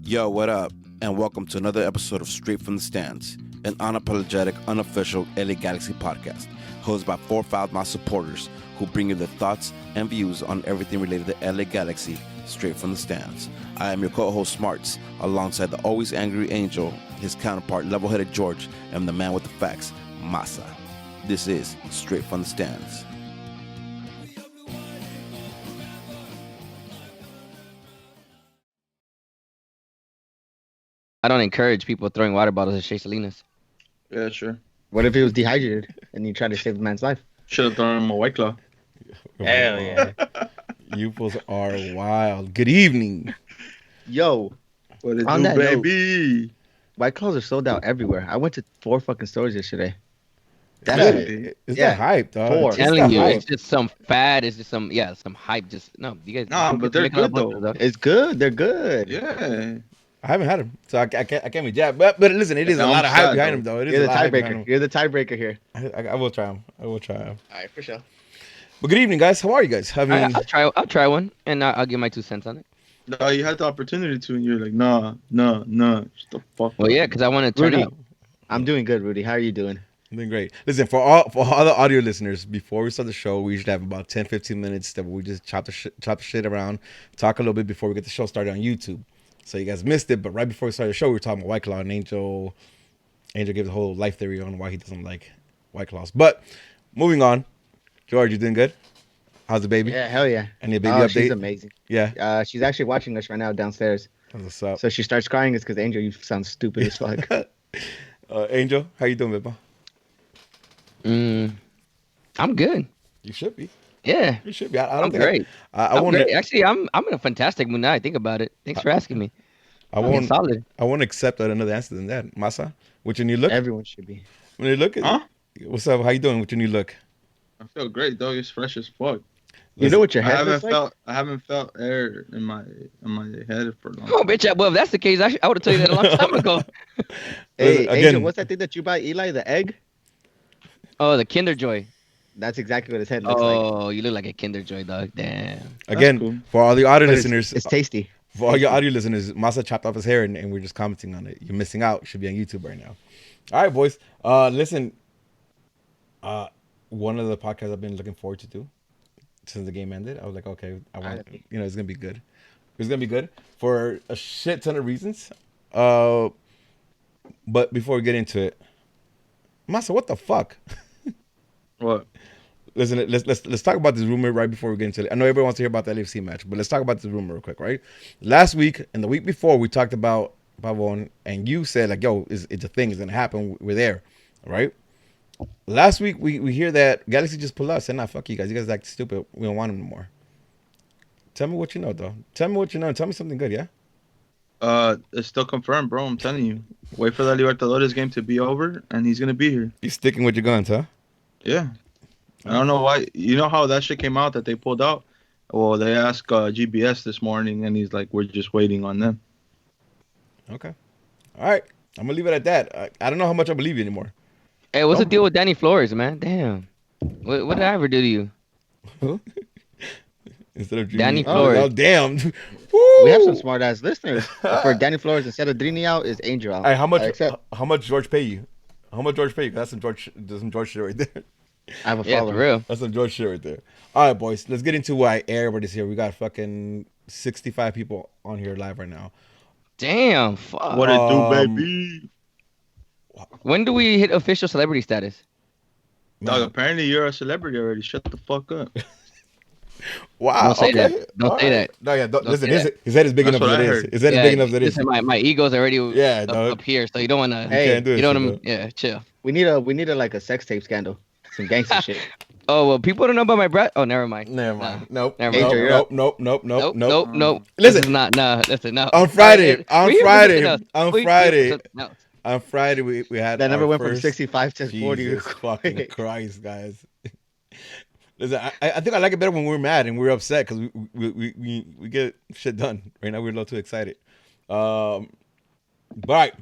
Yo, what up? And welcome to another episode of Straight from the Stands, an unapologetic, unofficial LA Galaxy podcast, hosted by four Foulmouth supporters who bring you their thoughts and views on everything related to LA Galaxy, straight from the stands. I am your co-host Smarts, alongside the always angry Angel, his counterpart level-headed George, and the man with the facts, Masa. This is Straight from the Stands. I don't encourage people throwing water bottles at Shea Salinas. Yeah, sure. What if he was dehydrated and you tried to save the man's life? Should have thrown him a White Claw. Hell yeah. You fools are wild. Good evening. Yo, What it On do, that note- baby? White Claws are sold out everywhere. I went to 4 fucking stores yesterday. Yeah, That's it's Yeah. the hype, dog. Four. It's Telling the you, hype. it's just some fad. It's just some hype. Just no, you guys. Nah, you but can they're make it up good, with though. it, It's good. They're good. Yeah. I haven't had them, so I can't be jabbed. But listen, it is a I'm lot of hype sad, behind though. them, though. It is You're a the lot of hype behind tiebreaker. 'em. You're the tiebreaker here. I will try them. I will try them. All right, for sure. But good evening, guys. How are you guys? I mean, I'll try one, and I'll give my 2 cents on it. No, you had the opportunity to, and you're like, nah. Shut the fuck Well, up. yeah, because I want to turn Rudy, up. I'm doing good, Rudy. How are you doing? I'm doing great. Listen, for all the audio listeners, before we start the show, we usually have about 10, 15 minutes that we just chop the shit around, talk a little bit before we get the show started on YouTube. So you guys missed it, but right before we started the show, we were talking about White Claw, and Angel gave the whole life theory on why he doesn't like White Claws. But moving on, George, you doing good? How's the baby? Yeah, hell yeah. Any baby Oh, update? she's amazing. Yeah. She's actually watching us right now downstairs. What's up? So she starts crying. It's because Angel, you sound stupid as fuck. Angel, how you doing, baby? I'm good. You should be. Yeah, You should be. I don't I'm think great. I I'm want great. to. Actually, I'm in a fantastic mood now. I think about it. Thanks for asking me. I I'm won't. solid. I won't accept another answer than that. Masa, what's your new look? Everyone should be. When you look at Huh? what's up? How you doing? What's your new look? I feel great, dog. It's fresh as fuck. You know what your I head haven't looks like? I haven't felt air in my head for a long Oh, time. bitch! Well, if that's the case, I would have told you that a long time ago. Hey, Again- Angel, what's that thing that you buy Eli? The egg? Oh, the Kinder Joy. That's exactly what his head looks like. Oh, you look like a Kinder Joy, dog. Damn. Again, cool. for all the audio But it's- listeners, it's tasty. for all your audio listeners, Masa chopped off his hair and we're just commenting on it. You're missing out. It should be on YouTube right now. All right, boys. Listen. One of the podcasts I've been looking forward to do since the game ended. I was like, okay, it's gonna be good. It's gonna be good for a shit ton of reasons. But before we get into it, Masa, what the fuck? What? Listen, let's talk about this rumor right before we get into it. I know everybody wants to hear about the LFC match, but let's talk about this rumor real quick, right? Last week and the week before, we talked about Pavon, and you said like, "Yo, it's a thing. It's gonna happen. We're there, right?" Last week we hear that Galaxy just pulled us, and nah, fuck you guys. You guys act stupid. We don't want him anymore. Tell me what you know, though. Tell me what you know. Tell me something good, yeah. It's still confirmed, bro. I'm telling you. Wait for the Libertadores game to be over, and he's gonna be here. You sticking with your guns, huh? Yeah. I don't know why. You know how that shit came out that they pulled out? Well, they asked GBS this morning, and he's like, "We're just waiting on them." Okay. All right. I'm gonna leave it at that. I don't know how much I believe you anymore. Hey, what's the deal with Danny Flores, man? Damn. What did I ever do to you? Instead of Danny Drini- Flores. Oh damn. We have some smart ass listeners. For Danny Flores, instead of Drini out, is Angel out. Hey, how much? Except How much George pay you? How much George pay you? That's some George shit right there. I have a Yeah, follower. for real. That's some George shit right there. All right, boys. Let's get into why everybody's here. We got fucking 65 people on here live right now. Damn. Fuck. What it do, Um, baby? When do we hit official celebrity status? Dog, Man, apparently you're a celebrity already. Shut the fuck up. wow. Don't say okay. that. Don't All say right. that. No, yeah. Don't Listen, say his head is big That's enough what as I it is. heard. His head is big enough as it is. Listen, my ego's already Yeah, dog. up here, so you don't want to. Hey, Can't do it. You don't shit, want to. Yeah, chill. We need a like a sex tape scandal. Some gangster shit. Oh well, people don't know about my brother. Oh, never mind. Never mind. Nah. Nope. Never Nope. mind. Nope. Nope. Nope. Nope. Nope. Nope. Listen. This is not. No. Listen. No. On Friday, We're on here for Friday, something else. on We're here for Friday, something else. on Friday, we had That never our went from first- 65 to 40. Jesus fucking Christ, guys. Listen, I think I like it better when we're mad and we're upset because we get shit done. Right now, we're a little too excited. But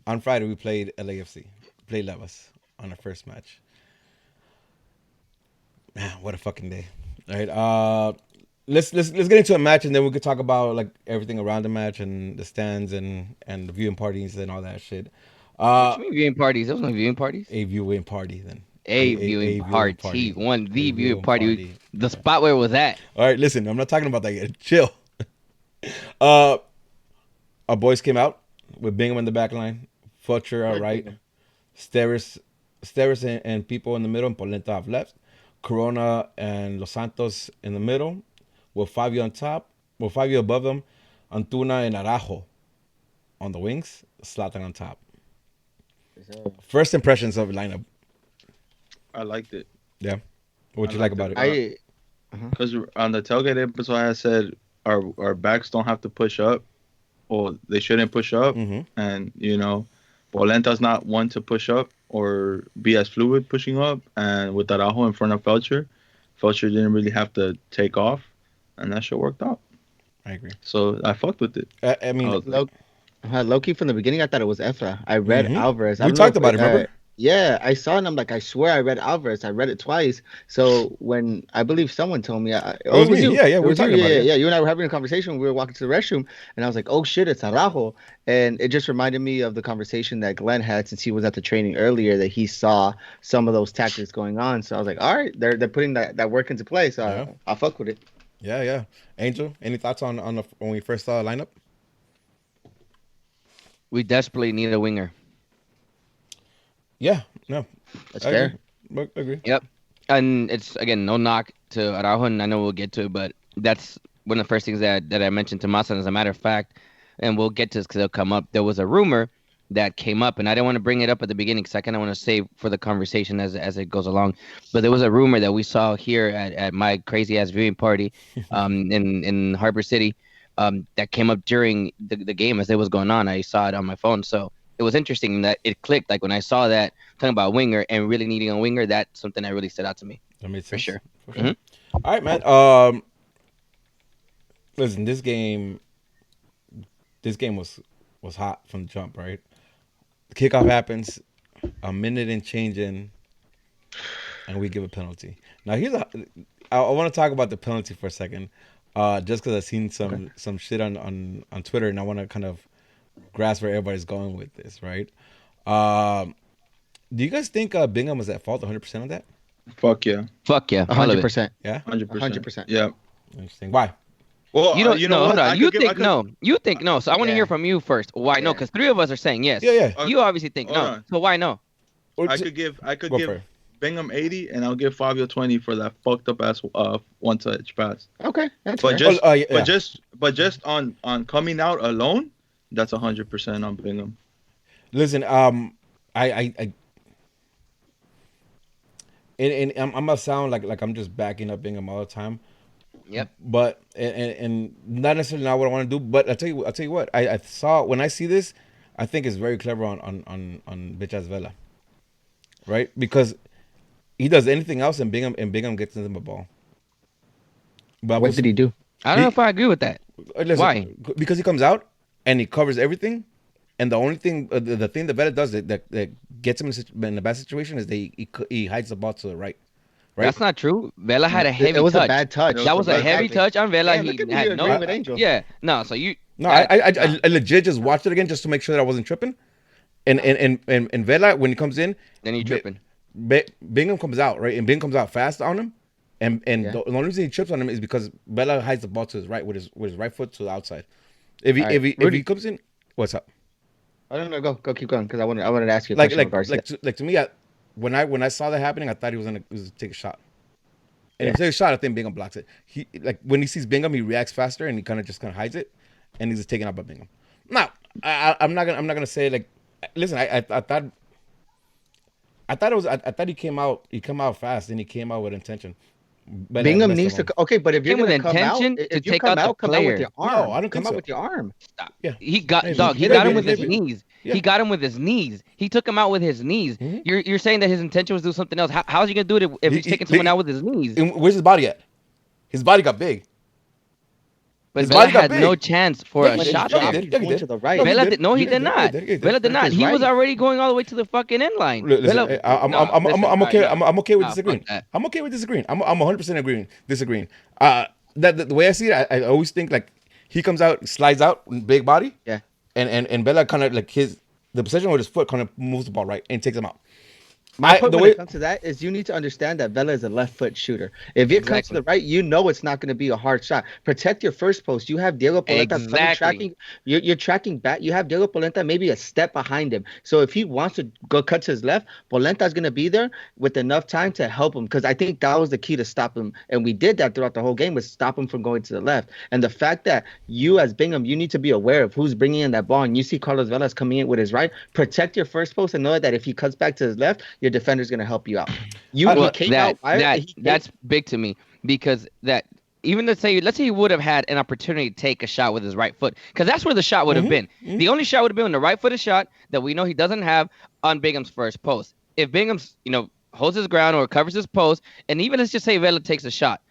on Friday, we played LAFC, played Levas on our first match. Man, what a fucking day. All right. let's get into a match, and then we could talk about like everything around the match and the stands and the viewing parties and all that shit. What Uh, you mean viewing parties? There was no viewing parties. a viewing party then. A viewing A viewing party. party. One the A viewing party. party. The spot where it was at. All right, listen, I'm not talking about that yet. Chill. Uh, our boys came out with Bingham in the back line, Futcher out right, Steris and people in the middle, and Polenta off left, Corona and Los Santos in the middle, with Fabio on top, with Fabio above them, Antuna and Arajo on the wings, Zlatan on top. First impressions of the lineup. I liked it. Yeah. What I you like liked about it? Because on the tailgate episode, I said our backs don't have to push up, or they shouldn't push up. Mm-hmm. And, Polenta's not one to push up or be as fluid pushing up. And with Araujo in front of Felcher didn't really have to take off. And that shit worked out. I agree. So I fucked with it. I mean, Low-key from the beginning, I thought it was Efra. I read Alvarez. I we don't know talked if about it, remember? Yeah, I saw it and I'm like, I swear I read Alvarez. I read it twice. So when I believe someone told me, it was me. you. Yeah, It we were was you. talking about it. Yeah, you and I were having a conversation. We were walking to the restroom and I was like, oh shit, it's Araujo. And it just reminded me of the conversation that Glenn had since he was at the training earlier, that he saw some of those tactics going on. So I was like, all right, they're putting that work into play. So I'll fuck with it. Yeah. Angel, any thoughts on when we first saw the lineup? We desperately need a winger. Yeah, no. That's fair. I agree. Yep. And it's, again, no knock to Araujo, and I know we'll get to it, but that's one of the first things that I mentioned to Masa. As a matter of fact, and we'll get to this because it'll come up. There was a rumor that came up, and I didn't want to bring it up at the beginning because I kind of want to save for the conversation as it goes along. But there was a rumor that we saw here at my crazy ass viewing party in Harbor City that came up during the game as it was going on. I saw it on my phone. So it was interesting that it clicked. Like when I saw that talking about winger and really needing a winger, that's something that really stood out to me. That made sense. For sure. All right, man. Listen, this game was hot from the jump, right? The kickoff happens, a minute and change in, and we give a penalty. Now I want to talk about the penalty for a second, just because I've seen some shit on Twitter, and I want to kind of grasp where everybody's going with this, right? Do you guys think Bingham was at fault 100% on that? Fuck yeah. 100%. Yeah, 100%. Yeah. interesting. Why? Well, You don't you know no, what? hold on. I You could think give- no. You think no. So I want to Yeah. hear from you first. Why no? Yeah. Because 3 of us are saying yes. Yeah. You obviously think Hold no. on. So why no? I could give Go for it. Bingham 80 and I'll give Fabio 20 for that fucked up ass one touch pass. Okay, that's But fair. just but just on coming out alone, that's 100% on Bingham. Listen, I'm gonna sound like I'm just backing up Bingham all the time. Yep. But and not necessarily not what I want to do. But I'll tell you what I saw when I see this, I think it's very clever on bitch ass Vela, right? Because he does anything else and Bingham gets him a ball. But What did he do? I don't know if I agree with that. Listen, Why? Because he comes out and he covers everything, and the only thing, the thing that Vela does that gets him in a bad situation is he hides the ball to the right. Right? That's not true. Vela had a heavy It was touch. a bad touch. That was a heavy Exactly. touch on Vela. Yeah, He look at me had agreeing no. with Angel. Yeah. No. So you. No, I legit just watched it again just to make sure that I wasn't tripping. And Vela, when he comes in, Then you tripping. Bingham comes out, right? And Bingham comes out fast on him. And Yeah. the only reason he trips on him is because Vela hides the ball to his right with his right foot to the outside. If he Rudy. comes in, what's up? I don't know. Go keep going because I wanted to ask you a Like question in regards to that. to me, when I saw that happening, I thought he was gonna take a shot. And if he takes a shot, I think Bingham blocks it. He when he sees Bingham, he reacts faster and he kind of hides it, and he's just taken out by Bingham. Now, I'm not gonna say like, listen, I thought he came out fast and he came out with intention. But Bingham needs to. Okay, but if you're Came with gonna come out, intention to if you take come out the come out with player. your arm. No, I don't come think out so. with your arm. Yeah. He got Maybe. dog. He Maybe, got him with his maybe. knees. Yeah. He got him with his knees. He took him out with his knees. Mhm. You're saying that his intention was to do something else. How's he gonna do it if he's taking someone out with his knees? And where's his body at? His body got big. But his Vela body got had big. no chance for Yeah, a he did. shot Yeah, he there. did. Yeah, he Going did. to the right. No, he Vela did. did. No, he He did did. not. He did. Vela did not. That's He was right. already going all the way to the fucking end line. Listen, Vela, I'm no, listen, okay. alright, I'm okay with nah, disagreeing. fuck that. I'm okay with disagreeing. I'm 100% disagreeing. that the way I see it, I always think like he comes out, slides out, big body, Yeah. and Bella kind of like the position with his foot kind of moves the ball right and takes him out. My point The when way it comes to that is you need to understand that Vela is a left foot shooter. If it comes to Exactly. the right, you know it's not going to be a hard shot. Protect your first post. You have Diego Polenta coming Exactly. tracking. You're tracking back. You have Diego Polenta maybe a step behind him. So if he wants to go cut to his left, Polenta's going to be there with enough time to help him. Because I think that was the key to stop him, and we did that throughout the whole game, was stop him from going to the left. And the fact that you as Bingham, you need to be aware of who's bringing in that ball, and you see Carlos Velas coming in with his right. Protect your first post and know that if he cuts back to his left, your defender's going to help you out. He Well, came out wide. that's big to me because that even let's say he would have had an opportunity to take a shot with his right foot because that's where the shot would have been. The only shot would have been the right footed shot that we know he doesn't have on Bingham's first post. If Bingham's holds his ground or covers his post, and even let's just say Vela takes a shot,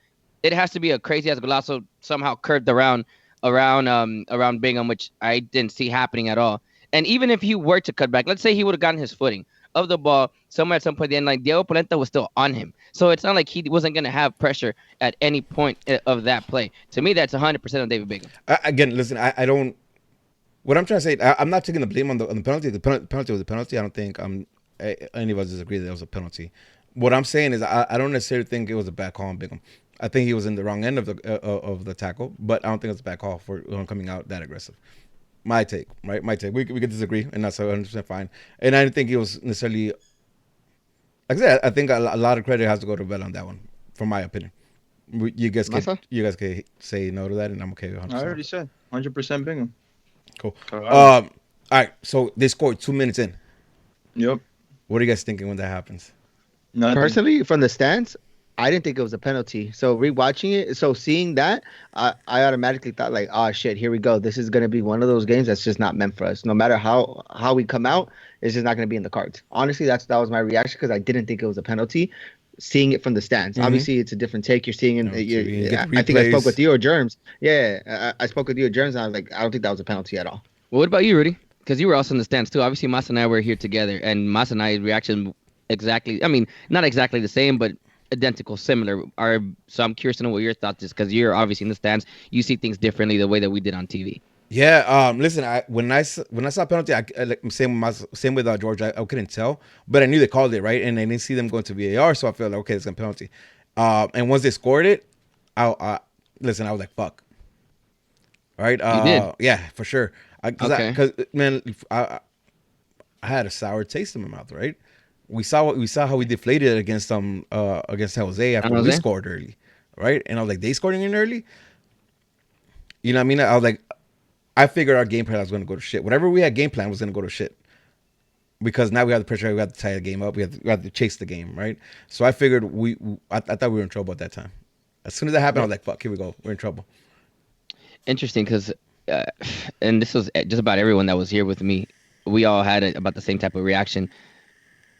it has to be a crazy ass golazo somehow curved around Bingham, which I didn't see happening at all. And even if he were to cut back, let's say he would have gotten his footing of the ball somewhere at some point at the end, like Diego Polenta was still on him. So it's not like he wasn't going to have pressure at any point of that play. To me, that's 100% on David Bingham. Again, listen, I don't. What I'm trying to say, I'm not taking the blame on the penalty. The penalty was a penalty. I don't think any of us disagree that it was a penalty. What I'm saying is I don't necessarily think it was a bad call on Bingham. I think he was in the wrong end of the tackle, but I don't think it's a bad call for coming out that aggressive. My take, right? My take. We could disagree, and that's 100% fine. And I didn't think he was necessarily. Like I said, I think a lot of credit has to go to Vela on that one, from my opinion. You guys can say no to that, and I'm okay with 100%. I already said 100% Bingham. Cool. All right. So they scored 2 minutes in. Yep. What are you guys thinking when that happens? Nothing. Personally, from the stands, I didn't think it was a penalty. So rewatching it, seeing that, I automatically thought like, oh shit, here we go. This is gonna be one of those games that's just not meant for us. No matter how we come out, it's just not gonna be in the cards. Honestly, that was my reaction because I didn't think it was a penalty. Seeing it from the stands, obviously it's a different take. You're seeing it. I think I spoke with you or Germs. Yeah, I spoke with you or Germs, and I was like, I don't think that was a penalty at all. Well, what about you, Rudy? Because you were also in the stands too. Obviously, Mas and I were here together, and Mas and I's reaction exactly. I mean, not exactly the same, but identical, similar. So I'm curious to know what your thoughts is because you're obviously in the stands. You see things differently the way that we did on TV. Yeah. Listen, when I saw penalty, I like same with George. I couldn't tell, but I knew they called it right, and I didn't see them going to VAR, so I felt like okay, it's a penalty. And once they scored it, I was like, fuck. Right? You did? Yeah, for sure. Okay. Because man, I had a sour taste in my mouth. Right? We saw how we deflated against Jose after we scored early, right? And I was like, they scored in early. You know what I mean? I was like, I figured our game plan was going to go to shit. Whatever we had game plan was going to go to shit. Because now we have the pressure, we have to tie the game up, we have to chase the game, right? So I figured I thought we were in trouble at that time. As soon as that happened, I was like, fuck, here we go, we're in trouble. Interesting, because and this was just about everyone that was here with me. We all had about the same type of reaction.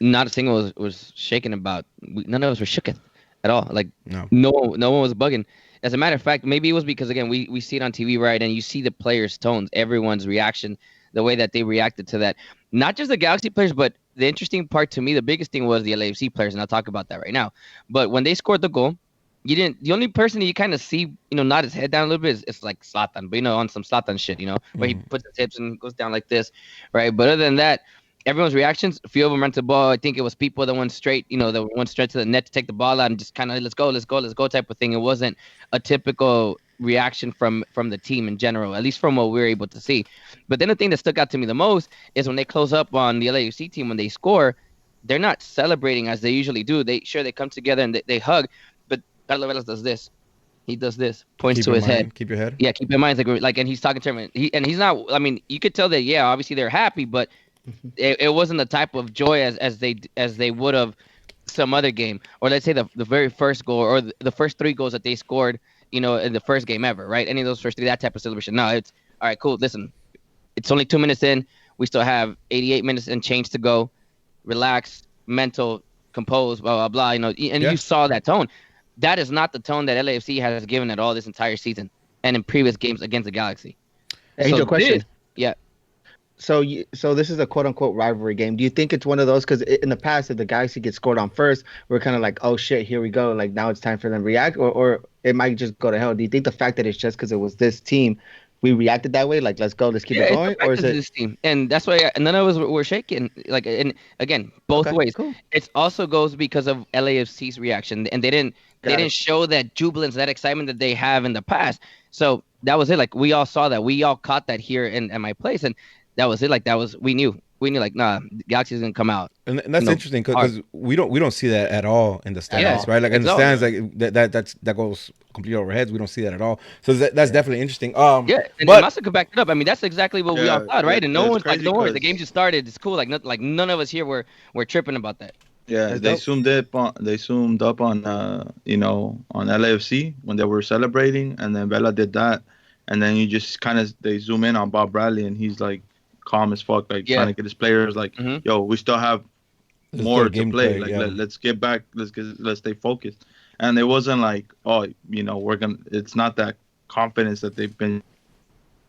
Not a single was shaken about. None of us were shooketh at all. Like no one was bugging. As a matter of fact, maybe it was because again we see it on TV, right? And you see the players' tones, everyone's reaction, the way that they reacted to that. Not just the Galaxy players, but the interesting part to me, the biggest thing was the LAFC players, and I'll talk about that right now. But when they scored the goal, the only person that you kind of see, nod his head down a little bit is like Zlatan, but on some Zlatan shit, where he puts his hips and goes down like this, right? But other than that, everyone's reactions, a few of them ran to the ball. I think it was people that went straight, that went straight to the net to take the ball out and just kind of let's go type of thing. It wasn't a typical reaction from the team in general, at least from what we were able to see. But then the thing that stuck out to me the most is when they close up on the LAFC team, when they score, they're not celebrating as they usually do. They come together and they hug, but Carlos Velas does this. He does this, points to his head. Keep your head. Yeah, keep your mind like, and he's talking to him, and he's not. I mean, you could tell that. Yeah, obviously they're happy, but it wasn't the type of joy as they would have some other game, or let's say the very first goal or the first 3 goals that they scored, in the first game ever, right? Any of those first 3, that type of celebration. No, it's all right, cool. Listen, it's only 2 minutes in. We still have 88 minutes and change to go. Relax, mental, compose, blah blah blah. You saw that tone. That is not the tone that LAFC has given at all this entire season and in previous games against the Galaxy. Angel, question. Yeah. So this is a quote unquote rivalry game. Do you think it's one of those? Because in the past, if the Galaxy gets scored on first, we're kind of like, oh shit, here we go. Like now it's time for them to react, or it might just go to hell. Do you think the fact that it's just because it was this team, we reacted that way? Like let's go, let's keep Yeah, it it's a going, or is practice to it this team, and that's why none of us were shaking. Like, and again, both okay? ways. Cool, It also goes because of LAFC's reaction, and they got didn't it. show that jubilance, that excitement that they have in the past. So that was it. Like we all saw that, we all caught that here in at my place, and that was it. Like that was we knew like nah, Galaxy's gonna come out, And that's interesting hard. because we don't see that at all in the At Yeah, stands, all. right? Like in it's the all. stands, like that goes completely over our heads. We don't see that at all. So that's Yeah. definitely interesting. Yeah, and But Masa backed it up. I mean, that's exactly what we all Yeah, thought, right? And no it's one's like, crazy don't worry, the game because just started. It's cool. Like none of us here were tripping about that. yeah, That's dope. they zoomed up on on LAFC when they were celebrating, and then Bella did that, and then you just kind of they zoom in on Bob Bradley, and he's like calm as fuck, like trying Yeah. to get his players like, Hmm. yo, we still have there's still more a to game to play. play. Like Yeah, let's get back, let's stay focused. And it wasn't like, oh, we're gonna. It's not that confidence that they've been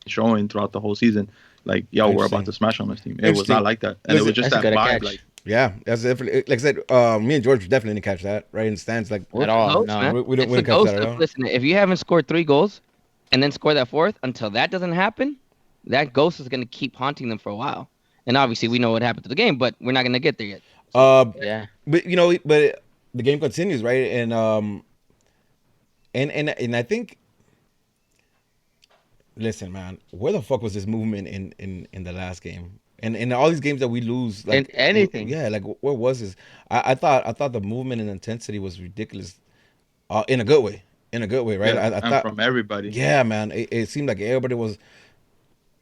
showing throughout the whole season. Like, yo, we're about interesting. to smash on this team. It was Interesting. not like that, and it was Listen, just That's a that good vibe. catch. Like, Yeah, that's definitely like I said. Me and George definitely didn't catch that right in the stands. Like Well, At it's a all. ghost, No. man. we don't It's we a didn't catch that ghost at of all. listen. If you haven't scored 3 goals and then score that fourth, until that doesn't happen, that ghost is gonna keep haunting them for a while. And obviously, we know what happened to the game, but we're not gonna get there yet. So Uh, Yeah. but the game continues, right? And I think, listen, man, where the fuck was this movement in the last game? And in all these games that we lose, In like anything. yeah, like where was this? I thought the movement and intensity was ridiculous, in a good way, right? yeah, I and thought, from everybody. yeah, man, it seemed like everybody was,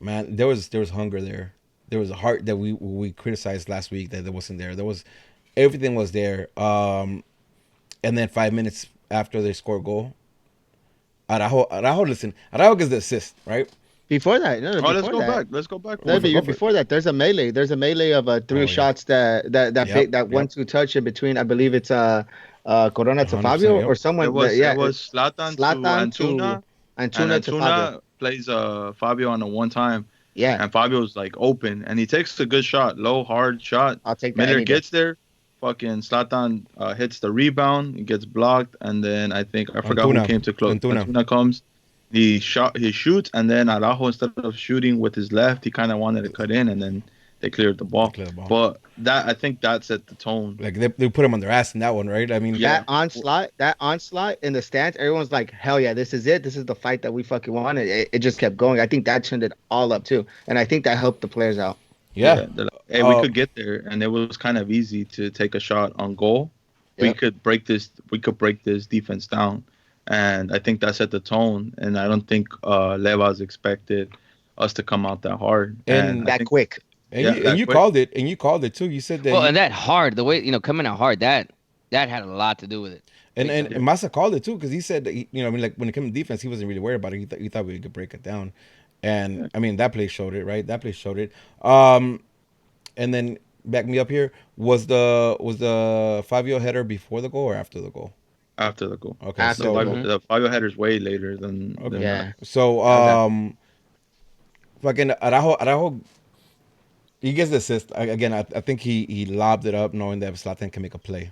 man. There was hunger there. There was a heart that we criticized last week that there wasn't there. There was everything was there. And then 5 minutes after they score a goal, Araujo, listen, Araujo gets the assist, right? Before that, no, no, Oh, let's before go that. back. Let's go back No, real but Go quick. you're for it. before that. There's a melee. There's a melee of three Oh yeah. shots that Yep. that Yep. 1-2 touch in between. I believe it's Corona to 100%. Fabio or Yep. someone that It yeah, was Zlatan to Zlatan to Antuna, and Antuna to Fabio. Antuna plays Fabio on a one time, Yeah, and Fabio's like open, and he takes a good shot, low hard shot. I'll take that Miller any day. gets there, fucking Zlatan hits the rebound, it gets blocked, and then I forgot who Antuna. came to close. Antuna. Antuna comes, he shoots, and then Araujo, instead of shooting with his left, he kind of wanted to cut in, and then they cleared the ball. Clear the ball. But I think that set the tone. Like they put him on their ass in that one, right? I mean, Yeah. That onslaught in the stands, everyone's like, hell yeah, this is it. This is the fight that we fucking wanted. It just kept going. I think that turned it all up too, and I think that helped the players out. yeah. They're like, hey, we could get there, and it was kind of easy to take a shot on goal. We Yep. could break this. We could break this defense down, and I think that set the tone. And I don't think Levas expected us to come out that hard And I That think, quick. And Yeah, you that quick. called it, and you called it too. You said that, well, and that hard, the way coming out hard, that had a lot to do with it. and Massa called it too because he said that I mean, like when it came to defense, he wasn't really worried about it. He thought we could break it down, and I mean that play showed it, right? That play showed it. And then back me up here was the Fabio header before the goal or after the goal? after the goal. Okay, After The the so goal. Fabio header's way later than Okay. Yeah. so was fucking Araujo he gets the assist again. I think he lobbed it up knowing that Zlatan can make a play.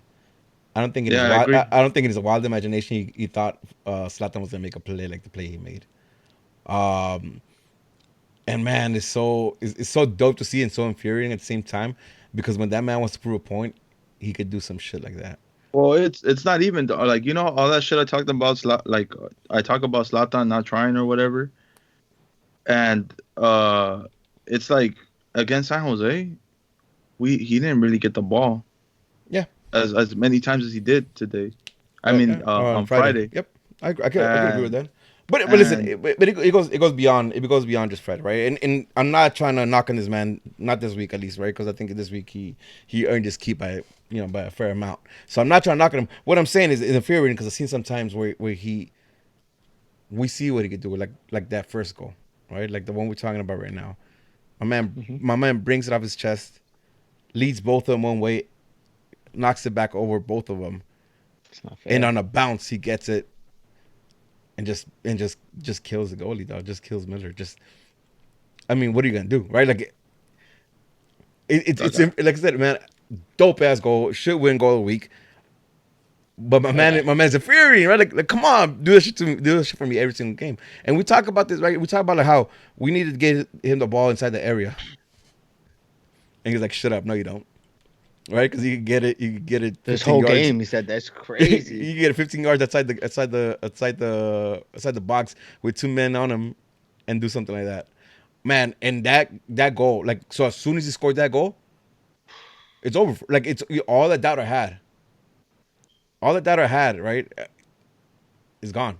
I don't think Yeah, I agree. I don't think in his wild imagination he thought Zlatan was gonna make a play like the play he made. And man, it's so dope to see and so infuriating at the same time because when that man wants to prove a point, he could do some shit like that. Well, it's not even like all that shit I talked about. Like I talk about Zlatan not trying or whatever, and it's like against San Jose, he didn't really get the ball. Yeah. As many times as he did today. I mean, Yeah, on Friday. Yep, I could agree with that. But and- listen, it goes beyond just Fred, right? And I'm not trying to knock on this man, not this week at least, right? Because I think this week he earned his keep by by a fair amount. So I'm not trying to knock on him. What I'm saying is infuriating because I've seen sometimes where we see what he could do, like that first goal, right? Like the one we're talking about right now. My man brings it off his chest, leads both of them one way, knocks it back over both of them, It's not fair. and on a bounce he gets it, and just kills the goalie, dog. Just kills Miller. I mean, what are you gonna do, right? Like It's like I said, man, dope ass goal. Should win goal of the week. But my man's infuriating, right? Like, come on, do this shit for me every single game. And we talk about this, right? We talk about like how we need to get him the ball inside the area. And he's like, "Shut up, no, you don't." Right? Because you can get it. You can get it. This 15 whole yards. game, he said that's crazy. You can get it 15 yards outside the box with 2 men on him, and do something like that, man. And that goal, like, so as soon as he scored that goal, it's over. Like, it's all that doubt I had. All that doubt I had, right, is gone.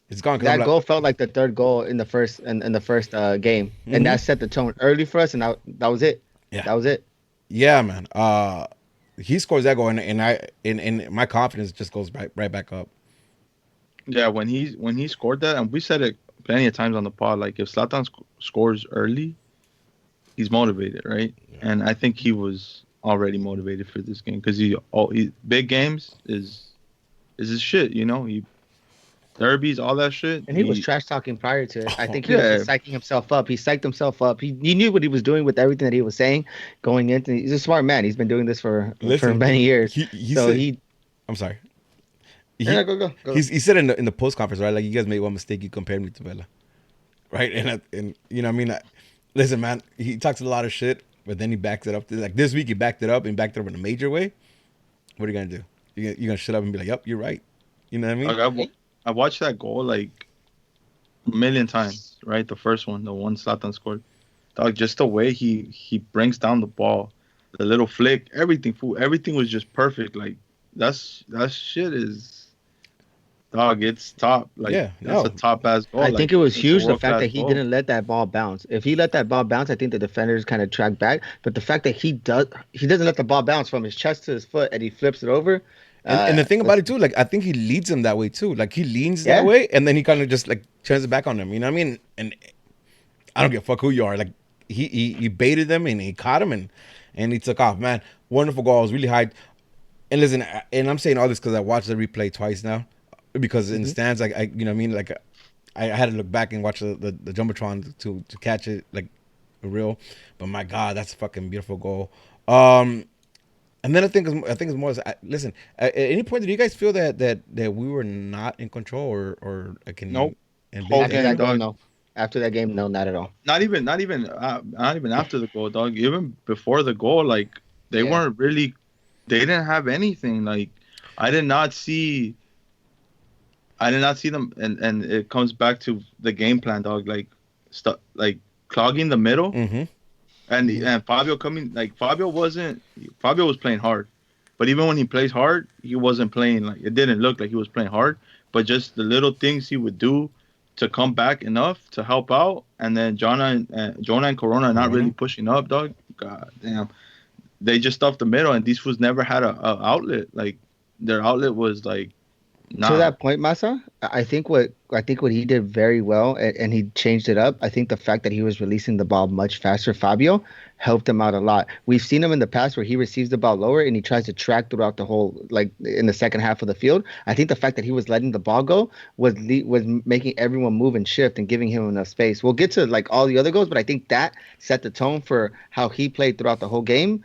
It's gone. That goal felt like the third goal in the first game, and that set the tone early for us, and that was it. Yeah, that was it. Yeah, man. He scores that goal, and my confidence just goes right back up. Yeah, when he scored that, and we said it plenty of times on the pod, like if Zlatan scores early, he's motivated, right? Yeah. And I think he was already motivated for this game because he big games is his shit, you know. He derbies, all that shit. And he was trash talking prior to it. I think he was psyching himself up. He psyched himself up. He knew what he was doing with everything that he was saying going into. He's a smart man. He's been doing this for many years. I'm sorry. Go. He said in the post conference, right? Like, you guys made one mistake. You compared me to Vela, right? And you know what I mean. Listen, man. He talks a lot of shit, but then he backs it up. Like this week, he backed it up and backed it up in a major way. What are you gonna do? You're gonna shut up and be like, "Yep, you're right." You know what I mean? I watched that goal like a million times, right? The first one, the one Zlatan scored. Dog, just the way he brings down the ball, the little flick, everything was just perfect. Like that shit is, dog, it's top. Like, that's a top ass goal. I think it was huge the fact that he didn't let that ball bounce. If he let that ball bounce, I think the defenders kind of track back. But the fact that he doesn't let the ball bounce from his chest to his foot and he flips it over. And the thing about it too, like, I think he leads him that way too. Like, he leans that way, and then he kind of just like turns it back on him. You know what I mean? And I don't give a fuck who you are. Like, he baited them and he caught him and he took off. Man, wonderful goal. I was really hyped. And listen, and I'm saying all this because I watched the replay twice now, because in the stands, like, I you know what I mean, like, I had to look back and watch the jumbotron to catch it like real. But my God, that's a fucking beautiful goal. And then I think it's more. Listen, at any point, did you guys feel that we were not in control or nope? After that game, no, not at all. Not even after the goal, dog. Even before the goal, like, they weren't really. They didn't have anything. Like, I did not see them, and it comes back to the game plan, dog. Like, like clogging the middle. Mm-hmm. And Fabio Fabio was playing hard, but even when he plays hard, he wasn't playing, like, it didn't look like he was playing hard, but just the little things he would do to come back enough to help out. And then Jonah and Corona not really pushing up, dog. God damn, they just stuffed the middle, and these fools never had a outlet. Like, their outlet was like, nah. To that point, Masa, I think what he did very well, and he changed it up. I think the fact that he was releasing the ball much faster, Fabio, helped him out a lot. We've seen him in the past where he receives the ball lower and he tries to track throughout the whole, like, in the second half of the field. I think the fact that he was letting the ball go was making everyone move and shift and giving him enough space. We'll get to, like, all the other goals, but I think that set the tone for how he played throughout the whole game.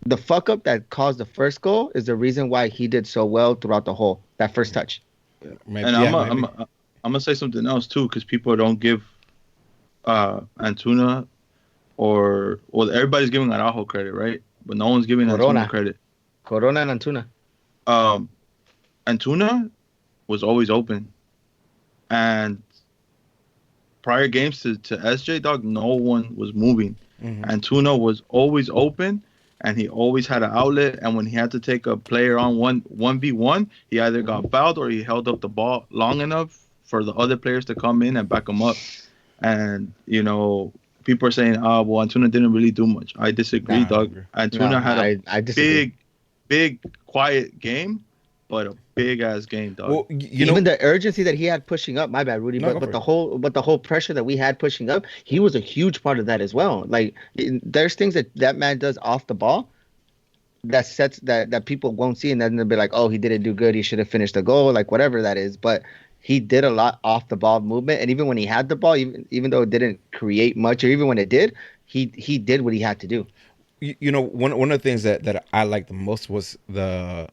The fuck up that caused the first goal is the reason why he did so well throughout the whole, that first touch. Maybe, and I'm gonna say something else too, because people don't give Antuna everybody's giving Araujo credit, right? But no one's giving Antuna credit. Corona and Antuna. Antuna was always open, and prior games to SJ, dog, no one was moving. Mm-hmm. Antuna was always open. And he always had an outlet, and when he had to take a player on 1v1, he either got fouled or he held up the ball long enough for the other players to come in and back him up. And, you know, people are saying, well, Antuna didn't really do much. I disagree, dog. Antuna had a big, quiet game, but a big ass game, dog. Well, even the urgency that he had pushing up, my bad, Rudy, but the whole pressure that we had pushing up, he was a huge part of that as well. Like, there's things that man does off the ball that sets that people won't see, and then they'll be like, oh, he didn't do good, he should have finished the goal, like, whatever that is. But he did a lot off the ball movement, and even when he had the ball, even though it didn't create much, or even when it did, he did what he had to do. one of the things that I liked the most was the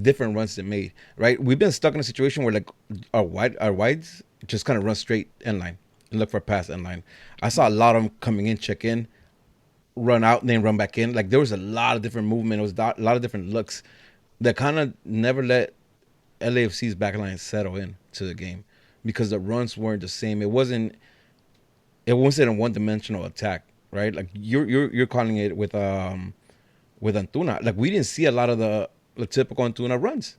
different runs they made. Right, we've been stuck in a situation where like our wides just kind of run straight end line and look for a pass end line. I saw a lot of them coming in, check in, run out, and then run back in. Like there was a lot of different movement. It was a lot of different looks that kind of never let LAFC's backline settle in to the game because the runs weren't the same. It wasn't a one dimensional attack, right? Like you're calling it with Antuna. Like we didn't see a lot of the typical Antuna runs.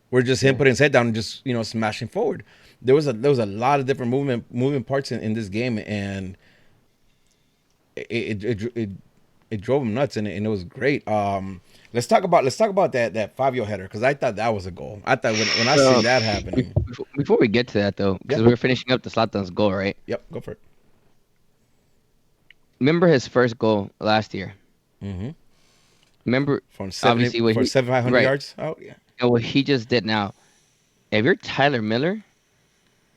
We're just him putting his head down and just smashing forward. There was a lot of different moving parts in this game, and it drove him nuts, and it was great. Let's talk about that 5-yard header because I thought that was a goal. I thought when I So see that happening. before we get to that though, because Yeah. we were finishing up the Zlatan's goal, right? Yep, go for it. Remember his first goal last year. Mm-hmm. Remember From obviously what 700 right. yards. Oh yeah. and what he just did now. If you're Tyler Miller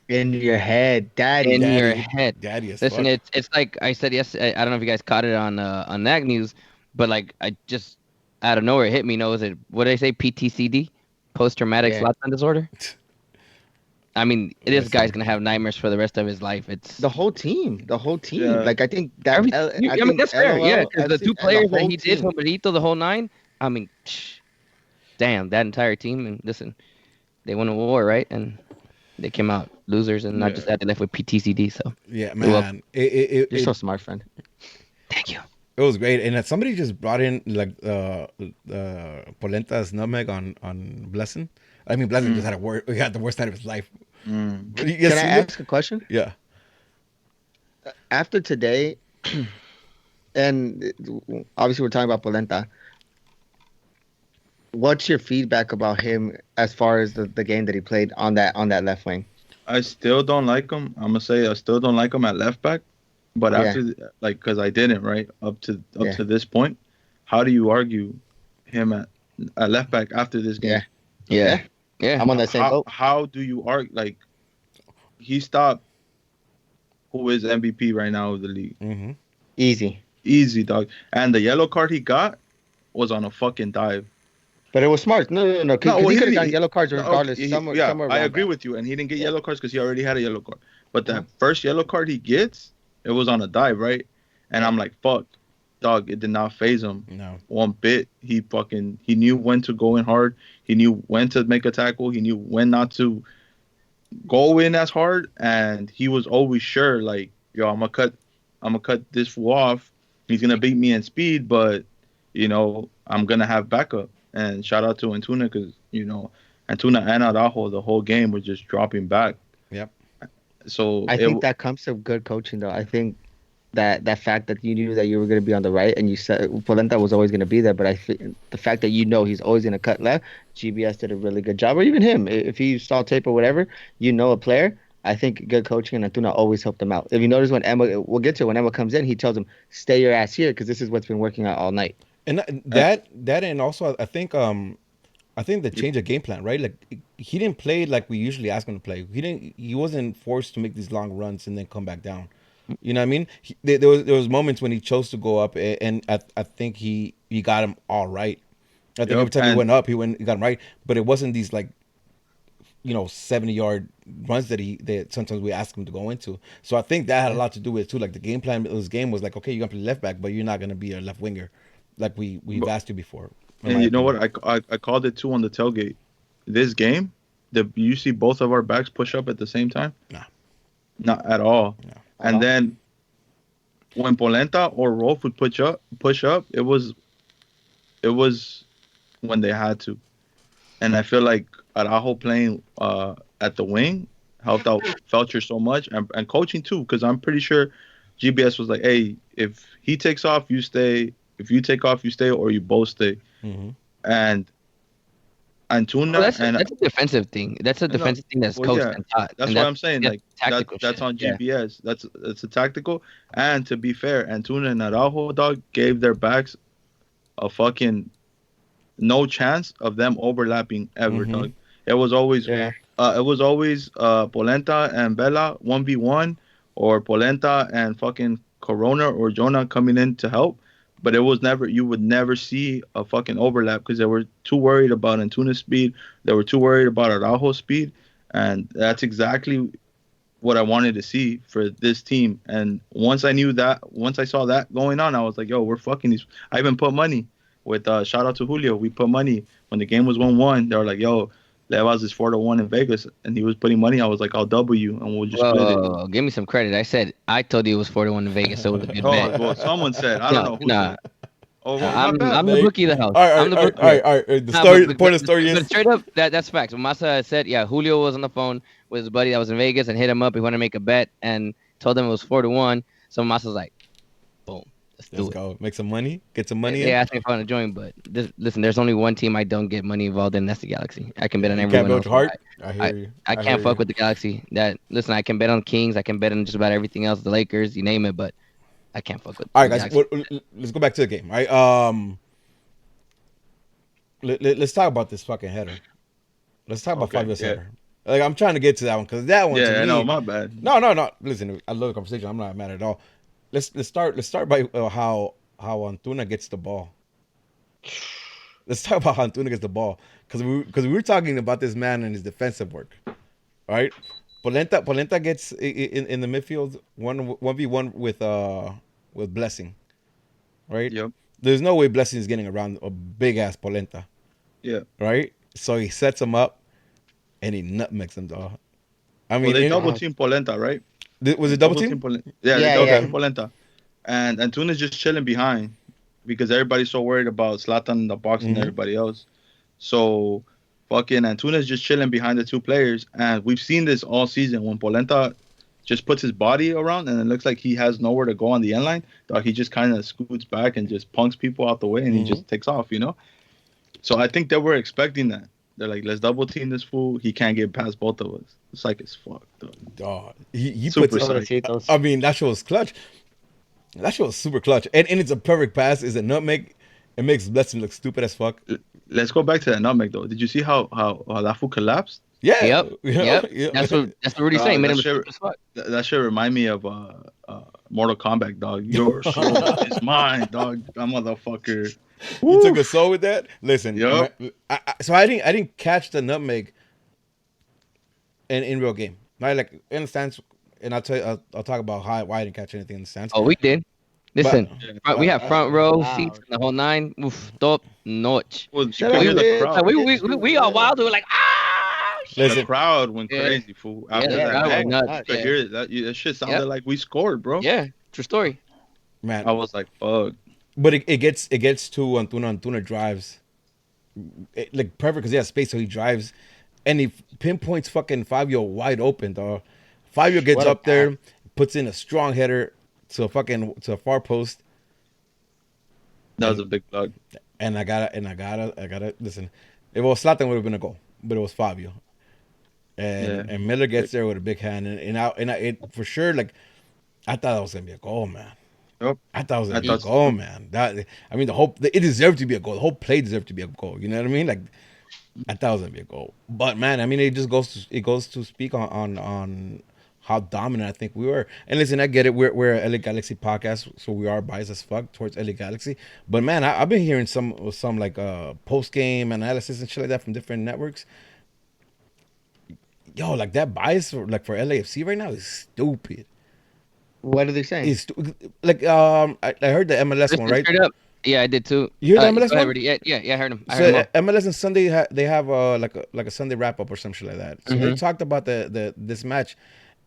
In your head, daddy. in your Daddy. head, Daddy as listen, fuck. it's like I said yesterday. I don't know if you guys caught it on Nag News, but like I just out of nowhere it hit me. Was it what did I say? PTCD, post traumatic Yeah. Zlatan disorder. I mean, this Listen. guy's gonna have nightmares for the rest of his life. It's The whole team. Yeah. Like I think that. every, I I think mean that's fair, yeah. LOL, Because the FC, two and the players that whole he did, team. Humberito, the whole nine. I mean, damn, that entire team. And listen, they won a war, right? And they came out losers, and not just that, they left with PTCD. So Yeah, You're welcome. man. It, You're it, so smart, friend. thank you. it was great, and somebody just brought in like Polenta's nutmeg on Blessing. I mean, Blessing just had the worst night of his life. But you Can I seen it? ask a question? Yeah. After today, and obviously we're talking about Polenta. What's your feedback about him as far as the game that he played on that left wing? I still don't like him. I'm gonna say I still don't like him at left back. But Yeah. after like, because I didn't right up to Yeah. this point, how do you argue him at left back after this game? Yeah. Yeah. I'm on that same boat. How do you argue like he stopped who is MVP right now of the league? Mm-hmm. Easy. Easy, dog. And the yellow card he got was on a fucking dive. But it was smart. No. No, Because well, he he could have didn't- gotten yellow cards Okay, regardless. he- somewhere yeah, around I agree that. with you. And he didn't get yellow cards because he already had a yellow card. But that first yellow card he gets, it was on a dive, right? And I'm like, fuck, dog. It did not phase him No. one bit. He knew when to go in hard. He knew when to make a tackle. He knew when not to go in as hard. And he was always sure, like, yo, I'm gonna cut this fool off. He's gonna beat me in speed, but I'm gonna have backup. And shout out to Antuna because Antuna and Araujo the whole game were just dropping back. Yep. So I think that comes from good coaching, though. I think that fact that you knew that you were going to be on the right and you said Polenta was always going to be there, but I think the fact that he's always going to cut left, GBS did a really good job, or even him. If he saw tape or whatever, a player. I think good coaching and Antuna always helped him out. If you notice when we'll get to it, when Emma comes in, he tells him, stay your ass here because this is what's been working out all night. And that and also I think the change of game plan, right? Like he didn't play like we usually ask him to play. He wasn't forced to make these long runs and then come back down. You know what I mean? There was moments when he chose to go up, and I think he got him all right. I think every time he went up, he got him right. But it wasn't these like 70-yard runs that sometimes we ask him to go into. So I think that had a lot to do with it too. Like the game plan of this game was like, okay, you're gonna play left back, but you're not gonna be a left winger, like we've asked you before. And you know what? I called it too on the tailgate. This game, you see both of our backs push up at the same time? Nah. Not at all. No. And then when Polenta or Rolf would push up, it was when they had to. And I feel like Araujo playing at the wing helped out Felcher so much and coaching too, because I'm pretty sure GBS was like, hey, if he takes off, you stay. If you take off, you stay, or you both stay. Mm-hmm. And Antuna Well, that's a defensive thing. That's a No, defensive thing that's well, coached yeah. and taught. That's and what I'm saying. Like tactical that's shit. on Yeah. GBS. That's a tactical. And to be fair, Antuna and Araujo, dog, gave their backs a fucking no chance of them overlapping ever, Mhm. dog. It was always Polenta and Bella 1v1 or Polenta and fucking Corona or Jonah coming in to help. but it was never. You would never see a fucking overlap because they were too worried about Antunes' speed. They were too worried about Araujo's speed, and that's exactly what I wanted to see for this team. And once I saw that going on, I was like, yo, we're fucking these. I even put money with shout out to Julio. We put money when the game was 1-1. They were like, yo, Levas is 4-1 in Vegas, and he was putting money. I was like, I'll double you, and we'll just split it. Whoa, give me some credit. I told you it was 41 in Vegas, so it was a good Oh, bet. well, someone said. I don't know who said. Oh, well, my bad. I'm the bookie of the house. All right, I'm the bookie. all right. The story, the point of the story but is straight up, that's facts. When Masa said, yeah, Julio was on the phone with his buddy that was in Vegas and hit him up. He wanted to make a bet and told him it was 4-1. So Masa's like, boom, let's let's do it. go make some money, get some money. They asked me if I want to join, but listen, there's only one team I don't get money involved in. That's the Galaxy. I can bet on You everyone can't build else. your heart. I hear you. I can't fuck with the Galaxy. Listen, I can bet on Kings. I can bet on just about everything else, the Lakers, you name it, but I can't fuck with. All right, the guys, Galaxy. let's go back to the game. All right, let's talk about this fucking header. Let's talk about Okay, Fabio's yeah. header. Like I'm trying to get to that one because that one. Yeah, to I me, know. My bad. No. Listen, I love the conversation. I'm not mad at all. Let's start by how Antuna gets the ball. Let's talk about how Antuna gets the ball because we were talking about this man and his defensive work. All right, Polenta gets in the midfield 1v1 with Blessing. Right. Yep. There's no way Blessing is getting around a big ass Polenta. Yeah. Right. So he sets him up, and he nutmegs him, dog. I mean, Well, they double team Polenta, right? was it double team? Yeah, they Yeah, double yeah. team Polenta. And Antunes just chilling behind because everybody's so worried about Zlatan in the box and Mhm. everybody else. So fucking Antunes just chilling behind the two players. And we've seen this all season when Polenta just puts his body around and it looks like he has nowhere to go on the end line. Dog, he just kind of scoots back and just punks people out the way and he just takes off, you know? So I think they were expecting that. They're like, let's double team this fool. He can't get past both of us. It's like it's fucked up. Dog. He Super puts it. psych. I mean, that shit was clutch. That shit was super clutch. And it's a perfect pass. It's a nutmeg. It makes Blessing look stupid as fuck. Let's go back to that nutmeg though. Did you see how that fool collapsed? Yeah. Yep. That's what Rudy saying. Made him that, look as fuck. that shit remind me of Mortal Kombat, dog. Your soul is mine, dog. That motherfucker. You took a soul with that? Listen. Yup. I didn't catch the nutmeg in real game. Right? Like in the stands, and I'll talk about why I didn't catch anything in the stands. Oh, we did. Listen, we have front row Wow. seats and the whole nine. Oof, top notch. Well, you Shut could up, hear the man. crowd. We are wild. We were like, ah. Listen. The crowd went Yeah. crazy, fool. Yeah, After the that crowd bang, went nuts. you could Yeah. hear it. That shit sounded Yep. like we scored, bro. Yeah, true story. Man. I was like, fuck. But it gets to Antuna. Antuna drives like perfect because he has space, so he drives, and he pinpoints fucking Fabio wide open, dog. Fabio gets What a up there, puts in a strong header to a far post, That was a big plug. and I gotta listen. It was Zlatan would have been a goal, but it was Fabio, and Miller gets there with a big hand, and it for sure like I thought that was gonna be a goal, man. Yep. I thought it was gonna I be a thought goal, man. It deserved to be a goal. The whole play deserved to be a goal. You know what I mean? Like, I thought it was gonna be a goal. But man, I mean, it goes to speak on how dominant I think we were. And listen, I get it. We're a LA Galaxy podcast, so we are biased as fuck towards LA Galaxy. But man, I've been hearing some like post game analysis and shit like that from different networks. Yo, like that bias for LAFC right now is stupid. What are they saying? It's like I heard the MLS one, right? Straight up. Yeah, I did too. You hear the MLS go ahead, one? Rudy. Yeah, I heard him. I So heard him all. MLS and Sunday they have like a Sunday wrap up or some shit like that. So they talked about this match,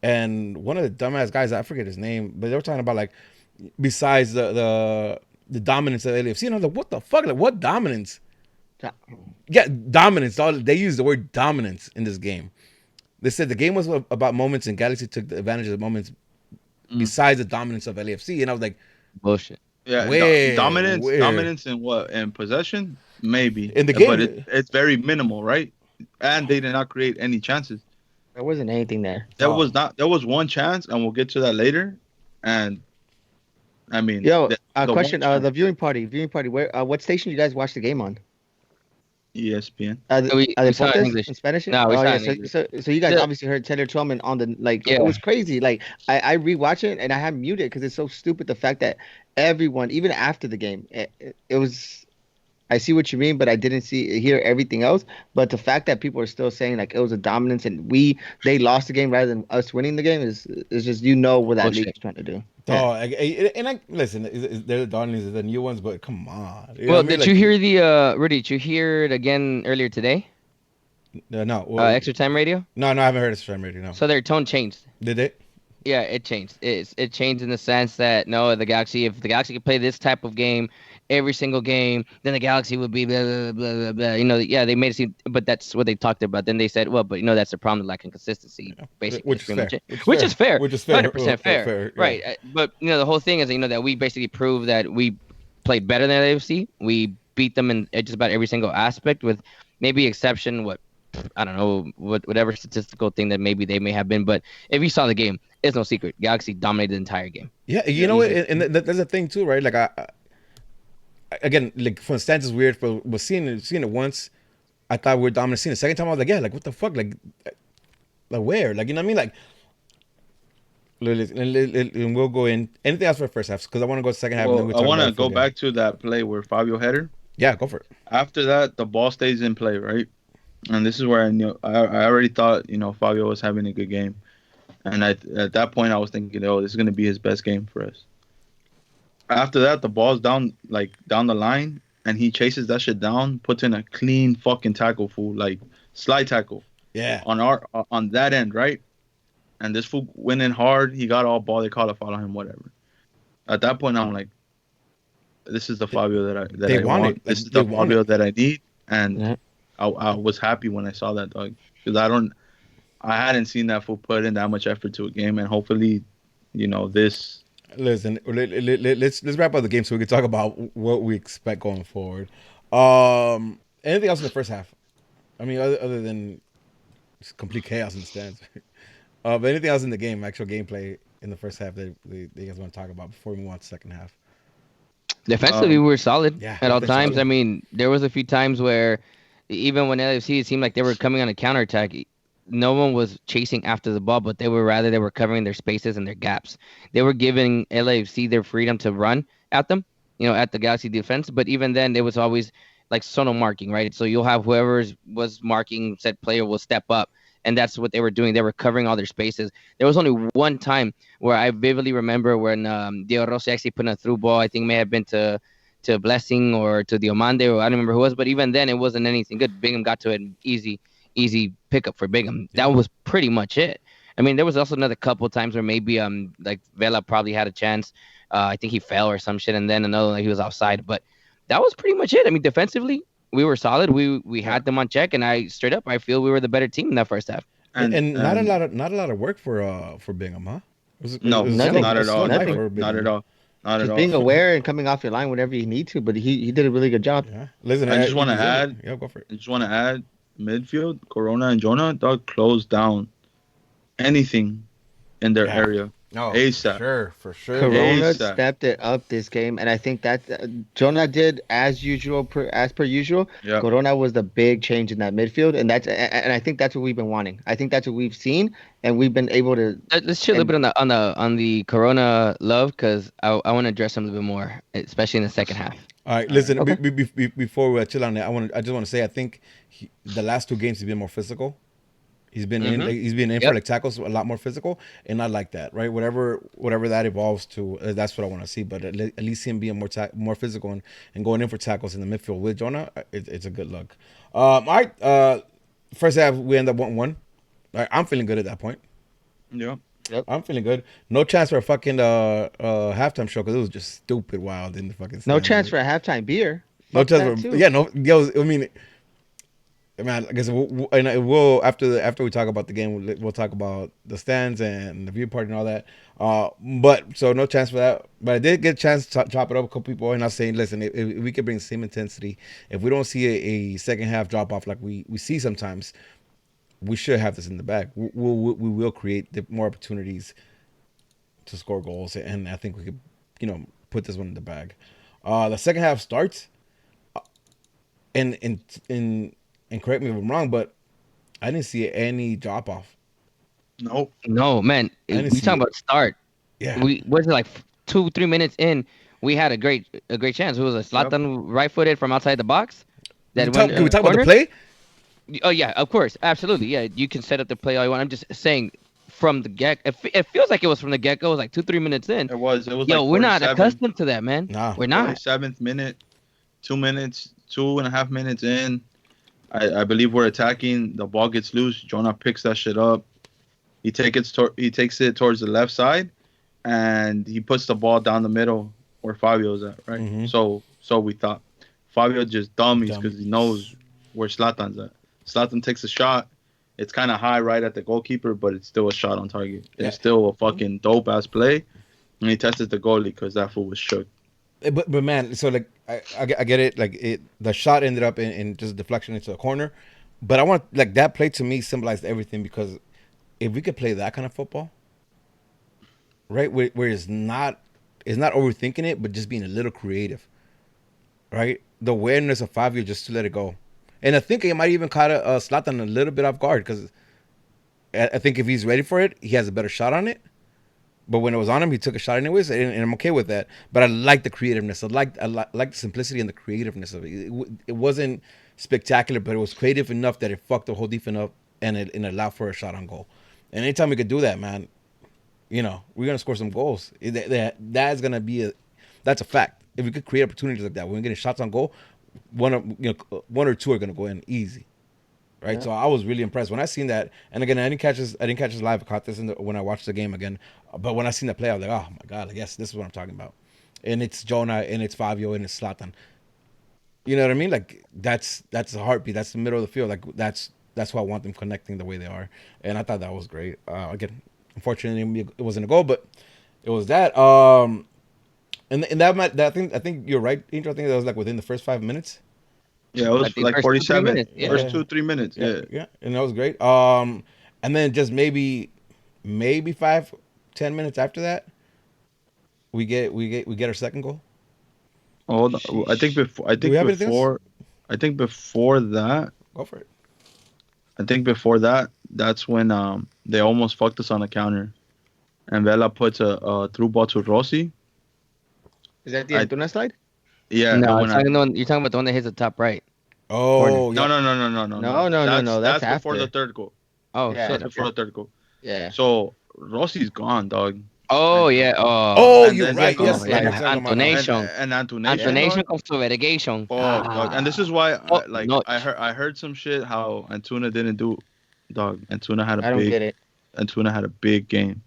and one of the dumbass guys, I forget his name, but they were talking about like besides the dominance of LAFC, and I was like, what the fuck? Like, what dominance? Yeah, dominance. They used the word dominance in this game. They said the game was about moments, and Galaxy took the advantage of moments besides the dominance of LAFC, and I was like, Bullshit. Yeah, Where? dominance in what? In possession? Maybe. In the game. But it's very minimal, right? And they did not create any chances. There wasn't anything there. There was one chance, and we'll get to that later. And I mean, Yo, the question. one The viewing party. Where? What station you guys watch the game on? ESPN. Are they we saw it in Pontes English. in Spanish? No, we Oh saw yeah. it in English. So you guys The- obviously heard Taylor Twellman on the like. yeah. It was crazy. Like I rewatched it and I had muted because it's so stupid. The fact that everyone, even after the game, it was. I see what you mean, but I didn't hear everything else. But the fact that people are still saying like it was a dominance and they lost the game rather than us winning the game is just what that league Bullshit. is trying to do. Oh, and I listen. They're the darlings, the new ones, but come on. You know what Well, I mean? did Like, you hear the Rudy? Did you hear it again earlier today? no, well, Extra time radio. no, I haven't heard of Stream Radio. No, So their tone changed. did they? Yeah, it changed. It changed in the sense that no, the Galaxy, if the Galaxy could play this type of game every single game, then the Galaxy would be blah blah blah blah blah. Yeah, they made it seem, but that's what they talked about. Then they said, well, but that's the problem, lacking consistency, basically. Which is pretty fair. much it. Which Which is is fair. Which is fair. 100% fair. Yeah. Right. But the whole thing is that we basically proved that we played better than AFC. We beat them in just about every single aspect, with maybe exception I don't know whatever statistical thing that maybe they may have been, but if you saw the game, it's no secret. Galaxy dominated the entire game. Yeah, you know what? And that's the thing too, right? Like again, like from the stance is weird, but seeing it once, I thought we were dominant. Seeing it the second time, I was like, yeah, like what the fuck, like where, like you know what I mean, like. And we'll go in. Anything else for the first half? Because I want to go to the second half. Well, and then I want to about go back to that play where Fabio header. Yeah, go for it. After that, the ball stays in play, right? And this is where I knew I already thought Fabio was having a good game, and at that point I was thinking, oh, this is gonna be his best game for us. After that, the ball's down the line, and he chases that shit down, puts in a clean fucking tackle, fool, like slide tackle. Yeah. On that end, right? And this fool went in hard. He got all ball. They call a foul on him, whatever. At that point, I'm like, this is the Fabio that I want. This is the Fabio that I need, and. Yeah. I was happy when I saw that, dog, because I hadn't seen that fool put in that much effort to a game, and hopefully, this. Listen, let's wrap up the game so we can talk about what we expect going forward. Anything else in the first half? I mean, other than complete chaos in the stands. But anything else in the game, actual gameplay in the first half that you guys want to talk about before we move on to the second half? Defensively, we were solid at all times. solid. I mean, there was a few times where even when LFC, it seemed like they were coming on a counterattack. No one was chasing after the ball, but they were covering their spaces and their gaps. They were giving LAFC their freedom to run at them, at the Galaxy defense. But even then, there was always like sono marking, right? So you'll have whoever was marking said player will step up, and that's what they were doing. They were covering all their spaces. There was only one time where I vividly remember when Diego Rossi actually put in a through ball. I think it may have been to Blessing or to Diomande, or I don't remember who it was, but even then it wasn't anything good. Bingham got to it, easy pickup for Bingham. That was pretty much it. I mean, there was also another couple of times where maybe like Vela probably had a chance. I think he fell or some shit, and then another one, he was offside. But that was pretty much it. I mean, defensively, we were solid. We had them on check, and I feel we were the better team in that first half. And not a lot of work for Bingham, huh? Not at all. Nothing. Not at all. Not at Just all. being aware and coming off your line whenever you need to, but he did a really good job. Yeah. Listen, I just want to add. Yeah, go for it. I just want to add midfield. Corona and Jonah, dog, closed down anything in their area. No, ASAP. For sure. Corona ASAP. stepped it up this game, and I think that Jonah did as per usual. Yep. Corona was the big change in that midfield, and I think that's what we've been wanting. I think that's what we've seen, and we've been able to. Let's chill a little bit on the Corona love, because I want to address him a little bit more, especially in the second half. All right, listen. Okay. Before we chill on that, I just want to say I think the last two games he's been more physical. He's been in for like tackles a lot more physical, and I like that. Right, whatever that evolves to, that's what I want to see. But at least him being more physical and going in for tackles in the midfield with Jonah, it's a good look. All right, first half we end up 1-1. Right, I'm feeling good at that point. Yeah. Yep. I'm feeling good. No chance for a fucking halftime show because it was just stupid wild in the fucking. No stands. chance for a halftime beer. No Fuck chance that for too. no. Yo, I mean, man. I guess we'll after we talk about the game, we'll talk about the stands and the view party and all that. But so no chance for that. But I did get a chance to chop it up with a couple people, and I was saying, listen, if we could bring the same intensity, if we don't see a second half drop off like we see sometimes, we should have this in the bag. We will create more opportunities to score goals, and I think we could, put this one in the bag. The second half starts. and correct me if I'm wrong, but I didn't see any drop off. Nope. No, man. I didn't We see talking it. about start. Yeah. We was it like 2-3 minutes in. We had a great chance. It was a Yep. Zlatan right-footed from outside the box that went Can we talk about the corner. play? Oh yeah, of course, absolutely. Yeah, you can set up the play all you want. I'm just saying from the get. It feels like it was from the get go. It was like 2-3 minutes in. It was Yo, like we're not 47. accustomed to that, man. Nah. We're not. 47th minute, 2 minutes, 2.5 minutes in. I believe we're attacking. The ball gets loose. Jonah picks that shit up. He takes it towards the left side, and he puts the ball down the middle where Fabio's at. Right. Mhm. So we thought Fabio just dummies Dumb. because he knows where Zlatan's at. Zlatan takes a shot. It's kind of high right at the goalkeeper, but it's still a shot on target. Yeah. It's still a fucking dope ass play. And he tested the goalie because that fool was shook. But man, so like I get it. Like the shot ended up in just deflection into a corner, but I want like that play to me symbolized everything because if we could play that kind of football, right, where it's not overthinking it, but just being a little creative, right? The awareness of Fabio just to let it go, and I think it might even caught a Zlatan a little bit off guard because I think if he's ready for it, he has a better shot on it. But when it was on him, he took a shot anyways, and I'm okay with that. But I like the creativeness. I like the simplicity and the creativeness of it. It wasn't spectacular, but it was creative enough that it fucked the whole defense up and it allowed for a shot on goal. And anytime we could do that, man, we're gonna score some goals. That's gonna be that's a fact. If we could create opportunities like that, when we're getting shots on goal, one or two are gonna go in easy. Right, so I was really impressed when I seen that. And again, I didn't catch this live. I caught this when I watched the game again. But when I seen the play, I was like, oh my god, like, yes, this is what I'm talking about. And it's Jonah, and it's Fabio, and it's Zlatan. You know what I mean? Like that's the heartbeat. That's the middle of the field. Like that's why I want them connecting the way they are. And I thought that was great. Again, unfortunately, it wasn't a goal, but it was that. And I think you're right, Angel. I think that was like within the first 5 minutes. Yeah, it was Like the like first 2-3 47. minutes, yeah. First 2-3 minutes. Yeah. And that was great. And then just maybe 5-10 minutes after that, we get our second goal. Hold on. I think Do we have anything else? before that, Go for it. that's when they almost fucked us on the counter, and Vela puts a through ball to Rossi. Is that the Antuna slide? Yeah. No, when you're talking about the one that hits the top right. Oh, No, yeah. No, that's before after. the third goal. Oh, Yeah, shit. That's before the third goal. Yeah. So Rossi's gone, dog. Oh, yeah. Oh, Oh, And you're then right. they Yes, go- yeah, yeah, you're talking about that. Antonation. And Antonation. Antonation comes to verigation. Fuck, dog. And this is why, no. I heard some shit how Antuna didn't do, dog. Antuna had I don't get it. Antuna had a big game.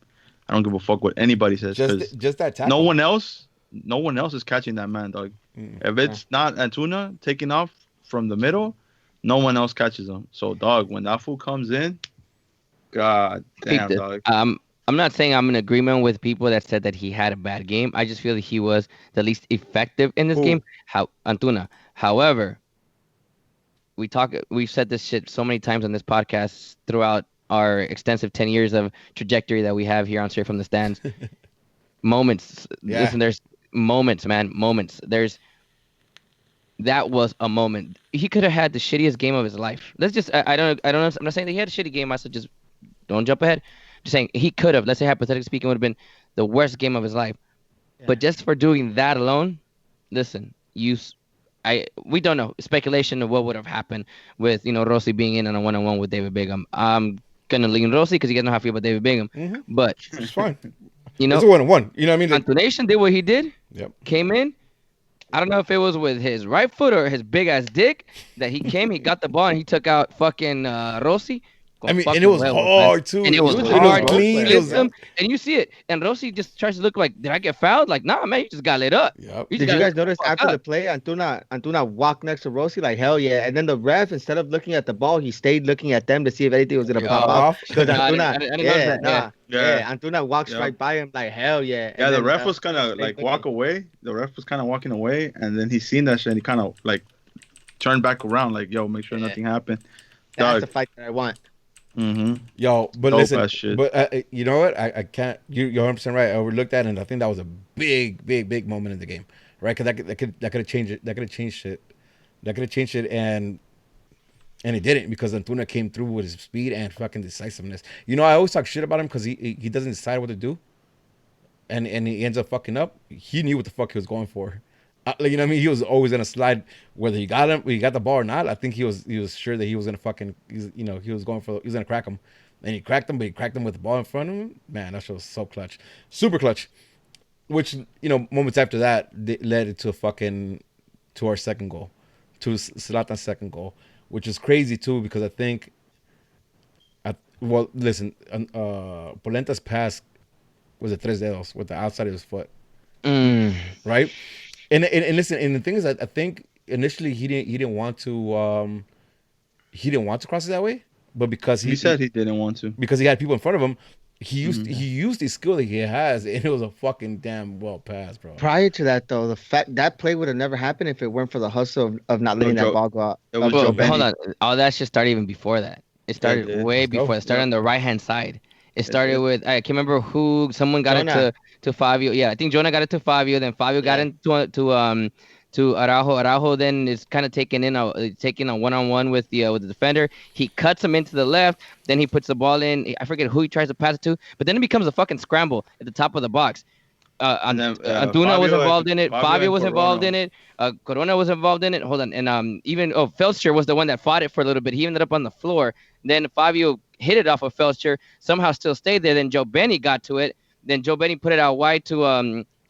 I don't give a fuck what anybody says. 'Cause Just that tackle. no one else is catching that man, dog. If it's not Antuna taking off from the middle, no one else catches him. So, dog, when that fool comes in, god damn, dog. I'm not saying I'm in agreement with people that said that he had a bad game. I just feel that he was the least effective in this Who? game. Antuna. However, we've said this shit so many times on this podcast throughout our extensive 10 years of trajectory that we have here on Straight from the Stands. Moments. Yeah. Listen, there's moments, man. Moments. That was a moment. He could have had the shittiest game of his life. Let's just I don't know. I'm not saying that he had a shitty game. I said just don't jump ahead. Just saying he could have, let's say hypothetically speaking, would have been the worst game of his life. Yeah. But just for doing that alone, listen, we don't know. Speculation of what would have happened with Rossi being in on a 1-on-1 with David Bingham. I'm gonna lean Rossi because he doesn't know how I feel about David Bingham. Mhm. But It's fine. you know, It's a 1-on-1. You know what I mean? Like, Antonation did what he did. Yep. Came in. I don't know if it was with his right foot or his big ass dick that he came. He got the ball and he took out fucking Rossi. I mean, and it was hard too. And it was It hard. clean. It was, and you see it. And Rossi just tries to look like, did I get fouled? Like, nah, man, you just got lit up. Yep. You just Did you got guys lit notice fuck after the up. play, Antuna walked next to Rossi like hell yeah, and then the ref, instead of looking at the ball, he stayed looking at them to see if anything was gonna Yeah. pop off. Because Nah, I didn't- Antuna, I didn't notice that, yeah. Yeah. Antuna walks Yeah. right by him like hell yeah. Yeah, And the then, ref was kind of stayed like looking. walk away. The ref was kind of walking away, and then he seen that shit, and he kind of like turned back around, like, yo, make sure Yeah. nothing happened. That's Dog. the fight that I want. Mm-hmm. Yo, but Dope listen, ass shit. but you know what? I can't. You're 100% right. I overlooked that, and I think that was a big moment in the game, right? Because that could have changed it. That could have changed shit That could have changed it, and it didn't because Antuna came through with his speed and fucking decisiveness. You know, I always talk shit about him because he doesn't decide what to do, and he ends up fucking up. He knew what the fuck he was going for. Like, you know what I mean? He was always gonna slide whether he got the ball or not. I think he was sure that he was gonna fucking he was gonna crack him, and he cracked him, but he cracked him with the ball in front of him. Man, that shit was so clutch, super clutch. Which, moments after that led it to our second goal, to Zlatan's second goal, which is crazy too because I think, listen, Polenta's pass was a tres dedos with the outside of his foot, right? And listen, and the thing is, I think initially he didn't want to cross it that way, but because he said he didn't want to because he had people in front of him. He used the skill that he has, and it was a fucking damn well pass, bro. Prior to that, though, the fact that play would have never happened if it weren't for the hustle of not letting that ball go out. It was Joe Benny. Hold on, all that shit started even before that. It started way before. It started on the right hand side. It started with I can't remember who. Someone got it to Fabio. Yeah, I think Jonah got it to Fabio. Then Fabio got it to Araujo. Araujo then is kind of taking a one-on-one with the defender. He cuts him into the left. Then he puts the ball in. I forget who he tries to pass it to, but then it becomes a fucking scramble at the top of the box. Antuna was involved in it. Fabio was involved in it. Corona was involved in it. Hold on, and even Felcher was the one that fought it for a little bit. He ended up on the floor. Then Fabio hit it off of Felcher. Somehow still stayed there. Then Joe Benny got to it. Then Joe Benny put it out wide to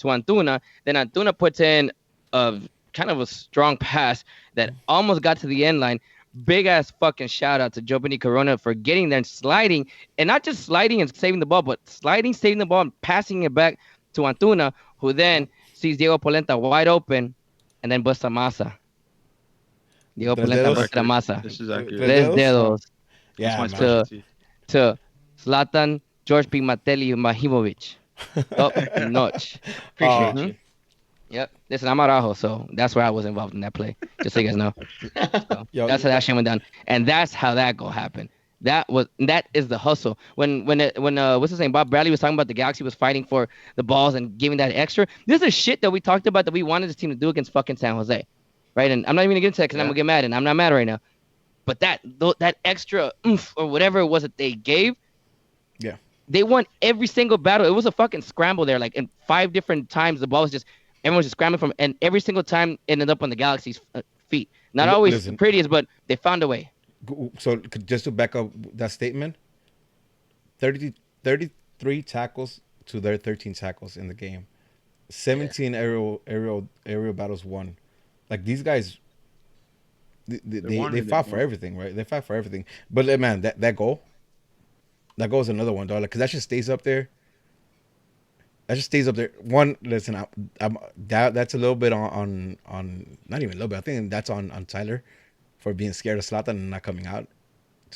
Antuna. Then Antuna puts in a kind of a strong pass that almost got to the end line. Big ass fucking shout out to Joe Benny Corona for getting there and sliding, and not just sliding and saving the ball, but sliding, saving the ball, and passing it back to Antuna, who then sees Diego Polenta wide open, and then busta masa. Diego Polenta busta masa. This is accurate. Tres dedos. Yeah, to Zlatan, George Pignatelli, Mahimovic. Top notch. Appreciate you. Yep. Listen, I'm Araujo, so that's where I was involved in that play. Just so you guys know. So that's how that shit went down, and that's how that goal happened. That is the hustle. When what's his name? Bob Bradley was talking about the Galaxy was fighting for the balls and giving that extra. This is shit that we talked about that we wanted this team to do against fucking San Jose, right? And I'm not even gonna get into that because I'm gonna get mad, and I'm not mad right now. But that extra oomph or whatever it was that they gave, they won every single battle. It was a fucking scramble there. Like in 5 different times, the ball was just. Everyone was just scrambling from, and every single time ended up on the Galaxy's feet. Not always the prettiest, but they found a way. So just to back up that statement, 33 tackles to their 13 tackles in the game, 17 aerial battles won. Like these guys, they fought for everything, right? They fought for everything. But man, that goal is another one, dog. Because that just stays up there. One, listen, that's a little bit on not even a little bit. I think that's on Tyler for being scared of Zlatan and not coming out.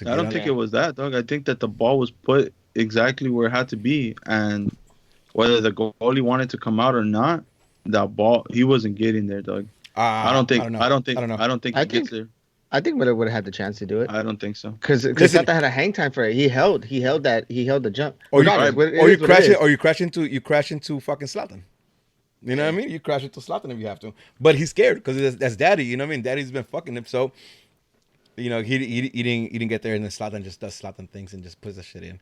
I don't think it was that, dog. I think that the ball was put exactly where it had to be, and whether the goalie wanted to come out or not, that ball he wasn't getting there, dog. I don't think he gets there. I think Miller would have had the chance to do it. I don't think so. Because Zlatan had a hang time for it. He held the jump. Or you crash into fucking Zlatan. You know what I mean? You crash into Zlatan if you have to. But he's scared because that's Daddy. You know what I mean? Daddy's been fucking him. So, he didn't get there, and then Zlatan just does Zlatan things and just puts that shit in.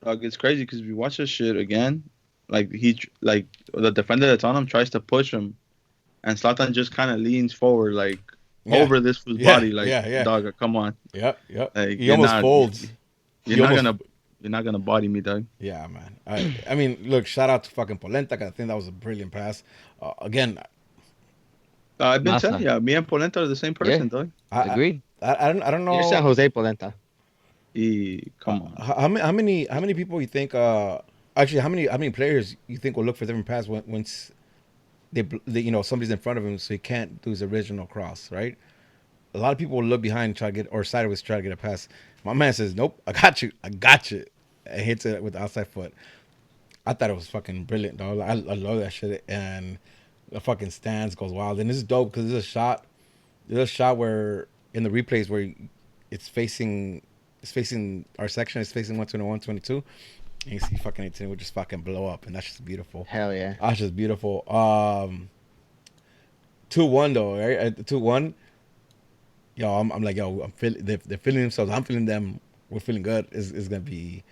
It's crazy because if you watch this shit again, like the defender that's on him tries to push him, and Zlatan just kind of leans forward like. Over this fool's body, dog. Come on. Yep. Like, he almost folds. You're not gonna body me, dog. Yeah, man. I mean, look, shout out to fucking Polenta. I think that was a brilliant pass. Again, I've been telling you, me and Polenta are the same person, dog. Agreed. I don't know. You're San Jose Polenta. Come on. How many people you think? Actually, how many players you think will look for different pass once? They somebody's in front of him, so he can't do his original cross, right? A lot of people will look behind and try to get, or sideways try to get a pass. My man says, "Nope, I got you," and hits it with the outside foot. I thought it was fucking brilliant, dog. I love that shit, and the fucking stands goes wild. And this is dope because there's a shot where in the replays where it's facing our section, it's facing 121, 22. And you see fucking 18 would just fucking blow up, and that's just beautiful. Hell yeah. That's just beautiful. 2-1 though, right? 2-1. yo, I'm like, yo, I'm feeling. They're feeling themselves. I'm feeling them. We're feeling good. It's gonna be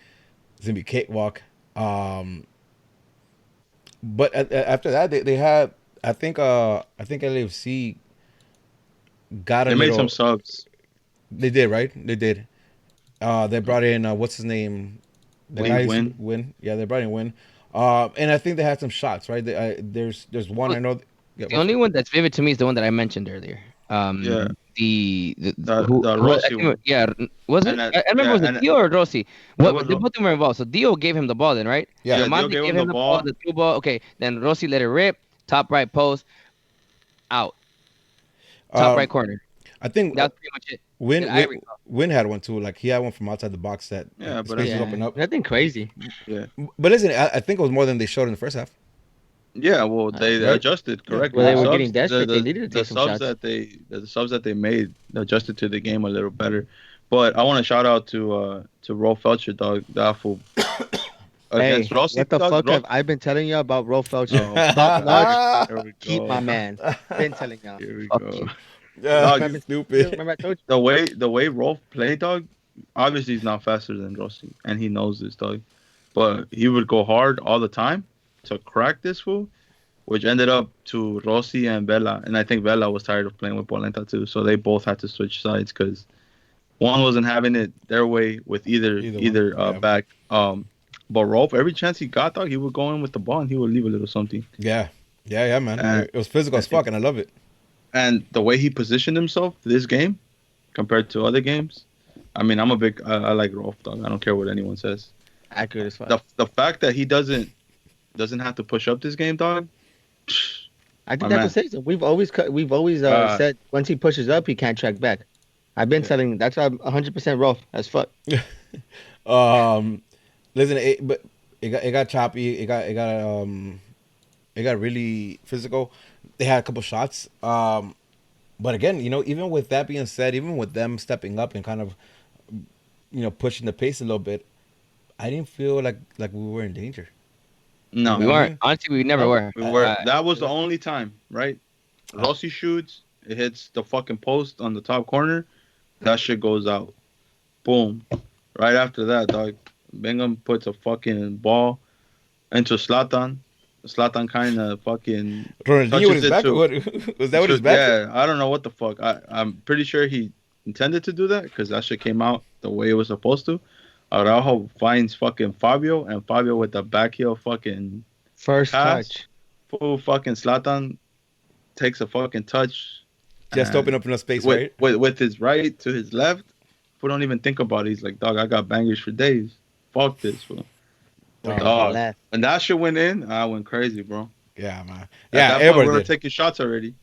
cakewalk. Um, but after that, they had. I think LAFC got a They made some little. subs. They did, right? They did. They brought in what's his name? I The guy think who's win. win. Yeah, they brought in win. And I think they had some shots, right? There's one Well, I know. Yeah, the only one that's vivid to me is the one that I mentioned earlier. Yeah, The the who I Rossi think one. yeah, was And it? that, I remember yeah, was it and Dio or Rossi? it What was they both of them were involved. So Dio gave him the ball then, right? yeah. yeah. Dio Diamante gave him gave the him the ball, ball. the through ball. Okay, then Rossi let it rip, top right post, out, top right Um, corner. I think That's pretty much it. Win, That I Win recall. Win had one too. Like he had one from outside the box that like Yeah, but I spaces mean, open Yeah, up. nothing crazy. yeah, But listen, I think it was more than they showed in the first half, yeah. Well, they right? adjusted Yeah, correctly. Well, The they were I, getting subs, desperate. They needed to the take some subs shots. that the subs that they made adjusted to the game a little better. But I want to shout out to Rolf Felcher, dog. That fool Hey, against Rossi, what the dog. fuck have I been telling you about Ro Felcher? Oh my Top god. notch. Here we Keep my go. man. Been telling y'all. Here we Fuck go. you. yeah, Dog, you Remember, stupid. remember I told you? the way Rolf played, dog. Obviously, he's not faster than Rossi, and he knows this, dog. But he would go hard all the time to crack this fool, which ended up to Rossi and Bella. And I think Bella was tired of playing with Polenta too, so they both had to switch sides because one wasn't having it their way with either Either one. either Yeah, back. But Rolf, every chance he got, dog, he would go in with the ball and he would leave a little something. yeah, yeah, man. And It was physical as fuck, and I love it. and the way he positioned himself this game compared to other games, I mean, I'm a big I like Rolf, dog. I don't care what anyone says. Accurate as fuck. The fact that he doesn't have to push up this game, dog. I My think that's man. the season. We've always Uh, said once he pushes up, he can't track back. I've been telling that's why I'm 100% rough as fuck. Um, listen, but it got choppy. It got really physical. They had a couple shots. But again, even with that being said, even with them stepping up and kind of, pushing the pace a little bit, I didn't feel like we were in danger. no, We know what I weren't. mean? Honestly, we never No, were. we were. Uh, That was the only time, right? Rossi shoots, it hits the fucking post on the top corner. That shit goes out. Boom. Right after that, dog, Bingham puts a fucking ball into Zlatan. Zlatan kind of fucking Ronaldinho with touches his it back. to. What was that? With his back? Yeah, I don't know what the fuck. I'm pretty sure he intended to do that because that shit came out the way it was supposed to. Araujo finds fucking Fabio, and Fabio with the back heel fucking first pass. touch. Full fucking Zlatan takes a fucking touch. Just and open up enough space, with, right? with his right to his left. Fool don't even think about it. He's like, dog, I got bangers for days. Fuck this, fool. Oh, Dog. Left. And that shit went in. I went crazy, bro. yeah, man. At Yeah, that point, everybody we were did. taking shots already.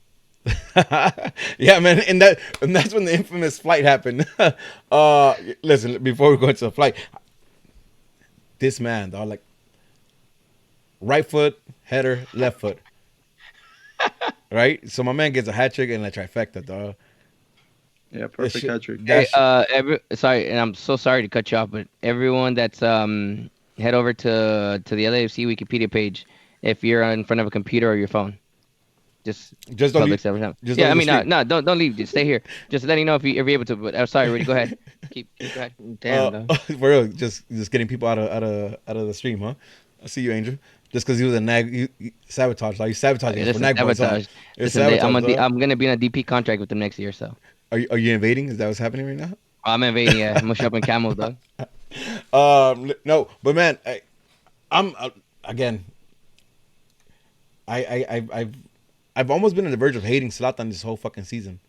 Yeah, man, and that's when the infamous flight happened. Listen, before we go into the flight, this man, dog, like right foot, header, left foot. Right? So my man gets a hat trick and a trifecta, dog. Yeah, perfect hat trick. hey, That sorry, and I'm so sorry to cut you off, but everyone that's head over to the LAFC Wikipedia page if you're in front of a computer or your phone. Just just don't public leave. service. Just Yeah, I don't mean, leave the don't leave. Just stay here. Just letting you know if you're able to. But I'm sorry, Rudy. Go ahead. Keep go ahead. Damn, dog. For real, just getting people out of the stream, huh? I see you, Angel. Just because he was a nag, you sabotage. Like you sabotage Okay, us for listen, nag boys, huh? sabotage. It's Listen, sabotage, dog. I'm gonna be on a DP contract with them next year. So Are you invading? Is that what's happening right now? I'm invading. Yeah, I'm gonna show up in camo, dog. No, but man, I'm again. I've almost been on the verge of hating Zlatan this whole fucking season,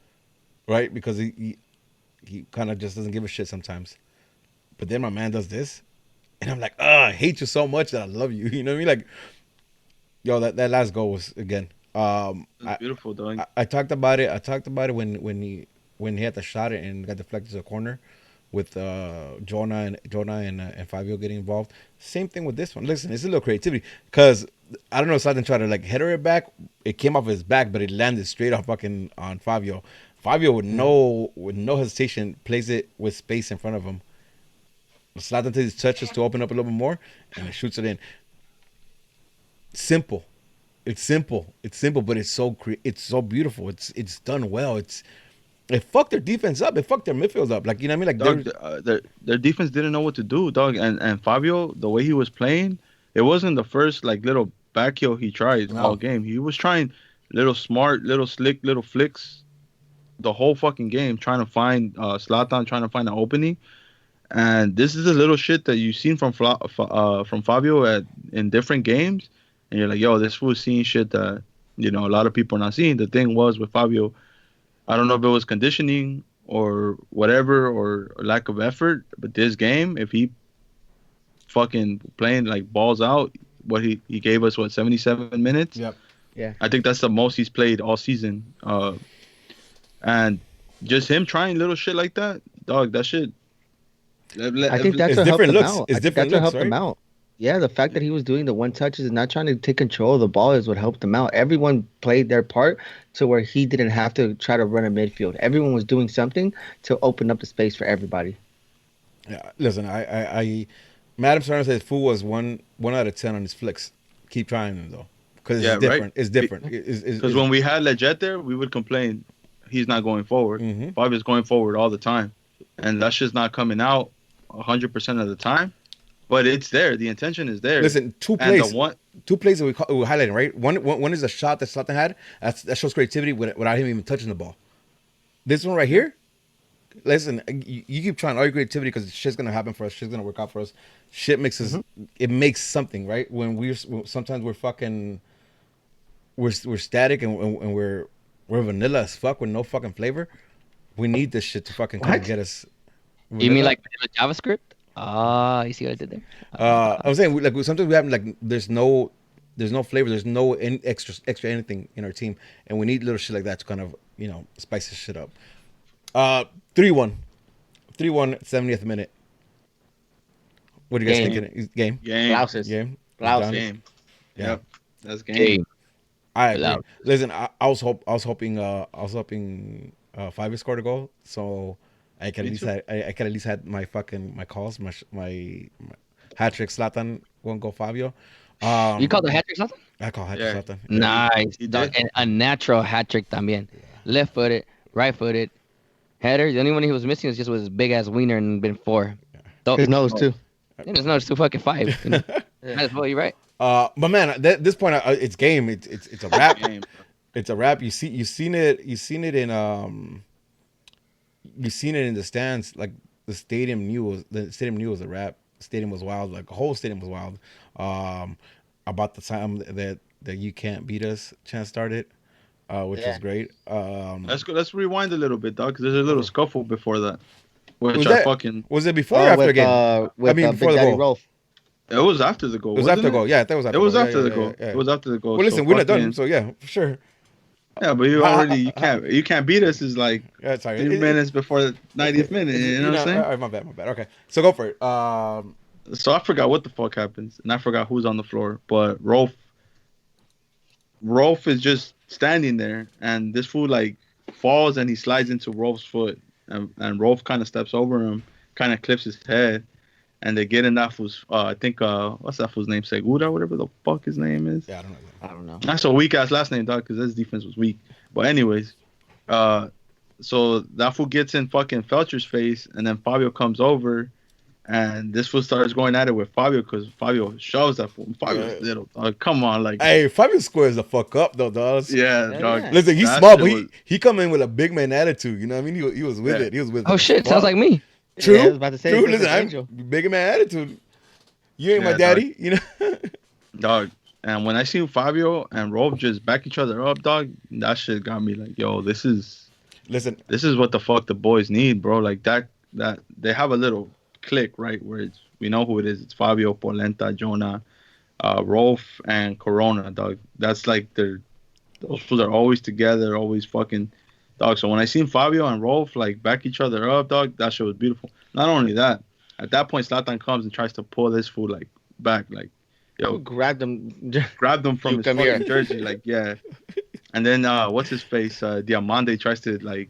right? Because he kind of just doesn't give a shit sometimes. But then my man does this, and I'm like, I hate you so much that I love you. You know what I mean? Like, yo, that last goal was again. It's beautiful, dog. I talked about it. I talked about it when he had the shot and got deflected to the corner, with Jonah and Fabio getting involved. Same thing with this one. Listen, it's a little creativity because I don't know if Zlatan tried to like header it back. It came off his back, but it landed straight on fucking on Fabio. Fabio with no hesitation plays it with space in front of him. Zlatan takes his touches to open up a little bit more, and it shoots it in. Simple. It's simple, but it's so beautiful. It's done well. It fucked their defense up. It fucked their midfield up. Like, you know what I mean? Like, Dog, their defense didn't know what to do, dog. And Fabio, the way he was playing, it wasn't the first like little back heel he tried all game. He was trying little smart, little slick, little flicks the whole fucking game, trying to find Zlatan, trying to find an opening. And this is the little shit that you've seen from Fabio in different games, and you're like, yo, this fool's seeing shit that a lot of people are not seeing. The thing was with Fabio, I don't know if it was conditioning or whatever or lack of effort, but this game, if he fucking playing like balls out, what he gave us 77 minutes. Yep. Yeah. I think that's the most he's played all season. And just him trying little shit like that, dog. That shit. I think that's It's what helped different him looks. out. It's I think different that's what looks, helped him right? out. Yeah, the fact that he was doing the one touches and not trying to take control of the ball is what helped him out. Everyone played their part to where he didn't have to try to run a midfield. Everyone was doing something to open up the space for everybody. Yeah, listen, Madam Serrano says Fu was one out of 10 on his flicks. Keep trying them though, because Yeah, it's different. right. It's different. Because when we had Leggett there, we would complain he's not going forward. Mhm. Fabio's going forward all the time, and that's just not coming out 100% of the time. But it's there. The intention is there. Listen, two And plays that we're highlighting, right? One is a shot that Zlatan had. That shows creativity without him even touching the ball. This one right here, listen, you keep trying all your creativity because shit's gonna happen for us. Shit's gonna work out for us. Shit makes it makes something, right? When sometimes we're fucking, we're static and we're vanilla as fuck with no fucking flavor. We need this shit to fucking kind of get us. You mean like JavaScript? Ah, you see what I did there? I'm saying sometimes we have like there's no flavor, there's no extra anything in our team, and we need little shit like that to kind of spice this shit up. 3-1, 70th minute. What do you guys think? Game. Blouses. Game. Blouses. Game. Yeah. Yep. That's game. I agree. Listen, I was hoping Fabio scored a goal, so I can at least had my calls, my hat trick Zlatan, one goal Fabio. You call the hat trick Zlatan? I call hat trick Zlatan. Nice. And a natural hat trick también. Left footed, right footed, header. The only one he was missing was just his big ass wiener and been 4. His nose too. And his nose too fucking 5. Might as well, you're right. But man, at this point, it's game. It's a wrap. Game. It's a wrap. You've seen it in the stands. Like the stadium knew it was a wrap. The stadium was wild. Like the whole stadium was wild. About the time that you can't beat us chant started, which was great. Let's rewind a little bit, dog, because there's a little scuffle before that. Was it before or after the game? Before the goal. Rolf. It was after the goal. It was after the goal. Yeah, that was after. It was the goal. after Yeah, the yeah, goal. yeah. It was after the goal. Well, listen, we're not done. So yeah, for sure. Yeah, but you can't beat us is like Yeah, sorry. 3 minutes before the 90th minute. You know what I'm saying? All right, my bad. Okay, so go for it. So I forgot what the fuck happens, and I forgot who's on the floor. But Rolf is just standing there, and this fool like falls, and he slides into Rolf's foot, and Rolf kind of steps over him, kind of clips his head, and they get in that fool's. I think what's that fool's name? Segura, whatever the fuck his name is. Yeah, I don't know. That's a weak ass last name, dog, because his defense was weak. But anyways, so that fool gets in fucking Felcher's face, and then Fabio comes over. And this fool starts going at it with Fabio because Fabio shoves that fool. Fabio's little dog. Come on, like. Hey, Fabio squares the fuck up though, dog. Yeah, dog. yeah. Listen, he's That small, shit but he come in with a big man attitude. You know what I mean? He was with it. He was with it. Oh shit, sounds like me. True. Yeah, I was about to say, True. he's Listen, an I'm angel. big man attitude. You ain't my Yeah, daddy. You know. Dog. And when I see Fabio and Rolf just back each other up, dog, that shit got me like, yo, this is what the fuck the boys need, bro. Like that they have a little click, right? Where we know who it is. It's Fabio, Polenta, Jonah, Rolf, and Corona, dog. That's like those fools are always together, always fucking dog. So when I seen Fabio and Rolf like back each other up, dog, that shit was beautiful. Not only that, at that point Zlatan comes and tries to pull this fool like back, like, yo, Grabbed him. grabbed him from You his come fucking here. jersey, like, yeah. And then what's his face? Diamante tries to like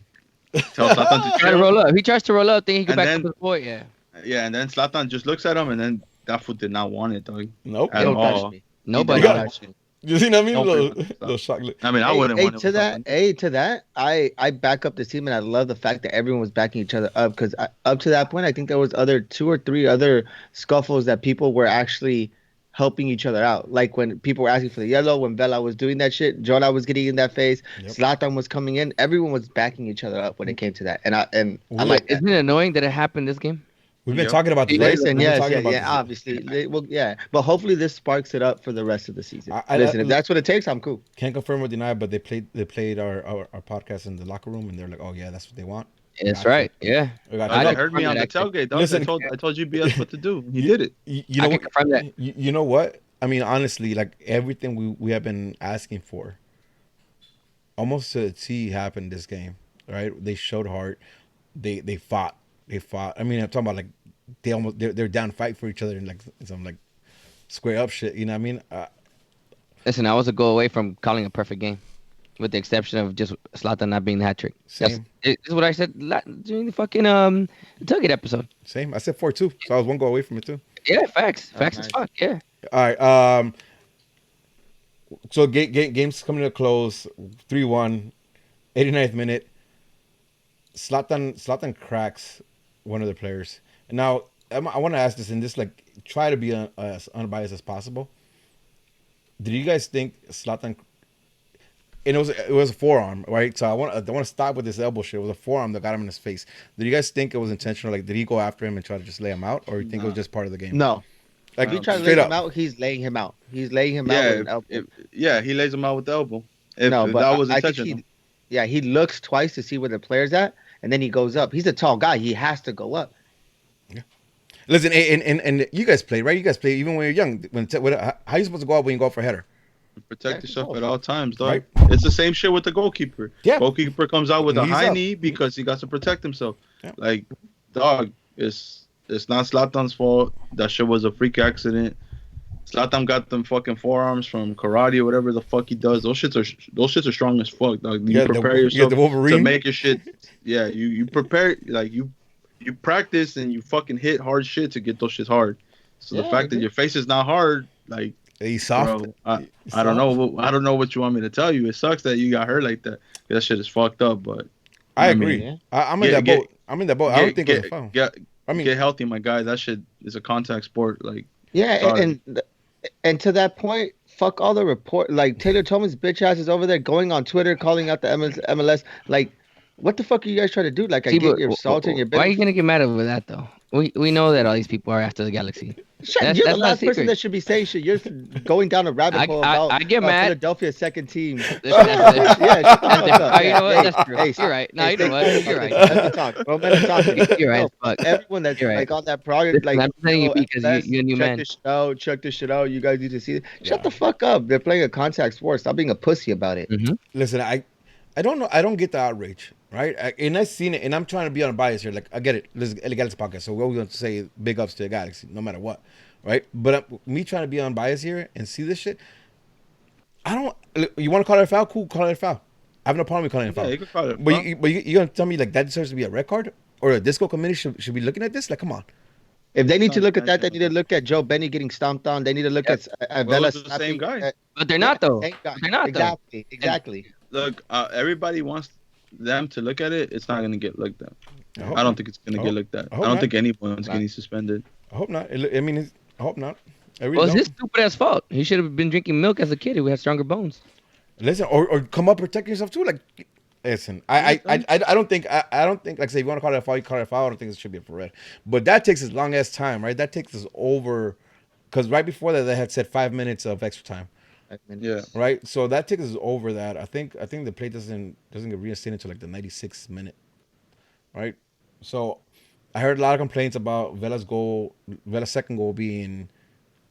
tell Zlatan to Try to chill. roll up. He tries to roll up, think he can And back then- up his boy. Yeah. Yeah, and then Zlatan just looks at him, and then that fool did not want it, dog, Nope. at Don't all. touch me. Nobody. You gotta- touch me. You see what I mean? Don't Little, worry about little chocolate. I mean, I wouldn't want it To with that, something. to that, I back up the team, and I love the fact that everyone was backing each other up because up to that point, I think there was other 2 or 3 other scuffles that people were actually helping each other out. Like when people were asking for the yellow, when Vela was doing that shit, Jonah was getting in that face, Yep. Zlatan was coming in. Everyone was backing each other up when it came to that, and I We- like that. Isn't it annoying that it happened this game? We've been Yep. talking about this, right? Listen, We've been yes, talking yeah, about yeah, this. obviously, well, yeah, but hopefully this sparks it up for the rest of the season. Listen, if that's what it takes, I'm cool. Can't confirm or deny, but they played our podcast in the locker room, and they're like, "Oh yeah, that's what they want." That's Gotcha. right. Yeah. We got Oh, you. they I heard me confirm on the that, actually. tailgate, dog. Listen. I told GBS what to do. He You- did it. You I know can what? confirm that. You know what? I mean, honestly, like everything we have been asking for, almost to a T happened this game. Right? They showed heart. They fought. They fought. I mean, I'm talking about like they're down to fight for each other and like some like square up shit. You know what I mean? Listen, I was a goal away from calling a perfect game, with the exception of just Zlatan not being the hat trick. Same. This is what I said during the fucking Tailgate episode. Same. I said 4-2, so I was one goal away from it too. Yeah, facts. Oh, Facts as nice. fuck. Yeah. All right. So game's coming to a close. 3-1, 89th minute. Zlatan cracks one of the players. And now I want to ask this, and this like try to be as unbiased as possible. Did you guys think Zlatan? And it was a forearm, right? So I want to stop with this elbow shit. It was a forearm that got him in his face. Did you guys think it was intentional? Like, did he go after him and try to just lay him out, or you think it was just part of the game? No, Like if he tries to straight lay up. him out, he's laying him out. He's laying him out with an elbow. Yeah, he lays him out with the elbow. If No, but that was I think intentional. he looks twice to see where the player's at, and then he goes up. He's a tall guy. He has to go up. Listen, and you guys played, right? You guys played even when you're young. How you supposed to go out when you go for a header? Protect Yeah, yourself oh, at all times, dog. Right. It's the same shit with the goalkeeper. Yeah. Goalkeeper comes out with a Knees high up. knee because he got to protect himself. Yeah. Like, dog, it's not Zlatan's fault. That shit was a freak accident. Zlatan got them fucking forearms from karate or whatever the fuck he does. Those shits are strong as fuck, dog. You prepare yourself the Wolverine. to make your shit. Yeah, you prepare, like you practice and you fucking hit hard shit to get those shits hard. So the Yeah, I fact that agree. your face is not hard, like, He's soft. bro, I don't know. I don't know what you want me to tell you. It sucks that you got hurt like that. That shit is fucked up. But I I mean, agree. yeah. I'm in that boat. I'm in that boat. I don't think it was a foul. Get healthy, my guy. That shit is a contact sport. Like, Yeah, Sorry. and to that point, fuck all the report. Like Taylor Thomas' bitch ass is over there going on Twitter calling out the MLS. Like, what the fuck are you guys trying to do? Like, I See, get but your salt and your why are you bitter. gonna get mad over that though? We know that all these people are after the Galaxy. Shut, That's- you're that's the not last person secret. that should be saying shit. You're going down a rabbit hole about I get mad. Philadelphia's second team. That's- yeah, shut the fuck that's- up. you know what? Hey, That's true. hey, You're right. No, hey, you know what? stay You're quiet. right. Let me talk. Bro, let me talk. You're right No, as fuck. everyone that's You're right. like on that project, Listen, like, I'm telling you yo, because MLS, you're a new check man. this shit out. Check this shit out. You guys need to see it. Shut Yeah. the fuck up. They're playing a contact sport. Stop being a pussy about it. Listen, I don't know. I don't get the outrage, right? And I've seen it, and I'm trying to be unbiased here. Like, I get it. This is a Galaxy podcast, so we're going to say big ups to the Galaxy, no matter what, right? But me trying to be unbiased here and see this shit, I don't. You want to call it a foul? Cool, call it a foul. I have no problem with calling it a yeah, foul. you can call it. But you're gonna tell me like that deserves to be a red card, or a disco committee should be looking at this? Like, come on. If they need to Sounds look at that, they intentional. need to look at Joe Benny getting stomped on. They need to look at Well, Vela it's the same guy. But they're not though. Same guy. They're not though. Exactly. Look, everybody wants them to look at it. It's not gonna get looked at. hope I don't not. think it's gonna I get hope- looked at. I I hope don't not. think anyone's Right. getting suspended. I hope not. I mean, I hope not. I really Well, it's don't. his stupid ass fault. He should have been drinking milk as a kid. He would have stronger bones. Listen, or come up protect yourself too. Like, listen, I don't think I don't think like say if you want to call it a foul, you call it a foul. I don't think it should be for red. But that takes as long as time, right? That takes us over, because right before that they had said 5 minutes of extra time, Yeah. right? So that takes us over that. I think the play doesn't get reinstated until like the 96th minute, right? So I heard a lot of complaints about Vela's second goal being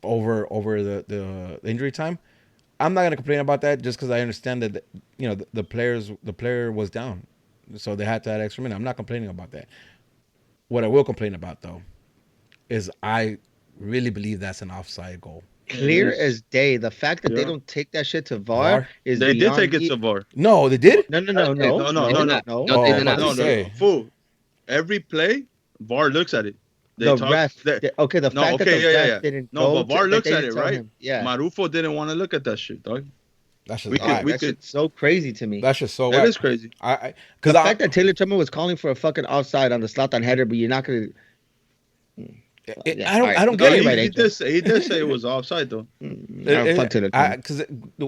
over the injury time. I'm not gonna complain about that just because I understand that the player was down, so they had to add extra minute. I'm not complaining about that. What I will complain about though is I really believe that's an offside goal. Clear as day. The fact that they Yeah. don't take that shit to VAR? VAR is They did beyond take it me. to VAR. No, they did. No. No, No, no. they did not. No. No, they Oh, did not. no, No, say. no, fool. Every play, VAR looks at it. the ref. Okay, the No, fact that okay, the yeah, yeah, ref yeah. didn't No, go. but VAR Like, looks they at didn't it, tell right? him. Yeah, Marufo didn't want to look at that shit, dog. That's just We could, we that's could. just so crazy to me. That's just so. It is crazy. I The because I fact that Taylor Tubman was calling for a fucking offside on the Zlatan header, but you're not gonna. Yeah, I don't all right. I don't No, get You're it. right, he Angel. did say it was offside though. Fuck Taylor Tubman. Because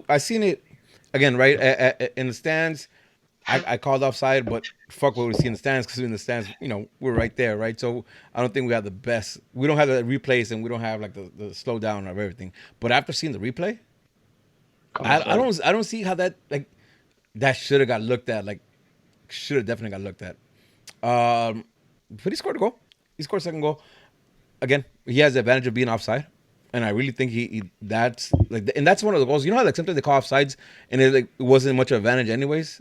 I seen it again right in the stands. I called offside, but fuck what we see in the stands because in the stands, we're right there, right? So I don't think we have the best. We don't have the replays and we don't have like the slowdown of everything. But after seeing the replay, I don't see how that that should have got looked at. Like should have definitely got looked at. But he scored a goal. He scored a second goal. Again, he has the advantage of being offside. And I really think that's like, and that's one of the goals. You know how like sometimes they call offsides and it wasn't much of an advantage anyways,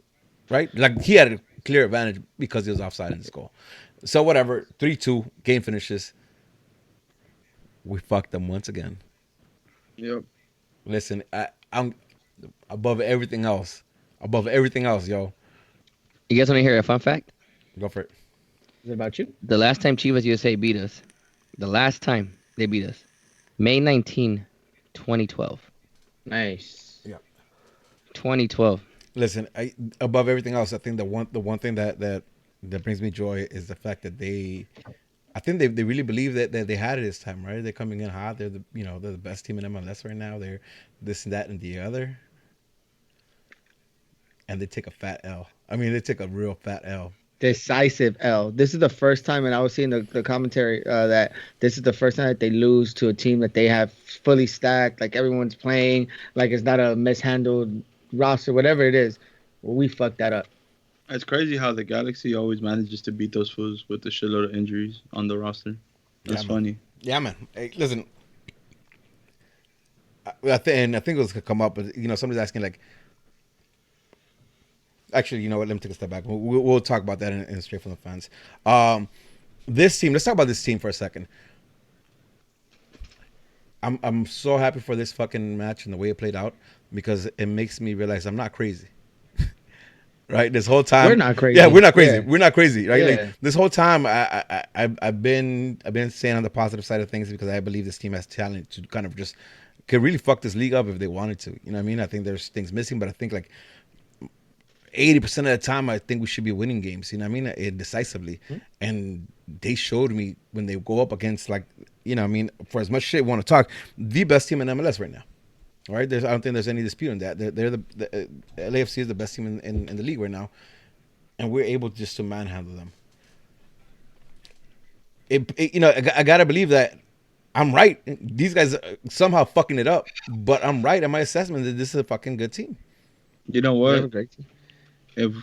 right? Like he had a clear advantage because he was offside in this goal. So whatever, 3-2, game finishes. We fucked them once again. Yep. Listen, I'm above everything else. Above everything else, yo. You guys want to hear a fun fact? Go for it. Is it about you? The last time Chivas USA beat us, the last time they beat us, May 19, 2012. Nice. Yeah. 2012. Listen, above everything else, I think the one thing that brings me joy is the fact that I think they really believe that they had it this time, right? They're coming in hot. They're they're the best team in MLS right now. They're this and that and the other, and they take a fat L. I mean, they take a real fat L. Decisive L. This is the first time, and I was seeing the commentary that this is the first time that they lose to a team that they have fully stacked, like everyone's playing, like it's not a mishandled roster, whatever it is. Well, we fucked that up. It's crazy how the Galaxy always manages to beat those fools with a shitload of injuries on the roster. That's funny. Yeah, man. Hey, listen, I think it was gonna come up, but somebody's asking like. Actually, you know what? Let me take a step back. We'll talk about that in Straight from the Fans. This team. Let's talk about this team for a second. I'm so happy for this fucking match and the way it played out because it makes me realize I'm not crazy. Right, this whole time we're not crazy. Yeah, we're not crazy. Yeah. We're not crazy, right? Yeah. Like, this whole time, I've been saying on the positive side of things because I believe this team has talent to kind of just could really fuck this league up if they wanted to. You know what I mean? I think there's things missing, but I think like 80% of the time, I think we should be winning games. You know what I mean? Decisively, and they showed me when they go up against like what I mean, for as much shit we want to talk, the best team in MLS right now. All right, I don't think there's any dispute on that. They're the LAFC is the best team in the league right now, and we're able just to manhandle them. I gotta believe that I'm right. These guys are somehow fucking it up, but I'm right in my assessment that this is a fucking good team. You know what? If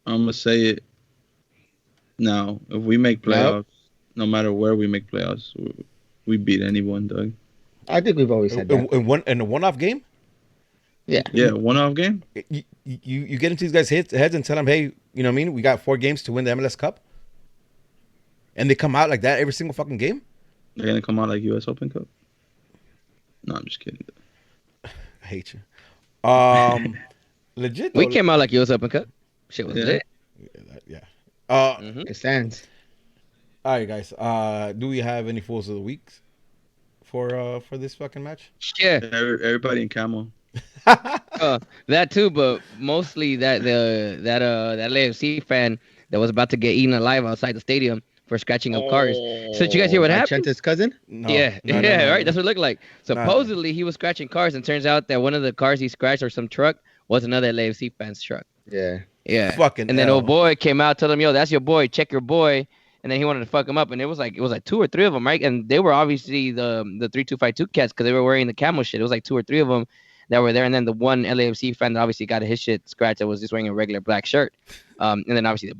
I'm gonna say it now, if we make playoffs, no matter where we make playoffs, we beat anyone, Doug. I think we've always said that. In a one-off game? Yeah. Yeah, one-off game? You get into these guys' heads and tell them, hey, you know what I mean? We got 4 games to win the MLS Cup. And they come out like that every single fucking game? They're going to come out like U.S. Open Cup? No, I'm just kidding. I hate you. Legit, though. We came out like US Open Cup. Shit was lit. Yeah. It stands. All right, guys. Do we have any fools of the week for this fucking match? Yeah. Everybody in camo. That too, but mostly that LAFC fan that was about to get eaten alive outside the stadium for scratching up cars. So did you guys hear what happened? Chanta's cousin? No, Yeah, no, right. That's what it looked like. Supposedly he was scratching cars, and turns out that one of the cars he scratched or some truck was another LAFC fan's truck. Yeah. Yeah. Fucking and then hell. old boy came out, told him, "Yo, that's your boy. Check your boy." And then he wanted to fuck him up, and it was like 2 or 3 of them, right? And they were obviously the 3252 cats because they were wearing the camo shit. It was like 2 or 3 of them that were there, and then the one LAFC fan that obviously got his shit scratched that was just wearing a regular black shirt. And then obviously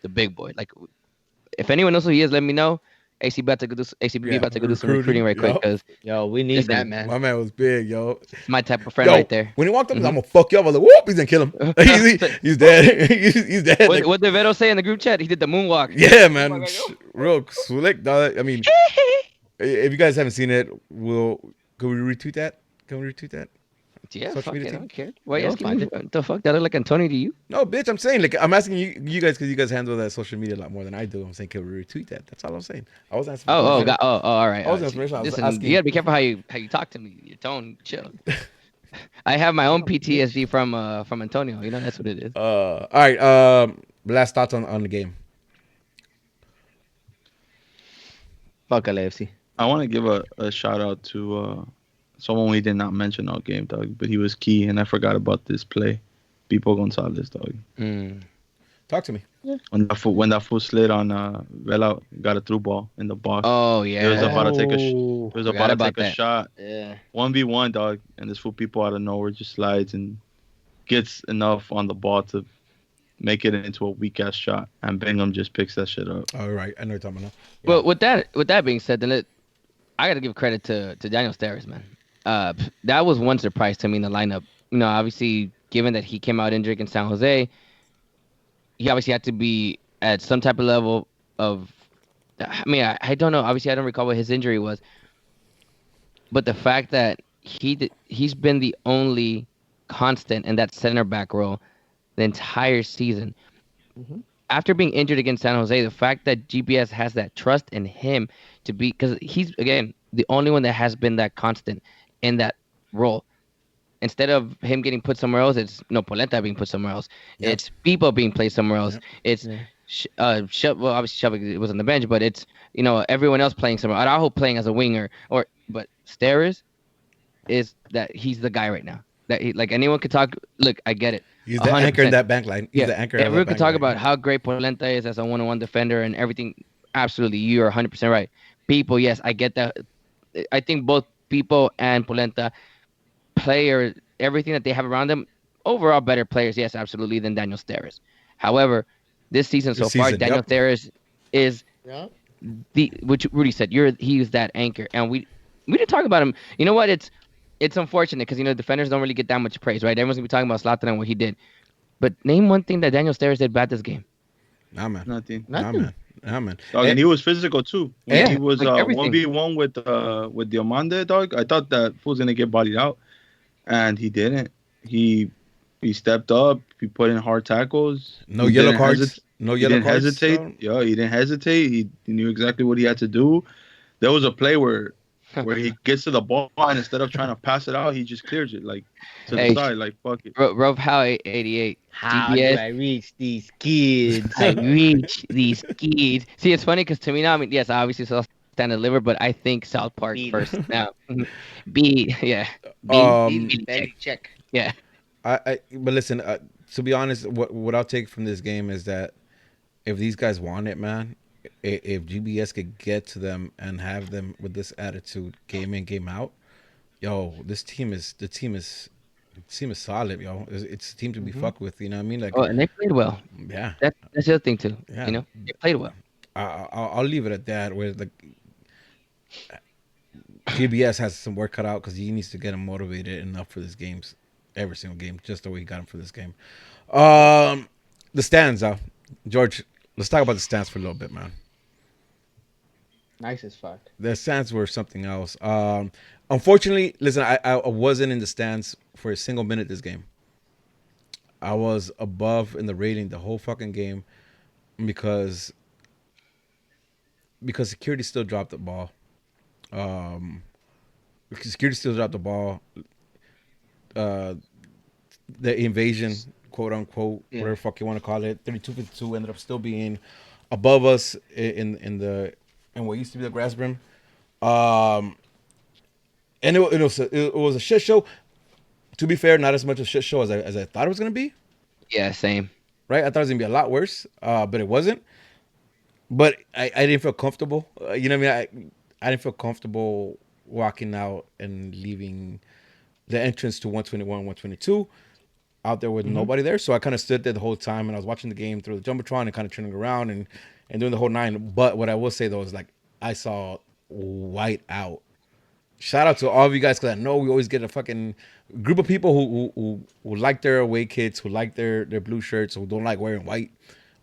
the big boy. Like, if anyone knows who he is, let me know. ACB about to go do some recruiting right quick because we need that, man. My man was big, yo. it's my type of friend right there. When he walked up, I'm gonna fuck you up. I was like, whoop, he's gonna kill him. He's dead. he's dead. What did Vero say in the group chat? He did the moonwalk. Yeah, man. Real slick, dog. I mean, if you guys haven't seen it, could we retweet that? Can we retweet that? Yeah, Social fuck media it, I team. don't care. Why you They'll asking find me? it. What the fuck? That look like Antonio to you? No, bitch, I'm saying like I'm asking you guys because you guys handle that social media a lot more than I do. I'm saying can we retweet that? That's all I'm saying. I was asking for permission. All right. I was See, information. I was listen, you asking. gotta be careful how you talk to me. Your tone, chill. I have my own PTSD from Antonio. You know that's what it is. All right. Last thoughts on the game. Fuck LAFC. I want to give a shout out to someone we did not mention all game, dog, but he was key, and I forgot about this play. Pipo Gonzalez, dog. Mm. Talk to me. When that fool slid on Vela, got a through ball in the box. Oh It was yeah. about to take a Oh, it was Forgot about to about take a that. shot. yeah. 1v1, dog, and this fool Pipo out of nowhere just slides and gets enough on the ball to make it into a weak ass shot, and Bingham just picks that shit up. All right. I know you're talking about now. Yeah. Well, with that being said, I got to give credit to Daniel Steres, man. That was one surprise to me in the lineup. You know, obviously, given that he came out injured against San Jose, he obviously had to be at some type of level of. I mean, I don't know. Obviously, I don't recall what his injury was, but the fact that he's been the only constant in that center back role the entire season. Mhm. After being injured against San Jose, the fact that GPS has that trust in him to be, because he's again the only one that has been that constant in that role. Instead of him getting put somewhere else, it's Polenta being put somewhere else. Yep. It's people being placed somewhere else. Yep. It's Yeah. Well, obviously Shelby was on the bench, but it's everyone else playing somewhere. Araujo playing as a winger, but Steres is that he's the guy right now. That like anyone could talk. Look, I get it. He's the anchor in 100%. that bank line. He's Yeah, the anchor of everyone that could bank talk line. about how great Polenta is as a one-on-one defender and everything. Absolutely, you are 100% right. People, yes, I get that. I think both people and Polenta player, everything that they have around them, overall better players, yes, absolutely, than Daniel Steres. However, this season so far, Daniel yep. Steres is Yeah. which Rudy said, he's that anchor, and we didn't talk about him. You know what? It's unfortunate because defenders don't really get that much praise, right? Everyone's gonna be talking about Zlatan and what he did, but name one thing that Daniel Steres did bad this game. Nah, man. Nothing. Nah, Nothing. man. Nah, man. Dog, and he was physical too. When Yeah, he was like everything. 1v1 with Diamande, dog, I thought that fool's gonna get bodied out, and he didn't. He stepped up. He put in hard tackles. No He yellow didn't cards. hesitate. No He yellow didn't cards. hesitate. No? He didn't hesitate. He knew exactly what he had to do. There was a play where he gets to the ball and instead of trying to pass it out, he just clears it like to Hey, the side, like fuck it. Rob Howe 88. How GPS. do I reach these kids? I reach these kids. See, it's funny because to me now, I mean, yes, I obviously saw Stand and Deliver, but I think South Park Beat. first. Now, yeah, Check. yeah. But listen, to be honest, what I'll take from this game is that if these guys want it, man, if GBS could get to them and have them with this attitude, game in, game out, yo, the team is solid, yo. It's a team to be fucked with. You know what I mean? Like, Oh, and they played well. yeah, That's the other thing too. Yeah. They played well. I'll leave it at that. Where like GBS has some work cut out because he needs to get him motivated enough for this games, every single game, just the way he got him for this game. The stands, George. Let's talk about the stands for a little bit, man. Nice as fuck. The stands were something else. Unfortunately, listen, I wasn't in the stands for a single minute this game. I was above in the rating the whole fucking game because security still dropped the ball. Security still dropped the ball. The invasion, quote unquote, whatever the fuck you want to call it, 32-52 ended up still being above us in what used to be the grass brim. And it was a shit show. To be fair, not as much a shit show as I thought it was gonna be. Yeah, same. Right, I thought it was gonna be a lot worse, but it wasn't. But I didn't feel comfortable. You know what I mean? I didn't feel comfortable walking out and leaving the entrance to 121, 122 out there with nobody there. So I kind of stood there the whole time and I was watching the game through the Jumbotron and kind of turning around and doing the whole nine. But what I will say though is like I saw white out. Shout out to all of you guys because I know we always get a fucking group of people who like their away kits, who like their blue shirts, who don't like wearing white.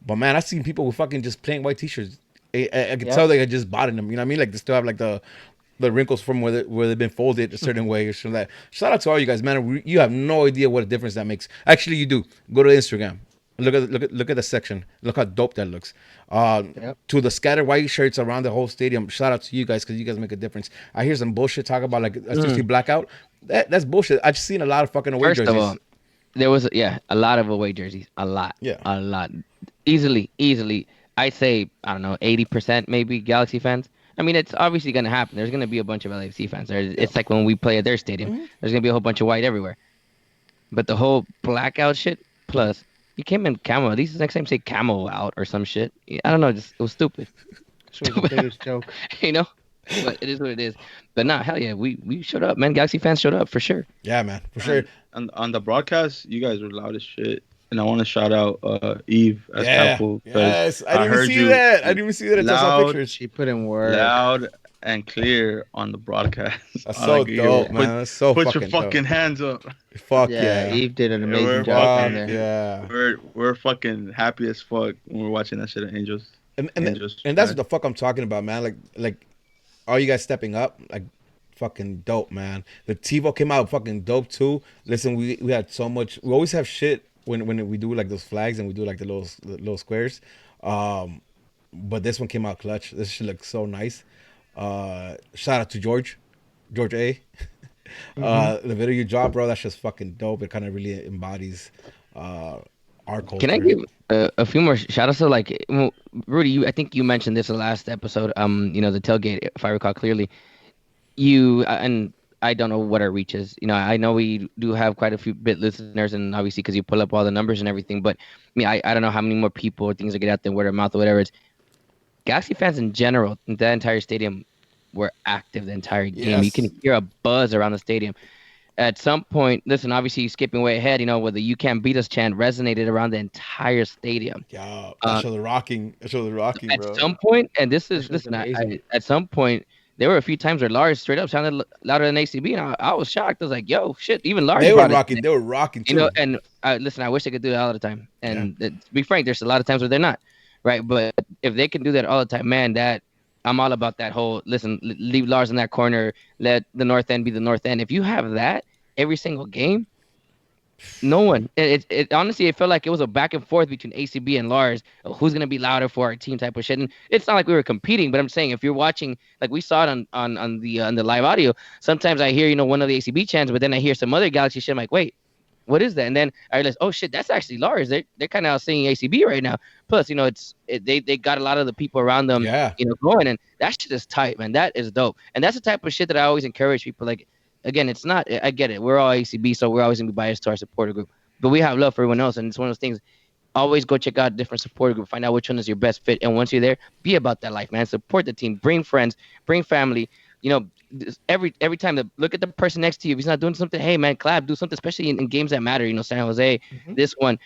But man, I seen people with fucking just plain white t-shirts. I could tell they had just bought them. You know what I mean? Like they still have like the the wrinkles from where they've been folded a certain way or something like that. Shout out to all you guys, man. You have no idea what a difference that makes. Actually, you do. Go to Instagram. Look at the section. Look how dope that looks. Yep. To the scattered white shirts around the whole stadium. Shout out to you guys because you guys make a difference. I hear some bullshit talk about like a 60 blackout. That's bullshit. I've seen a lot of fucking away First jerseys. of all, there was a lot of away jerseys, a lot, easily. I say I don't know, 80% maybe Galaxy fans. I mean, it's obviously gonna happen. There's gonna be a bunch of LAFC fans there. It's like when we play at their stadium. There's gonna be a whole bunch of white everywhere. But the whole blackout shit, plus you came in camo. These next time say camo out or some shit. I don't know. Just it was stupid. This was the biggest joke. You know, but it is what it is. But nah, hell yeah, we showed up, man. Galaxy fans showed up for sure. Yeah, man, for sure. On the broadcast, you guys were loud as shit. And I want to shout out Eve as Capo. Yes, I didn't even see that. I didn't even see that until I saw pictures. She put in work. Loud and clear on the broadcast. That's so dope, man. That's so put fucking your fucking dope. hands up. Fuck yeah. Eve did an amazing we're job fucking- in there. Yeah. We're fucking happy as fuck when we're watching that shit at Angels. And Angels. that's what the fuck I'm talking about, man. Like are you guys stepping up? Like fucking dope, man. The Tifo came out fucking dope too. Listen, we had so much. We always have shit when we do like those flags and we do like the little squares. But this one came out clutch. This shit looks so nice. Shout out to George A. The video you dropped, bro, that's just fucking dope. It kind of really embodies our culture. Can I give a few more shout outs to like Rudy? I think you mentioned this in the last episode. The tailgate, if I recall clearly. You and I don't know what our reach is. I know we do have quite a few bit listeners, and obviously because you pull up all the numbers and everything. But I don't know how many more people or things that get out there, word of mouth or whatever. It's Galaxy fans in general. The entire stadium were active the entire game. Yes. You can hear a buzz around the stadium. At some point, listen, obviously skipping way ahead, where the "You Can't Beat Us" chant resonated around the entire stadium. Yeah, that show the rocking. That show the rocking, At bro. some point, and this is This was amazing. at some point, there were a few times where Lars straight up sounded louder than ACB, and I was shocked. I was like, "Yo, shit!" Even Lars They were brought it. rocking. They were rocking too. And listen, I wish they could do that all the time. And to be frank, there's a lot of times where they're not, right? But if they can do that all the time, man, that I'm all about that whole. Listen, leave Lars in that corner. Let the north end be the north end. If you have that every single game, no one. It honestly, it felt like it was a back and forth between ACB and Lars. Who's gonna be louder for our team type of shit. And it's not like we were competing, but I'm saying if you're watching, like we saw it on the live audio. Sometimes I hear one of the ACB chants, but then I hear some other Galaxy shit. I'm like, wait, what is that? And then I realized, oh shit, that's actually Lars. They're kind of out singing ACB right now. Plus, they got a lot of the people around them, going, and that shit is tight, man. That is dope, and that's the type of shit that I always encourage people. Like, again, it's not. I get it. We're all ACB, so we're always gonna be biased to our supporter group, but we have love for everyone else, and it's one of those things. Always go check out a different supporter group, find out which one is your best fit, and once you're there, be about that life, man. Support the team, bring friends, bring family. Every time look at the person next to you. If he's not doing something, hey man, clap, do something, especially in games that matter. San Jose, this one,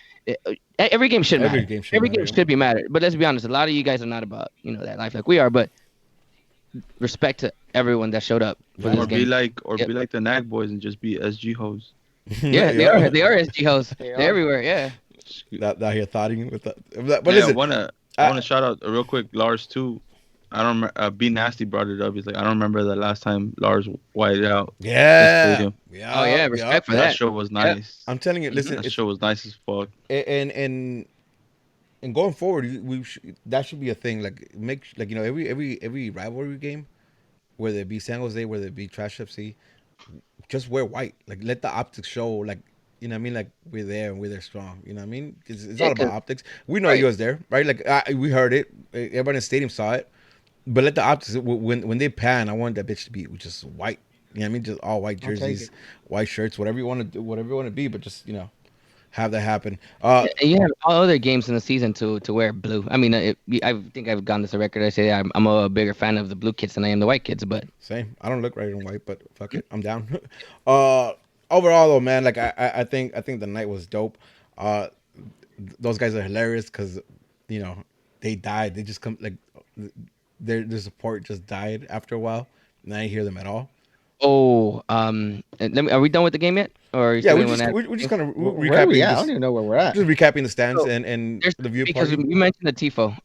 every game should matter. Every game should be matter. But let's be honest, a lot of you guys are not about that life like we are. But respect to everyone that showed up for this game. Be like the Nag boys and just be SG hoes. Yeah, they are SG hosts. They're everywhere. Yeah. That here thoughting with that. But I listen, want to shout out real quick Lars too. I don't remember. Be Nasty brought it up. He's like, I don't remember the last time Lars whited out. Yeah. Oh yeah, respect for That that. show was nice. I'm telling you, listen, That show was nice as fuck. and going forward, that should be a thing. Like every rivalry game, whether it be San Jose, whether it be Trash FC, just wear white. Like let the optics show. Like what I mean, like we're there and we're there strong. You know what I mean? It's all about optics. We know you was there, right? Like we heard it. Everybody in the stadium saw it. But let the optics when they pan, I want that bitch to be just white. You know what I mean? Just all white jerseys, white shirts, whatever you want to do, whatever you want to be. But just have that happen. You have all other games in the season to wear blue. I mean, I think I've gone this a record. I say I'm a bigger fan of the blue kids than I am the white kids. But same. I don't look right in white, but fuck it, I'm down. Overall though, man, like I think the night was dope. Those guys are hilarious because they died. They just come like their support just died after a while, and I didn't hear them at all. Oh, are we done with the game yet? Or yeah, we're just kind of recapping. I don't even know where we're at. Just recapping the stands and the view because party. you mentioned the Tifo,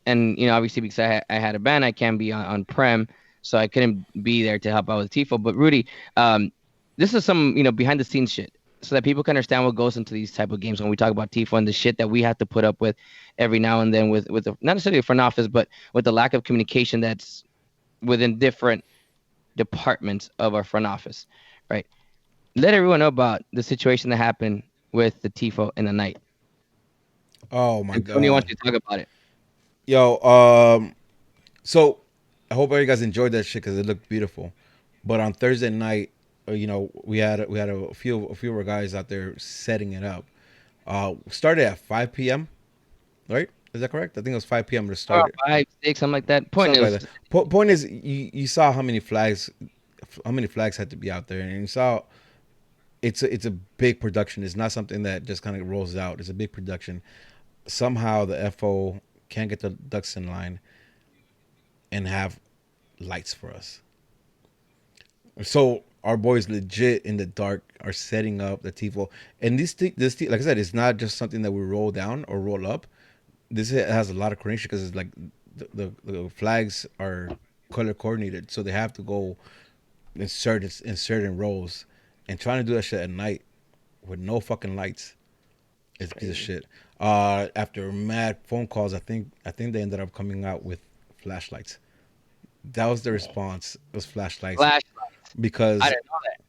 and obviously because I had a ban, I can be on Prem. so I couldn't be there to help out with Tifo. But Rudy, this is some behind the scenes shit, so that people can understand what goes into these type of games when we talk about Tifo and the shit that we have to put up with every now and then with not necessarily the front office, but with the lack of communication that's within different departments of our front office, right? Let everyone know about the situation that happened with the Tifo in the night. Oh my And Tony wants god. you to talk about it. Yo, so I hope you guys enjoyed that shit because it looked beautiful. But on Thursday night, we had a few of our guys out there setting it up. Started at 5 p.m. Right? Is that correct? I think it was 5 p.m. to Or start. 5, 6, something like that. Point Something like is, that. Point is, you saw how many flags had to be out there, and you saw it's a big production. It's not something that just kind of rolls out. It's a big production. Somehow the FO can't get the ducks in line and have lights for us. So our boys legit in the dark are setting up the Tifo, and like I said, it's not just something that we roll down or roll up. This has a lot of coordination because it's like the flags are color coordinated, so they have to go in certain rows, and trying to do that shit at night with no fucking lights is a piece of shit. After mad phone calls, I think they ended up coming out with flashlights. That was the response. It was flashlights flashlights. because I didn't know that.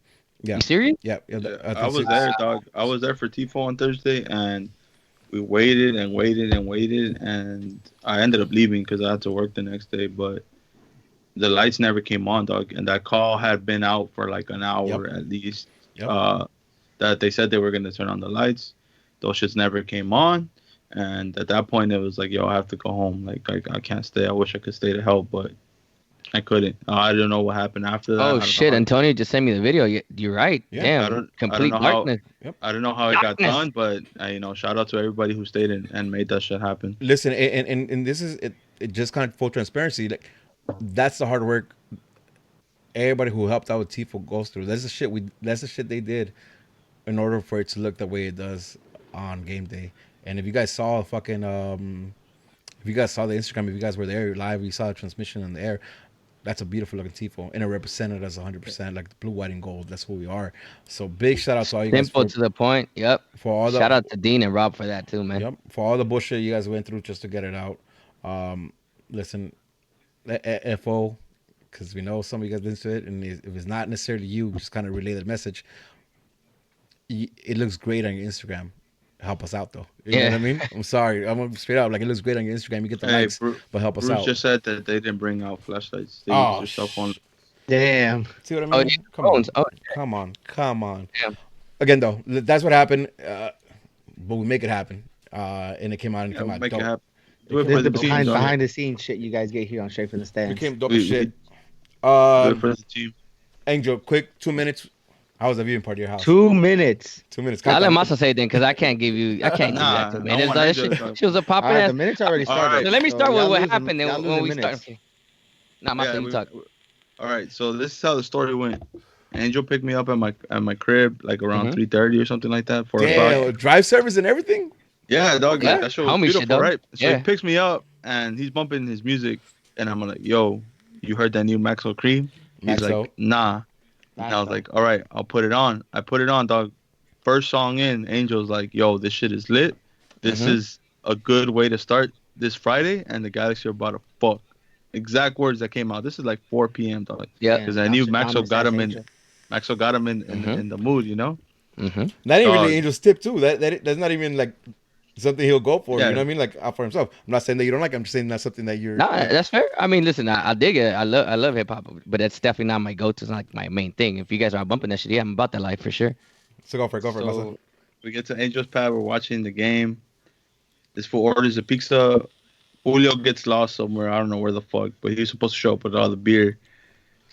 yeah, You serious? yeah, Yeah, I I think was so. there, dog. I was there for Tifo on Thursday, and we waited and waited and waited, and I ended up leaving because I had to work the next day. But the lights never came on, dog, and that call had been out for like an hour Yep. at least. Yep. That they said they were gonna turn on the lights. Those shits never came on, and at that point it was like, yo, I have to go home. Like I can't stay. I wish I could stay to help, but I couldn't. I don't know what happened after that. Oh I don't know shit! how. Antonio just sent me the video. You're right. Yeah. Damn. I don't Complete know how. darkness. I don't know how it got Darkness. done, but shout out to everybody who stayed and made that shit happen. Listen, and this is it. It just kind of full transparency. Like that's the hard work everybody who helped out with Tifo goes through. That's the shit we. That's the shit they did in order for it to look the way it does on game day. And if you guys saw if you guys saw the Instagram, if you guys were there live, you saw the transmission in the air. That's a beautiful looking Tifo, and it represented us 100%, like the blue, white, and gold. That's who we are. So big shout out to all you guys Simple to the point. Yep. for all the Shout out to Dean and Rob for that too, man. yep, for all the bullshit you guys went through just to get it out. Listen, FO, because we know some of you guys been through it, and if it's not necessarily you, just kind of relay the message. It looks great on your Instagram. Help us out though. You know what I mean? I'm sorry. I'm straight up. Like it looks great on your Instagram. You get the likes, but help us Bruce out. just said that they didn't bring out flashlights. They Oh, used their cell phone. Damn. see what I Oh, mean? yeah, Come on, phones. Oh, come on. damn. Again though, that's what happened. But we make it happen. And it came out and it Yeah, came we'll out make dope. it happen. Do it This for is the the team, behind dog. behind the scenes shit you guys get here on Straight from the It Stands. became dope We- as shit. Do it for the team. Angel, quick 2 minutes. How was the viewing party of your house? 2 minutes. 2 minutes. I'll let Masa say it then, because I can't give you that Nah, two I minutes. want Angel to talk. She was a All popping right, ass. the minutes already All started. right. So let me start with y'all what losing- happened. Then y'all when losing we start. minutes. Nah, Masa, you we- talk. All right, so this is how the story went. Angel picked me up at my crib like around Mhm. 3:30 or something like that. 4 o'clock. Damn, drive service and everything. Yeah, dog. Yeah, Like, that shit was homie shit, beautiful, dog. right? So Yeah. he picks me up and he's bumping his music, and I'm like, "Yo, you heard that new Maxwell Cream?" He's Maxo. like, "Nah." And I was like, "All right, I'll put it on." I put it on, dog. First song in, Angel's like, "Yo, this shit is lit. This Mhm. is a good way to start this Friday, and the Galaxy are about to fuck." Exact words that came out. This is like 4 p.m. dog. Yeah. Because I knew Maxwell got him in. Maxwell got him in the mood, you know. Mm-hmm. That ain't Dog. really Angel's tip too. That's not even like something he'll go for. Yeah. You know what I mean? Like out for himself. I'm not saying that you don't like it. I'm just saying that's something that you're. No, that's fair. I mean, listen, I dig it. I love hip hop, but that's definitely not my go-to. It's not like my main thing. If you guys are bumping that shit, yeah, I'm about that life for sure. So go for it. Go for it. Masa. So we get to Angel's Pad. We're watching the game. This fool orders a pizza. Julio gets lost somewhere. I don't know where the fuck, but he's supposed to show up with all the beer.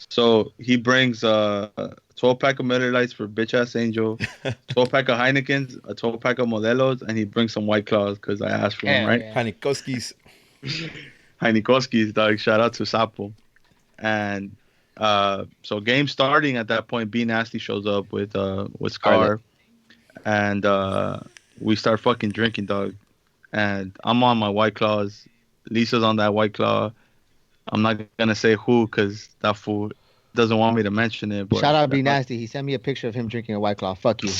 So he brings a 12-pack of Miller Lights for bitch ass Angel, 12-pack of Heinekens, a 12-pack of Modelos, and he brings some White Claws because I asked for them, Hell right? yeah. Hanikoski's. Heinekoski's, dog. Shout out to Sapo. And so game starting at that point, B Nasty shows up with Scar, and we start fucking drinking, dog. And I'm on my White Claws. Lisa's on that White Claw. I'm not gonna say who because that fool doesn't want me to mention it. But Shout out Be Nasty. He sent me a picture of him drinking a White Claw. Fuck you.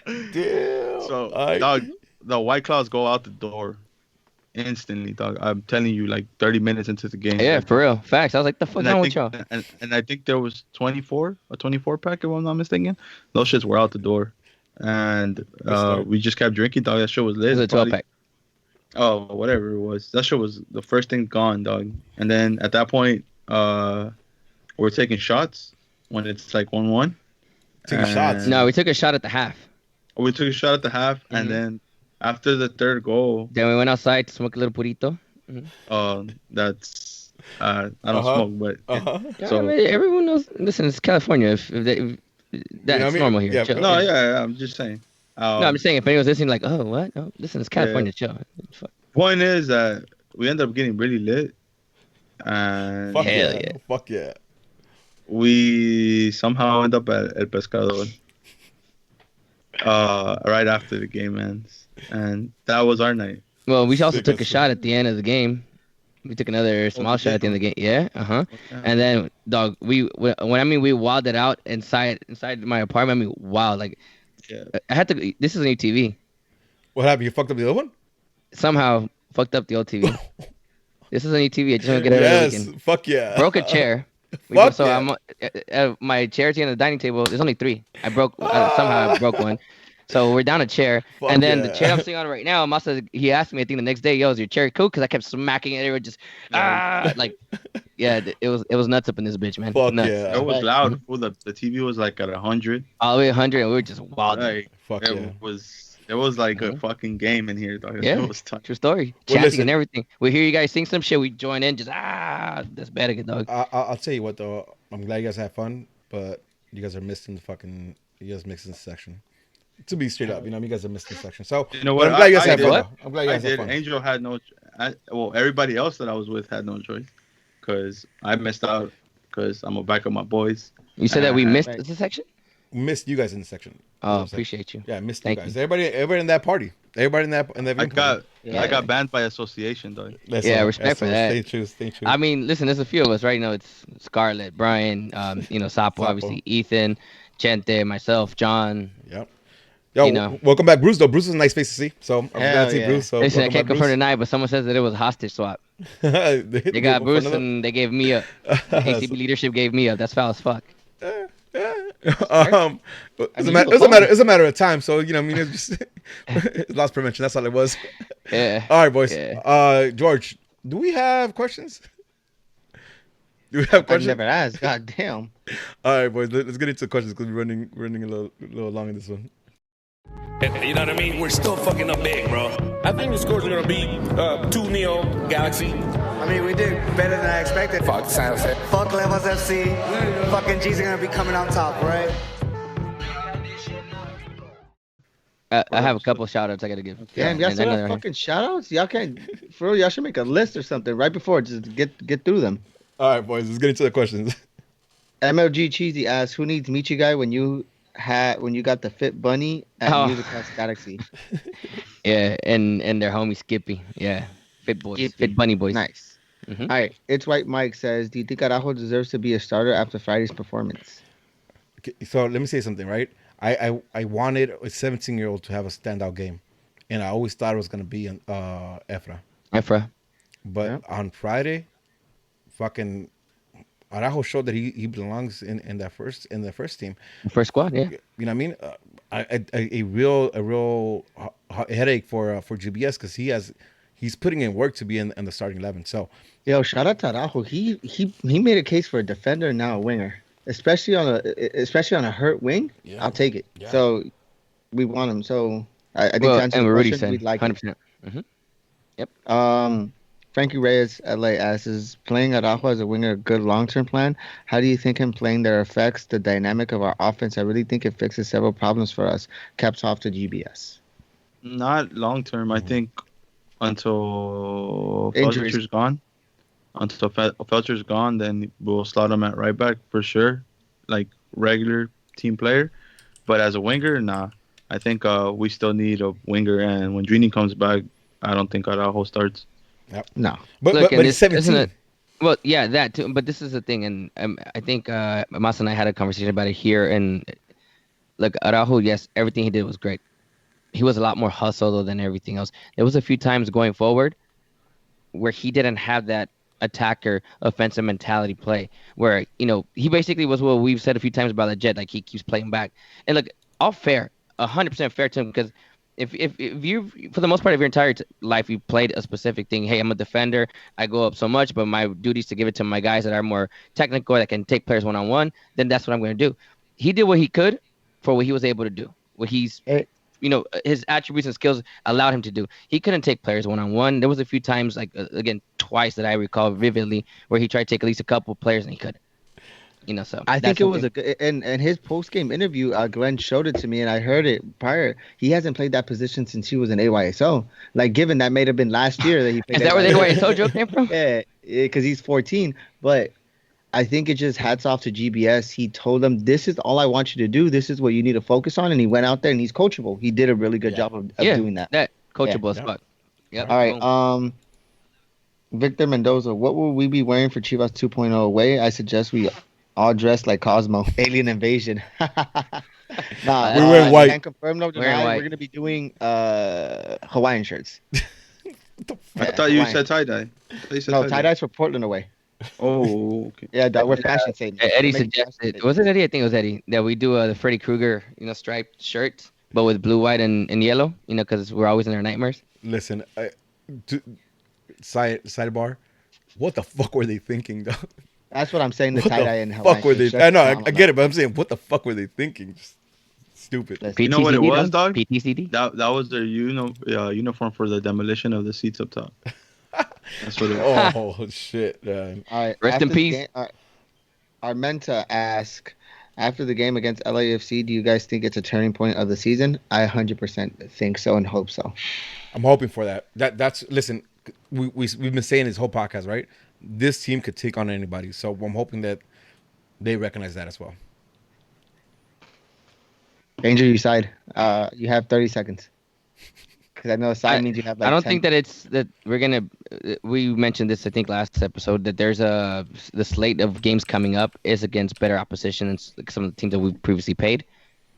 Damn. So, I- dog, the White Claws go out the door instantly, dog. I'm telling you, like 30 minutes into the game. Yeah, for real. Facts. I was like, the fuck And wrong I with think, y'all? and I think there was a 24 pack, if I'm not mistaken. Those shits were out the door, and start. we just kept drinking, dog. That shit was lit. It was a 12 Probably- pack. Oh, whatever it was. That shit was the first thing gone, dog. And then at that point, we're taking shots when it's like 1-1. Taking shots? And No, we took a shot at the half. we took a shot at the half, and Mhm. then after the third goal, Then we went outside to smoke a little purito. that's I don't Uh-huh. smoke, but Uh-huh. Yeah, So- I mean, everyone knows. Listen, it's California. If that's what I mean? normal here. Yeah, Chill. no, yeah, I'm just saying. No, I'm just saying. If anyone's listening, like, oh, what? No, listen, it's California. Chill. Fuck. Point is that we end up getting really lit, and Fuck Hell yeah. yeah. Fuck yeah. we somehow end up at El Pescador right after the game ends, and that was our night. Well, we also Sick took a as shot at the end of the game. We took another small we shot at the end of the game. Yeah, Yeah. And then, dog, we wilded out inside my apartment. I mean, wild. Like, Yeah. I had to. This is a new TV. What happened? You fucked up the other one? Somehow fucked up the old TV. This is a new TV. I just want to get it over the Yes. weekend. Fuck yeah. Broke a chair. Fuck So yeah. I'm my chair's here on the dining table. There's only 3. Somehow I broke one. So we're down a chair, Fuck and then yeah. the chair I'm sitting on right now, Masa, he asked me, I think the next day, yo, is your chair cool? Because I kept smacking it. They were just like, yeah, it was nuts up in this bitch, man. Fuck Nuts. yeah. It was loud. Fool. The TV was like at 100. All the way 100, and we were just wild. Like, Fuck it yeah. was like a fucking game in here, dog. Yeah. It was tough. True story. Well, Chatting listen. and everything. We hear you guys sing some shit. We join in. Just that's better, dog. I'll tell you what though. I'm glad you guys had fun, but you guys are missing you guys missing the section. To be straight up, you guys are missing the section. So You know but what? I'm glad you guys I had did. fun. What? Though. I'm glad you I guys had did. fun. Angel had no. Everybody else that I was with had no choice, because I missed out because I'm a back of my boys. You said that we missed Right. the section? Missed you guys in the section. Oh, appreciate you. Yeah, missed Thank you guys. you. Everybody in that party. Everybody in that I viewing got party. I got banned by association, though. That's Yeah, all. respect That's for all. that. Stay true. Stay true. I mean, listen, there's a few of us, right? You know, it's Scarlett, Brian, Sapo, Sapo. obviously, Ethan, Chante, myself, John. Yep. Yo, You know. welcome back, Bruce. Though Bruce is a nice face to see. So I'm glad Hell to see yeah. Bruce. So Listen, I welcome can't back, confirm tonight, but someone says that it was a hostage swap. They got Bruce and they gave me up. ACB leadership gave me up. That's foul as fuck. It's a matter of time. So I mean, it's just it's loss prevention. That's all it was. Yeah. All right, boys. Yeah. George, do we have questions? Do we have I questions? never asked. God damn. All right, boys. Let's get into questions because we're running a little long in this one. You know what I mean? We're still fucking up big, bro. I think the scores are gonna be 2-0 Galaxy. I mean, we did better than I expected. Fuck San Jose. Fuck Levels FC. Fucking G's are gonna be coming on top, right? I have a couple shout outs I got to give. Damn, y'all And still then have another- fucking shoutouts? Y'all can't, for real, y'all should make a list or something right before, just get through them. All right, boys. Let's get into the questions. MLG Cheesy asks, who needs Michi Guy when you got the fit bunny at Oh. Music House Galaxy? Yeah, and their homie Skippy. Yeah. Fit boys. Skippy. Fit bunny boys. Nice. Mhm. All right, It's White Mike says, do you think Araujo deserves to be a starter after Friday's performance? Okay, so let me say something, right? I wanted a 17-year-old to have a standout game, and I always thought it was gonna be Efra. Efra. But Yeah. on Friday, fucking Araujo showed that he belongs in the first team. First squad, yeah. You know what I mean? A real headache for GBS because he's putting in work to be in the starting 11. So Yo, shout out to Araujo. He made a case for a defender and now a winger, especially on a hurt wing. Yeah. I'll take it. Yeah. So we want him. So I think Well, to answer and the we're already question, saying we'd like it. 100%. Frankie Reyes LA asks, is playing Araujo as a winger a good long-term plan? How do you think him playing there affects the dynamic of our offense? I really think it fixes several problems for us. Caps off to GBS. Not long term. I think until Injuries. Felcher's gone. Until Felcher's gone, then we'll slot him at right back for sure, like regular team player. But as a winger, nah. I think we still need a winger, and when Drini comes back, I don't think Araujo starts. No. But Look, but and it's this isn't 17. well, yeah, that too. But this is the thing, and I think Mas and I had a conversation about it here. And look, Araujo, yes, everything he did was great. He was a lot more hustle though than everything else. There was a few times going forward where he didn't have that attacker offensive mentality play, where he basically was what we've said a few times about the Jet, like he keeps playing back. And look, all fair, 100% fair to him, because if you, for the most part of your entire life, you played a specific thing. Hey, I'm a defender. I go up so much, but my duty is to give it to my guys that are more technical, that can take players one-on-one. Then that's what I'm going to do. He did what he could for what he was able to do. What he's, his attributes and skills allowed him to do. He couldn't take players one-on-one. There was a few times, like again, twice that I recall vividly, where he tried to take at least a couple players and he couldn't. So I think it was a good, and his post game interview. Glenn showed it to me, and I heard it prior. He hasn't played that position since he was in AYSO. Like, given that may have been last year that he played. Is that where the AYSO joke came from? Yeah, because he's 14. But I think it just hats off to GBS. He told them, "This is all I want you to do. This is what you need to focus on." And he went out there and he's coachable. He did a really good job of doing that. That coachable as fuck. Yep. All right. Victor Mendoza, what will we be wearing for Chivas 2.0 away? I suggest we all dressed like Cosmo. Alien Invasion. Nah, we wear white. Can't confirm no deny. We're gonna be doing Hawaiian shirts. I thought you said tie dye. No, tie dye's for Portland away. Oh, okay. Yeah, we're fashion statements. Eddie suggested. Was it Eddie? I think it was Eddie, that we do the Freddy Krueger, striped shirt, but with blue, white, and yellow. Because we're always in our nightmares. Listen, sidebar. What the fuck were they thinking, though? That's what I'm saying. The tie dye and Hawaiian. Fuck were they? I know, I get it, but I'm saying, what the fuck were they thinking? Just stupid. You know what it was, dog? PTCD. That was their uniform for the demolition of the seats up top. That's what it was. Oh shit! Man. All right. Rest in peace. Armenta ask, after the game against LAFC, do you guys think it's a turning point of the season? I 100% think so and hope so. I'm hoping for that. That's listen. We've been saying this whole podcast, right? This team could take on anybody, so I'm hoping that they recognize that as well. Angel, you side. You have 30 seconds. Because I know side means you have like I don't 10. think that it's that we're gonna. We mentioned this, I think, last episode, that there's the slate of games coming up is against better opposition and some of the teams that we've previously played,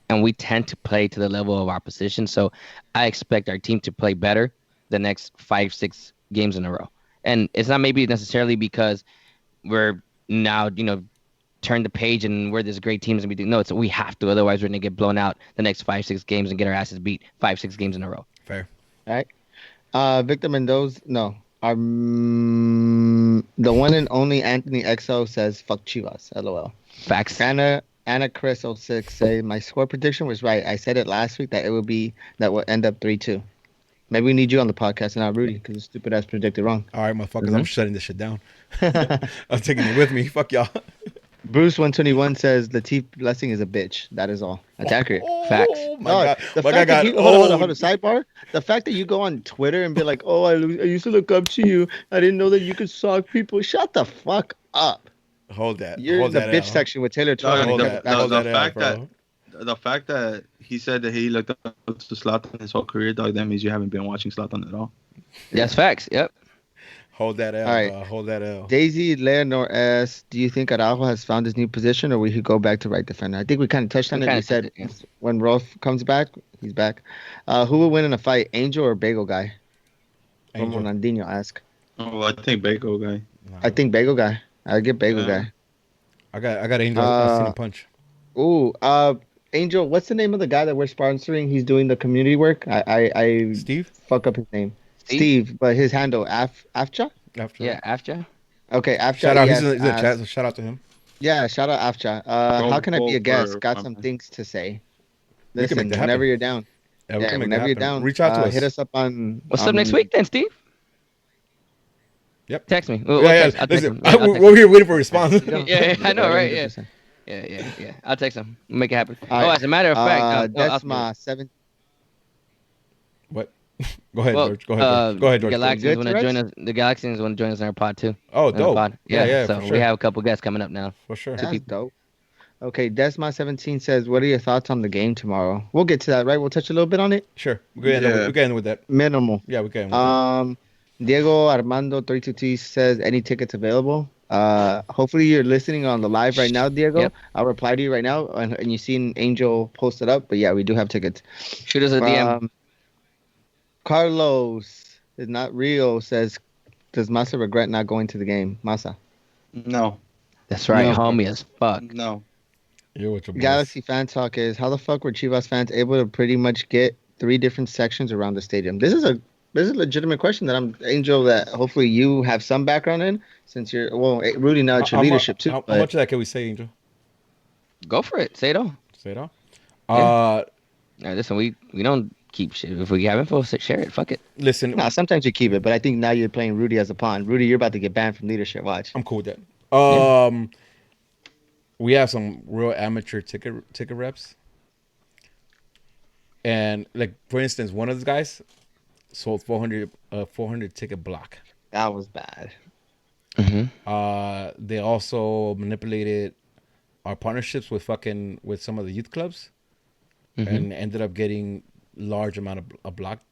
and we tend to play to the level of our opposition. So I expect our team to play better the next 5-6 games in a row. And it's not maybe necessarily because we're now, turn the page and we're this great team. No, it's we have to. Otherwise, we're going to get blown out the next 5-6 games and get our asses beat 5-6 games in a row. Fair. All right. Victor Mendoza, no. The one and only Anthony XO says, fuck Chivas, LOL. Facts. Anna Chris 06 say, my score prediction was right. I said it last week that it will end up 3-2. Maybe we need you on the podcast and not Rudy because the stupid ass predicted wrong. All right, motherfuckers, I'm shutting this shit down. I'm taking it with me. Fuck y'all. Bruce 121 says Latif Blessing is a bitch. That is all. That's accurate. Facts. Oh my god. The fact that hold on, sidebar. The fact that you go on Twitter and be like, "Oh, I used to look up to you. I didn't know that you could sock people." Shut the fuck up. Hold that. You're in the bitch section with Taylor Twelve. The fact that he said that he looked up to Zlatan his whole career, dog, that means you haven't been watching Zlatan at all. That's facts. Yep. Hold that L. All right. Hold that L. Daisy Leonor asks, do you think Araujo has found his new position or we could go back to right defender? I think we kind of touched on it. We said when Rolf comes back, he's back. Who will win in a fight, Angel or Bagel Guy? Angel. Ronaldinho ask. Oh, I think Bagel Guy. I think Bagel Guy. I get Bagel Guy. I got Angel. I've seen him punch. Ooh, Angel, what's the name of the guy that we're sponsoring? He's doing the community work. I Steve? Fuck up his name. Steve, but his handle, Afcha? Yeah, Afcha. Okay, Afcha. Shout out. He's in the chat, so shout out to him. Yeah, shout out Afcha. How can I be a guest? Got some things to say. Listen, whenever you're down. Yeah, whenever you're down. Reach out to us. Hit us up on... What's up next week then, Steve? Yep. Text me. Listen, we're here waiting for a response. Yeah, I know, right? Yeah. I'll text him. We'll make it happen. Right. As a matter of fact... that's my 7... What? Go ahead, George. Go ahead, George. The Galaxians want to join us in our pod too. Oh, dope. Yeah. So we have a couple guests coming up now. For sure. That's dope. Okay, Desma17 says, what are your thoughts on the game tomorrow? We'll get to that, right? We'll touch a little bit on it. Sure. We can end with that. Minimal. Yeah, we can. Diego Armando 32T says any tickets available. Hopefully you're listening on the live right now, Diego. Yep. I'll reply to you right now, and you've seen Angel post it up. But yeah, we do have tickets. Shoot us a DM. Carlos is not real. Says, does Masa regret not going to the game? Masa. No, That's right, No. homie as fuck. no. You're with your boys. Galaxy fan talk is how the fuck were Chivas fans able to pretty much get 3 different sections around the stadium? This is a legitimate question that I'm Angel that hopefully you have some background in since you're Rudy now it's your leadership too. How but- much of that can we say, Angel? Go for it. Say it all. Say it all. Listen, we don't keep shit. If we have info, share it. Fuck it. Listen, Nah, sometimes you keep it, but I think now you're playing Rudy as a pawn. Rudy, you're about to get banned from leadership. Watch. I'm cool with that. We have some real amateur ticket reps, and like for instance, one of those guys sold 400 ticket block. That was bad. They also manipulated our partnerships with some of the youth clubs, and ended up getting large amount of blocks.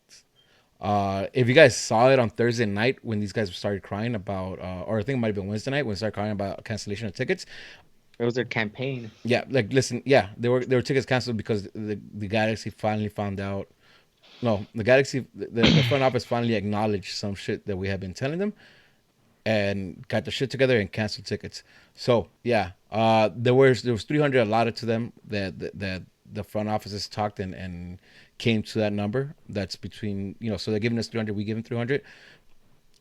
If you guys saw it on Thursday night when these guys started crying about, or I think it might have been Wednesday night when they started crying about cancellation of tickets. It was their campaign. Yeah, like listen, yeah, there were tickets canceled because the Galaxy finally found out. No, the Galaxy, the front office finally acknowledged some shit that we had been telling them, and got the shit together and canceled tickets. So yeah, there was 300 allotted to them that the front offices talked and came to that number. That's between so they're giving us 300, we give them 300,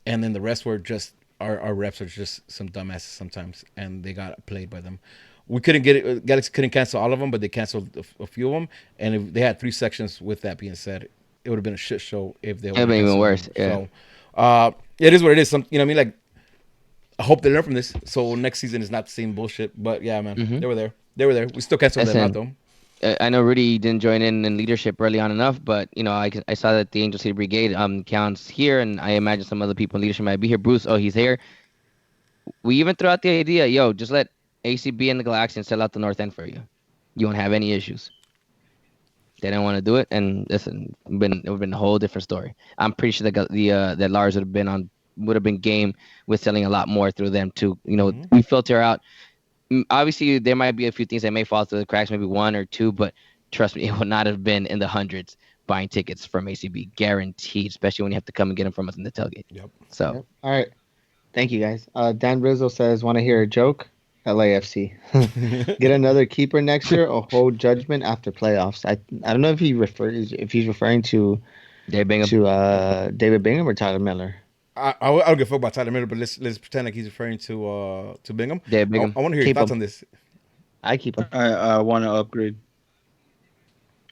and then the rest were just. Our reps are just some dumbasses sometimes, and they got played by them. We couldn't get it. Galaxy couldn't cancel all of them, but they canceled a few of them. And if they had 3 sections, with that being said, it would have been a shit show if they. It'd been even worse. Yeah. So, it is what it is. What I mean. Like, I hope they learn from this, so next season is not the same bullshit. But yeah, man, they were there. We still canceled them out though. I know Rudy didn't join in leadership early on enough, but I saw that the Angel City Brigade counts here, and I imagine some other people in leadership might be here. Bruce, he's here. We even threw out the idea, just let ACB and the Galaxy sell out the North End for you. You won't have any issues. They didn't want to do it, and listen, it would have been a whole different story. I'm pretty sure that Lars would have been game with selling a lot more through them too. We filter out. Obviously, there might be a few things that may fall through the cracks, maybe 1 or 2, but trust me, it would not have been in the hundreds buying tickets from ACB, guaranteed, especially when you have to come and get them from us in the tailgate. Yep. So, Yep. All right. Thank you, guys. Dan Rizzo says, want to hear a joke? LAFC. Get another keeper next year or hold judgment after playoffs. I don't know if he's referring to David Bingham. David Bingham or Tyler Miller. I don't give a fuck about Tyler Miller, but let's pretend like he's referring to Bingham. David Bingham. I want to hear your thoughts on this. I keep him. I want to upgrade.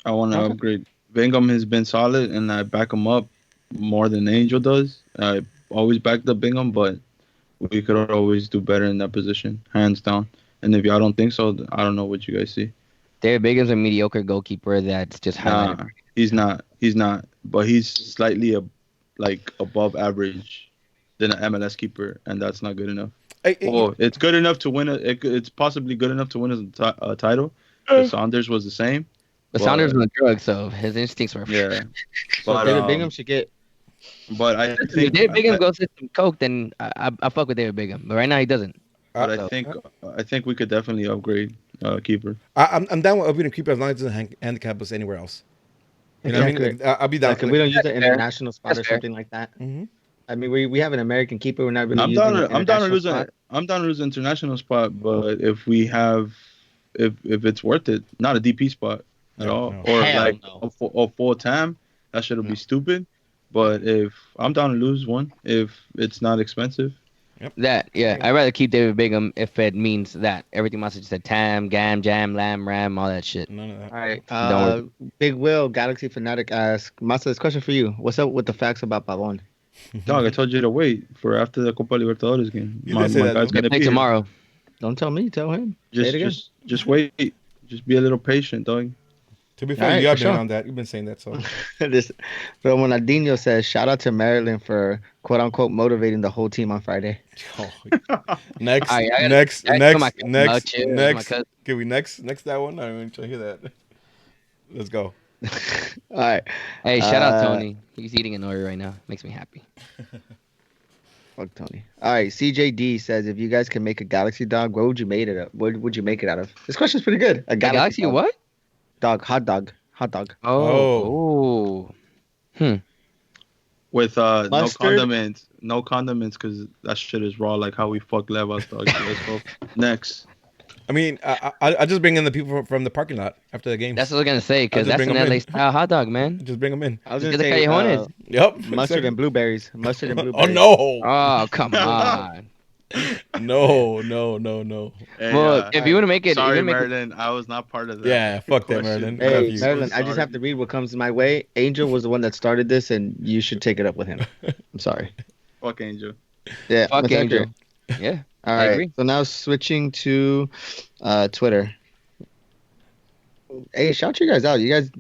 Upgrade. Bingham has been solid, and I back him up more than Angel does. I always backed up Bingham, but we could always do better in that position, hands down. And if y'all don't think so, I don't know what you guys see. David Bingham's a mediocre goalkeeper that's just highlighted. Nah, he's not. But he's slightly above average than an MLS keeper, and that's not good enough. It's good enough to win. It's possibly good enough to win a title. But Saunders was the same. But Saunders was a drug, so his instincts were. Yeah. So David Bingham should get. But I If think David Bingham goes to some coke, then I fuck with David Bingham. But right now he doesn't. But I think we could definitely upgrade keeper. I'm down with upgrading keeper as long as it doesn't handicap us anywhere else. You know what I mean? Like, I'll be down. Like, we don't use an fair. international spot or That's fair. something like that. Mhm. I mean, we have an American keeper. We're not really I'm using down. an I'm down to international lose. spot. I'm down to lose an international spot. But if we have, if it's worth it, not a DP spot at all, no. or Hell like no. a full time, that should be stupid. But if I'm down to lose one, if it's not expensive. I'd rather keep David Bingham if it means that. Everything else just said Tam, Gam, Jam, Lam, Ram, all that shit. None of that. All right. Don't Big Will, Galaxy Fanatic asks, Masa, this question for you. What's up with the facts about Pavon? Dog, I told you to wait for after the Copa Libertadores game. You didn't say that, guy's though. gonna Play be here. tomorrow. Don't tell me. Tell him. Say it again. Just wait. Just be a little patient, dog. To be fair, All right, you have for been sure. on that. You've been saying that. So This Ronaldinho says, shout out to Maryland for quote unquote motivating the whole team on Friday. next, All right, I gotta- next, I next, know my cousin out next, here, my next. cousin. Can we next that one? I don't even trying to hear that. Let's go. All right. Hey, shout out Tony. He's eating an Oreo right now. Makes me happy. Fuck Tony. All right, CJD says if you guys can make a galaxy dog, what would you make it of? What would you make it out of? This question's pretty good. A A galaxy, Galaxy dog. what? Dog, hot dog, hot dog. Oh. With no Mustard? condiments, because that shit is raw. Like how we fuck Levas, dog. Let's go next. I mean, I just bring in the people from the parking lot after the game. That's what I was gonna say, because just that's bring an 'em LA in. style hot dog, man. Just bring them in. I was Just gonna get the say callejones. Yep. mustard and blueberries. Mustard and Oh blueberries. no! Oh, come on. No. Hey, Well, if you want to make it, sorry, if you wanna make it, Marilyn, I was not part of that. Yeah, fuck that, question. Marilyn. I love Hey, you. Marilyn, So I just have to sorry. read what comes my way. Angel was the one that started this, and you should take it up with him. I'm sorry. Fuck Angel. Yeah, fuck that's Angel. accurate. Yeah. All I right. agree. So now switching to Twitter. Hey, shout you guys out. You guys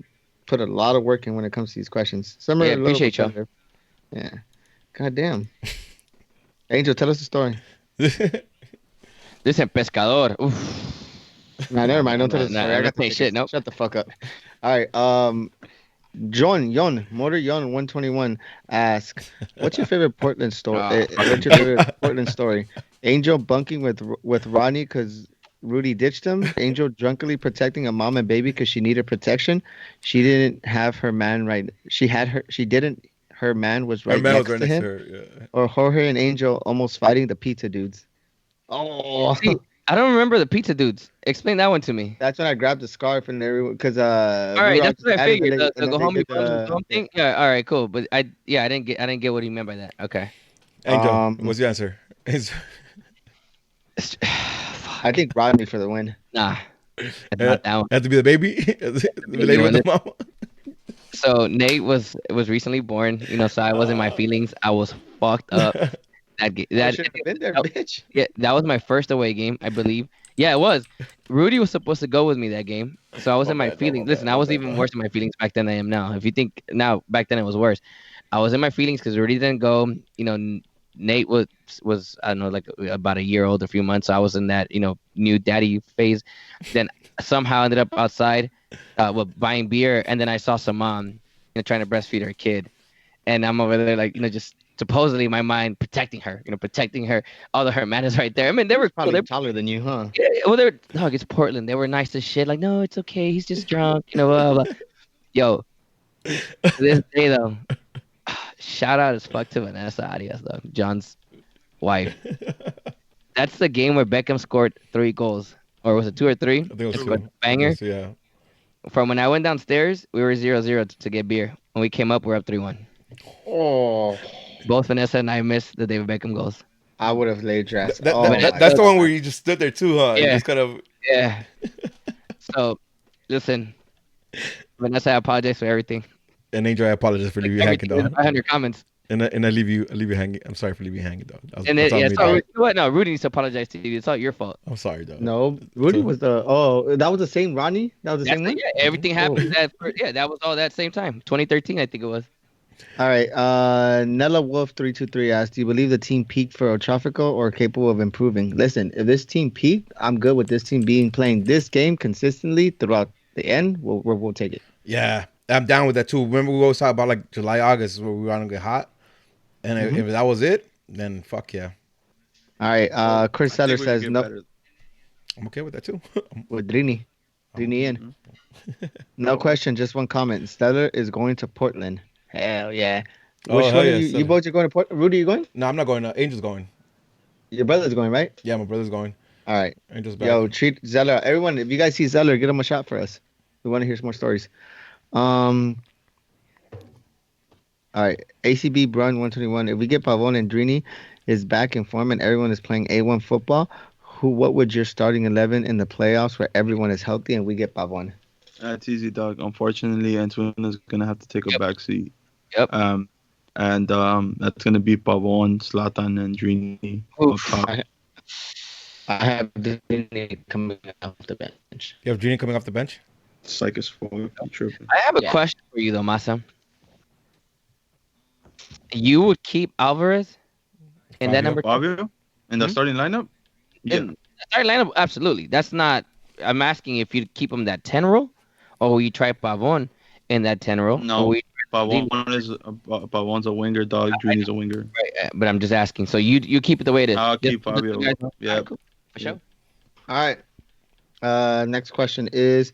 put a lot of work in when it comes to these questions. Some are Yeah, a little appreciate y'all. repetitive. Yeah. God damn. Angel, tell us the story. Listen, pescador. Oof. Nah, never mind. Don't tell us the Nah, story. I'm I not got the saying tickets. shit, nope. Shut the fuck up. All right. Motor Yon 121 asks, "What's your favorite Portland story? What's your favorite Portland story? Angel bunking with Ronnie because Rudy ditched him. Angel drunkenly protecting a mom and baby because she needed protection. She didn't have her man right. She had her. She didn't. Her man was right next to him. her. Or Jorge and Angel almost fighting the pizza dudes. Oh, See, I don't remember the pizza dudes. Explain that one to me. that's when I grabbed the scarf and everyone because All right, that's what I figured. The go home the home thing. Yeah. All right. Cool. But I didn't get what he meant by that. Okay. Angel, what's your answer? I think Rodney for the win. Nah. It's not that one. Had to be the baby. The lady with the mama. So Nate was recently born. So I was in my feelings. I was fucked up. That should have been there, bitch. Yeah, that was my first away game, I believe. Yeah, it was. Rudy was supposed to go with me that game, so I was in my feelings. Listen, I was even worse in my feelings back then than I am now. If you think now, back then it was worse. I was in my feelings because Rudy didn't go. Nate was I don't know, like about a year old, a few months. So I was in that new daddy phase. Then somehow ended up outside, buying beer, and then I saw some mom, trying to breastfeed her kid, and I'm over there like just. Supposedly, in my mind, protecting her, all of her man is right there. I mean, they were cool. Probably They're taller than you, huh? yeah, well, they're dog. It's Portland. They were nice as shit. Like, no, it's okay. He's just drunk. Blah, blah. Yo, to this day though, shout out as fuck to Vanessa Arias though, John's wife. That's the game where Beckham scored 3 goals, or was it 2 or 3? I think it was Just two. a banger. Yeah. From when I went downstairs, we were 0-0 to get beer. When we came up, we're up 3-1. Oh, Both Vanessa and I missed the David Beckham goals. I would have laid dress. That's the one where you just stood there too, huh? You Yeah. just kind of. Yeah. So, listen, Vanessa, I apologize for everything. And Angel, I apologize for leaving you hanging, Everything, dog. 500 comments. And I leave you hanging. I'm sorry for leaving you hanging, dog. And That's on me, it's all, dog. you know what? No, Rudy needs to apologize to you. It's all your fault. I'm sorry, dog. No, Rudy So- was the. Oh, that was the same Ronnie. That was the same one. Yeah, everything happened that was all that same time. 2013, I think it was. All right. Nella Wolf 323 asked, "Do you believe the team peaked for Otrafico or capable of improving?" Listen, if this team peaked, I'm good with this team playing this game consistently throughout the end. We'll take it. Yeah, I'm down with that too. Remember we always talk about like July, August is where we want to get hot, and if that was it, then fuck yeah, All right. Chris I think Seller we says can get no better. I'm okay with that too. with Drini. Drini in. No question, just one comment. Stellar is going to Portland. Hell yeah. Oh, Which hell one yeah, of you Stellar. both are going to Portland? Rudy, you going? No, I'm not going. Angel's going. Your brother's going, right? Yeah, my brother's going. All right. Angel's back. Yo, treat Zeller. Everyone, if you guys see Zeller, get him a shot for us. We want to hear some more stories. All right. ACB Brun 121. If we get Pavon and Drini is back in form and everyone is playing A1 football, what would your starting 11 in the playoffs where everyone is healthy and we get Pavon? That's easy, dog. Unfortunately, Antoina's gonna have to take a back seat. Yep. And that's gonna be Pavon, Zlatan, and Drini. up top. I have Drini coming off the bench. You have Junior coming off the bench. It's like it's full tripping. I have a Yeah. question for you though, Masa. You would keep Alvarez in that Fabio? number? Fabio in the starting lineup. Yeah, In the starting lineup, absolutely. That's not. I'm asking if you'd keep him that 10 role, or will you try Pavon in that 10 role? No. Or will you- Pavon's a winger, dog. Drini's a winger. right, but I'm just asking. So you keep it the way it is. I'll Just keep so the Fabio. guys know. Yeah. Alright, cool. For sure. All right. Next question is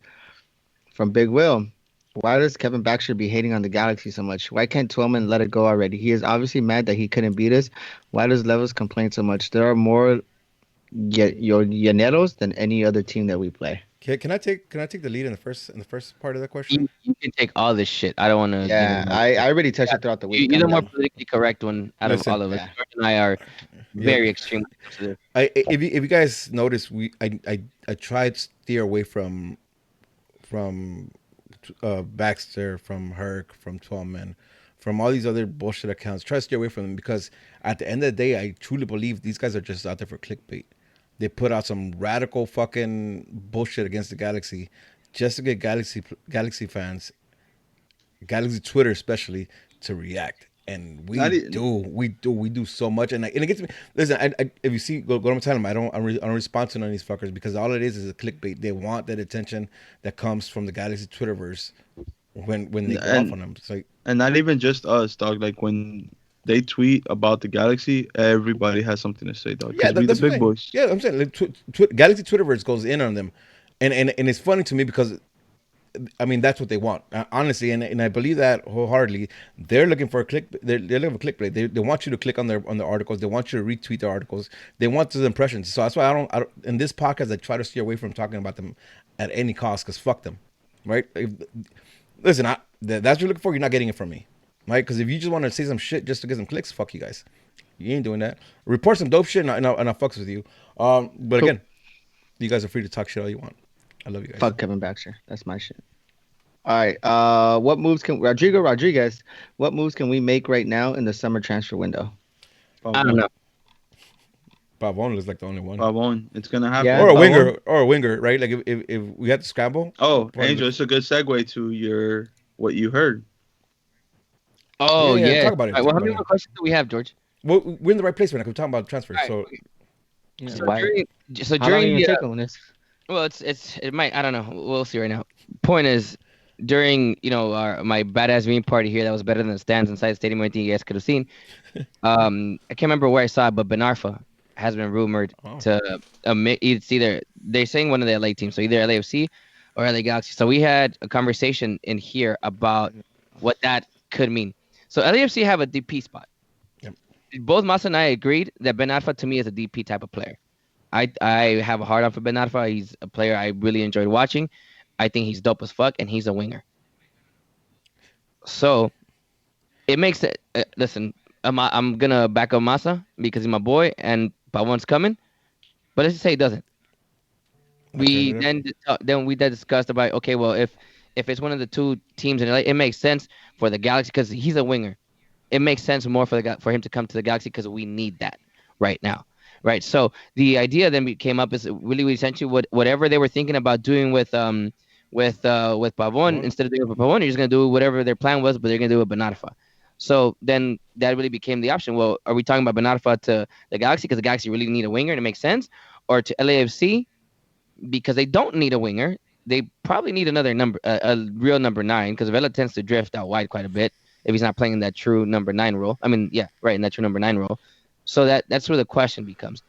from Big Will. Why does Kevin Baxter be hating on the Galaxy so much? Why can't Twelman let it go already? He is obviously mad that he couldn't beat us. Why does Levels complain so much? There are more Llaneros than any other team that we play. Can I take the lead in the first part of the question? You can take all this shit. I don't want to. Yeah, I already touched it throughout the week. You're the I'm more done. politically correct one out Listen, of all of us. yeah. George and I are very extreme when it comes to this. If you guys notice, I tried to steer away from Baxter, from Herc, from Twelman, from all these other bullshit accounts. Try to steer away from them because at the end of the day, I truly believe these guys are just out there for clickbait. They put out some radical fucking bullshit against the Galaxy just to get Galaxy fans, Galaxy Twitter especially, to react. And we do so much, and it gets me. Listen, if you see, go to tell them I don't respond to none of these fuckers because all it is a clickbait. They want that attention that comes from the Galaxy Twitterverse when they go off on them. It's like, and not even just us, dog. Like when they tweet about the Galaxy, everybody has something to say, dog. yeah, We that's the the big thing. boys. Yeah, I'm saying like, Galaxy Twitterverse goes in on them, and it's funny to me because I mean, that's what they want, honestly, and I believe that wholeheartedly. They're looking for a click. They're looking for clickbait. They want you to click on their articles. They want you to retweet their articles. They want those impressions. So that's why I don't. In this podcast, I try to steer away from talking about them at any cost because fuck them, right? Listen, that's what you're looking for. You're not getting it from me, right? Because if you just want to say some shit just to get some clicks, fuck you guys. You ain't doing that. Report some dope shit, and I'll fucks with you. But again, you guys are free to talk shit all you want. I love you guys. Fuck Kevin Baxter. That's my shit. All right. What moves can Rodriguez? What moves can we make right now in the summer transfer window? I don't know. Pavon looks like the only one. Pavon, it's gonna happen. Yeah. Or a winger, right? Like if we had to scramble. Oh, Angel, it's a good segue to what you heard. Oh yeah. Talk about it. All right, well, how many more questions do we have, George? Well, we're in the right place right now. We're talking about transfers. All right, So okay. Yeah, So why? How long during you the, take on this? well, it might, I don't know. We'll see right now. Point is, during my badass viewing party here, that was better than the stands inside the stadium. I think you guys could have seen. I can't remember where I saw it, but Ben Arfa has been rumored to it's either they're saying one of the LA teams, so either LAFC or LA Galaxy. So we had a conversation in here about what that could mean. So LAFC have a DP spot. Yep. Both Masa and I agreed that Ben Arfa to me is a DP type of player. I have a hard on for Ben Arfa. He's a player I really enjoyed watching. I think he's dope as fuck, and he's a winger. So it makes it. Listen, I'm gonna back up Masa because he's my boy, and Pavon's coming. But let's just say he doesn't. We then discussed about, okay, well, if it's one of the two teams in LA, it makes sense for the Galaxy because he's a winger. It makes sense more for him to come to the Galaxy because we need that right now. Right, so the idea then came up is really essentially whatever they were thinking about doing with Pavon, instead of doing it with Pavon, you're just gonna do whatever their plan was, but they're gonna do it with Ben Arfa. So then that really became the option. Well, are we talking about Ben Arfa to the Galaxy because the Galaxy really need a winger and it makes sense, or to LAFC because they don't need a winger? They probably need another number, a real number 9, because Vela tends to drift out wide quite a bit if he's not playing in that true number 9 role. I mean, yeah, right, in that true number 9 role. So that's where the question becomes.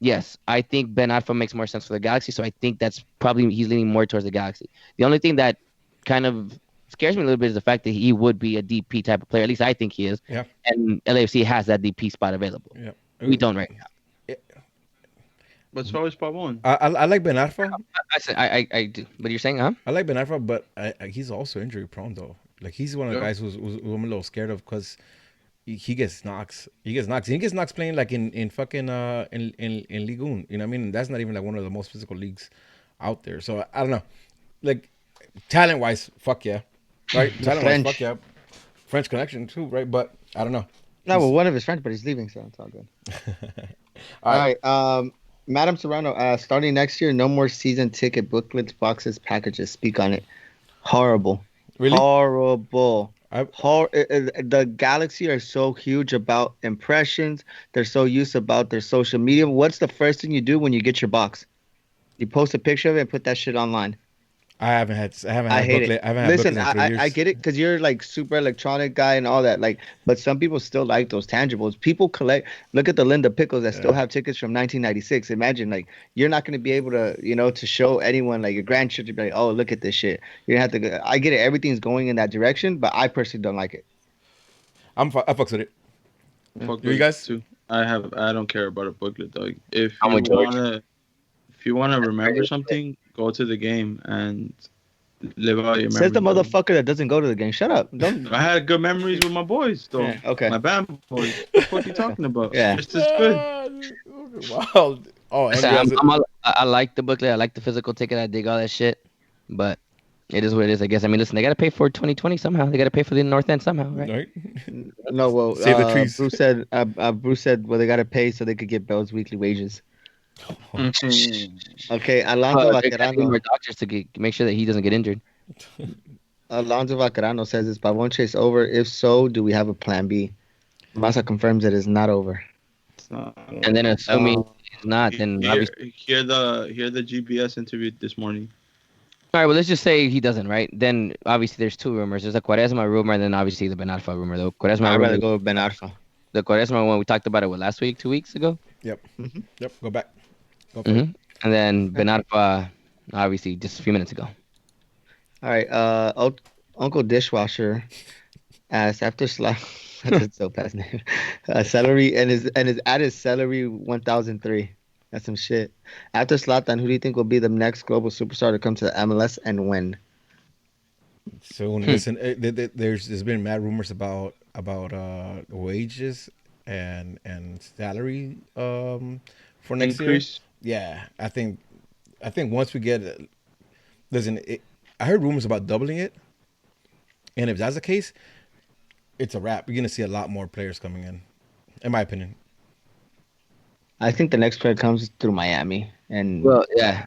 Yes, I think Ben Arfa makes more sense for the Galaxy, so I think that's probably he's leaning more towards the Galaxy. The only thing that kind of scares me a little bit is the fact that he would be a DP type of player. At least I think he is. Yeah. And LAFC has that DP spot available. Yeah. We don't right now. But so is Pavon. I like Ben Arfa. I do. But you're saying, huh? I like Ben Arfa, but he's also injury prone though. Like he's one of the guys who I'm a little scared of because he gets knocks. He gets knocks playing like in fucking in Ligue 1. You know what I mean? That's not even like one of the most physical leagues out there. So I don't know. Like talent wise, fuck yeah. Right? Talent wise, fuck yeah. French connection too, right? But I don't know. No, well, one of his friends, but he's leaving, so it's all good. All right. Madam Serrano, starting next year, no more season ticket booklets, boxes, packages. Speak on it. Horrible. Really? Horrible. The Galaxy are so huge about impressions. They're so used about their social media. What's the first thing you do when you get your box? You post a picture of it and put that shit online. I haven't had I hate booklet. it. I haven't had Listen, booklets in 3 years. I get it because you're like super electronic guy and all that. Like, but some people still like those tangibles. People collect. Look at the Linda Pickles that still have tickets from 1996. Imagine like you're not going to be able to, to show anyone like your grandchildren be like, oh, look at this shit. You're gonna have to. I get it. Everything's going in that direction, but I personally don't like it. I fucks with it. Fuck You with guys? it too. I don't care about a booklet, dog. If I'm you with George. wanna remember something, go to the game and live out your Says the memories. motherfucker that doesn't go to the game. Shut up. Don't. I had good memories with my boys, though. Yeah, okay. My band boys. What the fuck you talking about? Yeah. Just as good. Wow. Oh, and Listen, I like the booklet. I like the physical ticket. I dig all that shit. But it is what it is, I guess. I mean, listen, they got to pay for 2020 somehow. They got to pay for the North End somehow, right? right? No, well, Save the trees. Bruce said, well, they got to pay so they could get Bell's weekly wages. Okay, Alonso They gotta get more doctors to make sure that he doesn't get injured. Alonso Vaquerano says, is Pavon chase over? If so, do we have a plan B? Massa confirms it is not over. It's not. And then assuming it's not, then obviously. Hear the GBS interview this morning. All right, well, let's just say he doesn't, right? Then obviously there's two rumors. There's a Quaresma rumor, and then obviously the Ben Arfa rumor. The Quaresma I'd rumor, rather go with Ben Arfa. the Quaresma one we talked about it last week, 2 weeks ago. Yep. Yep. Go back. Go for it. And then Ben Arfa, obviously just a few minutes ago. All right, Uncle Dishwasher asks after that's so past name. Celery and his at his celery 1003. That's some shit. After Zlatan, who do you think will be the next global superstar to come to the MLS and when? So listen, there's been mad rumors about wages and salary for next Increase. year. Yeah, I think once we get listen, I heard rumors about doubling it, and if that's the case, it's a wrap. You're gonna see a lot more players coming in my opinion. I think the next player comes through Miami, and Well, yeah.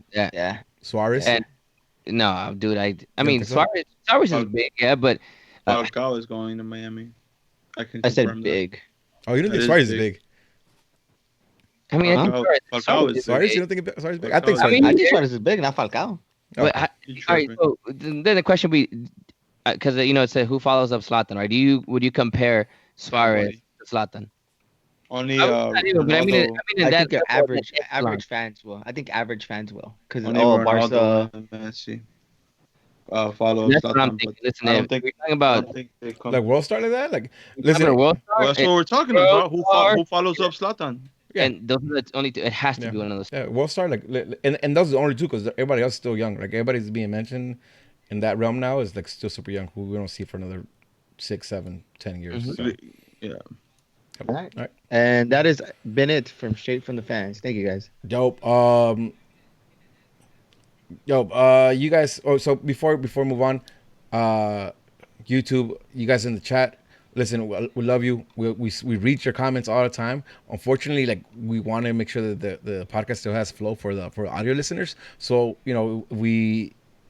Suarez. And no, dude, I mean, think so? Suarez is big, yeah, but Falcao is going to Miami. I can I said confirm big. Oh, you don't think That is Suarez is big. big? I mean, I think Falcao Suarez is Suarez, big. you don't think Suarez is big? I think Falcao Suarez is is I big. think Suarez is big, not Falcao. But, Okay. all right, so then the question would be, because it said who follows up Zlatan, right? Would you compare Suarez to Zlatan? Only Not even, but I mean, Ronaldo. in I that think your level, average fans will. I think average fans will, because Only Barca. Ronaldo and Messi follow That's what I'm Zlatan, thinking. but Listen, I if don't think we're talking I about don't think they come. Like world star like that? Like talking about listen, world star, Well, that's what we're talking World about. Star. Who follows up Zlatan? Yeah. and those are the only two. It has to yeah, be one of those. yeah, world star and those are the only two because everybody else is still young. Like everybody's being mentioned in that realm now is like still super young, who we don't see for another 6, 7, 10 years. So. Yeah. All right. All right. And that has been it from Straight from the Fans. Thank you guys. Dope. You guys. Oh, so before we move on, YouTube, you guys in the chat. Listen, we love you. We read your comments all the time. Unfortunately, like we want to make sure that the podcast still has flow for audio listeners. So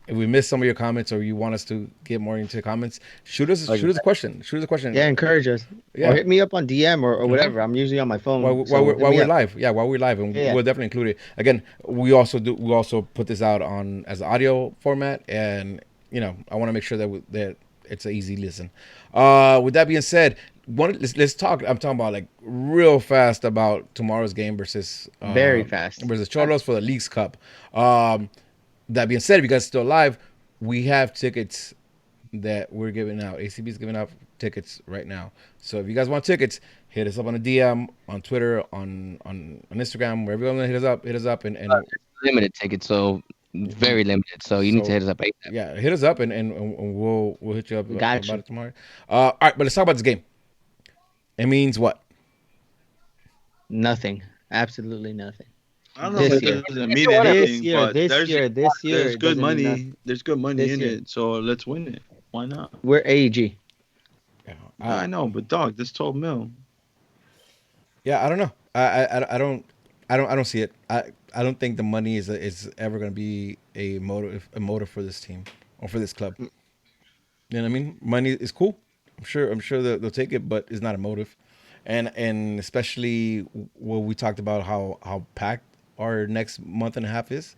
if we miss some of your comments or you want us to get more into comments, shoot us a question. Shoot us a question. Yeah, encourage us. Yeah. Or hit me up on DM or whatever. I'm usually on my phone. While we're live, while we're live, and we'll definitely include it. Again, we also put this out on as audio format, and I want to make sure that it's an easy listen. With that being said, let's talk. I'm talking about like real fast about tomorrow's game versus very fast versus Cholos for the Leagues Cup. That being said, if you guys are still alive, we have tickets that we're giving out. ACB is giving out tickets right now. So if you guys want tickets, hit us up on a DM, on Twitter, on Instagram, wherever you want to hit us up, and Limited tickets, so very limited. So you need to hit us up. ASAP. Yeah, hit us up, and we'll hit you up about it tomorrow. All right, but let's talk about this game. It means what? Nothing. Absolutely nothing. I don't know This if year. it doesn't mean anything, but This year, there's it good doesn't mean money. nothing. There's good money This in year. it, so let's win it. Why not? We're AEG. Yeah, I know, but dog, this 12 mil. Yeah, I don't know. I don't see it. I don't think the money is ever going to be a motive for this team or for this club. You know what I mean? Money is cool. I'm sure they'll take it, but it's not a motive. And especially what we talked about how packed our next month and a half is.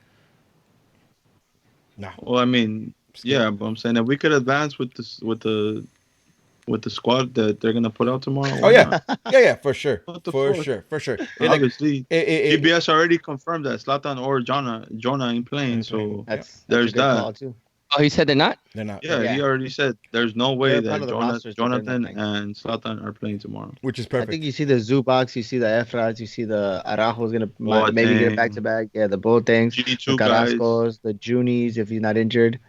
Nah. Well, I mean, yeah, but I'm saying if we could advance with this with the squad that they're gonna put out tomorrow. Oh Why yeah, not? yeah, for sure, What the for fuck? sure, for sure. It, like, Obviously, it, GBS already confirmed that Zlatan or Jonah ain't playing, ain't playing. so Yeah, That's a there's good call that. too. Oh, he said they're not. they're not. Yeah, Yeah. he already said there's no way They're part that of the rosters, but they're not Jonathan playing. and Zlatan are playing tomorrow. Which is I perfect. think you see the Zubaks, you see the Efras, you see the Araujo's gonna maybe get back to Boateng, back. Yeah, the Boatengs, the G2 guys. Carrascos, the Junies if he's not injured.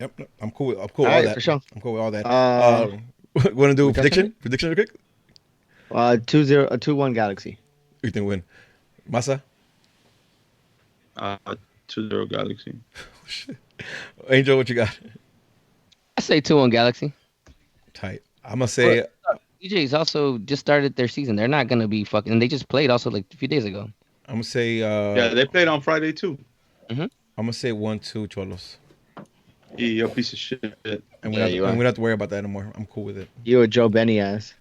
Yep, I'm cool. I'm cool with All all right, that. for sure. I'm cool with all that. Uh, Want to do we touched on prediction? Prediction real quick. 2-1 Galaxy. Who you think win? Masa? 2-0 Galaxy. Angel, what you got? I say 2-1 Galaxy. Tight. I'm gonna say. DJ's also just started their season. They're not gonna be fucking. And they just played also like a few days ago. I'm gonna say. Yeah, they played on Friday too. I'm gonna say 1-2 Cholos. You're a piece of shit. And we Yeah, don't you are. have to worry about that anymore. I'm cool with it. You a Joe Benny ass.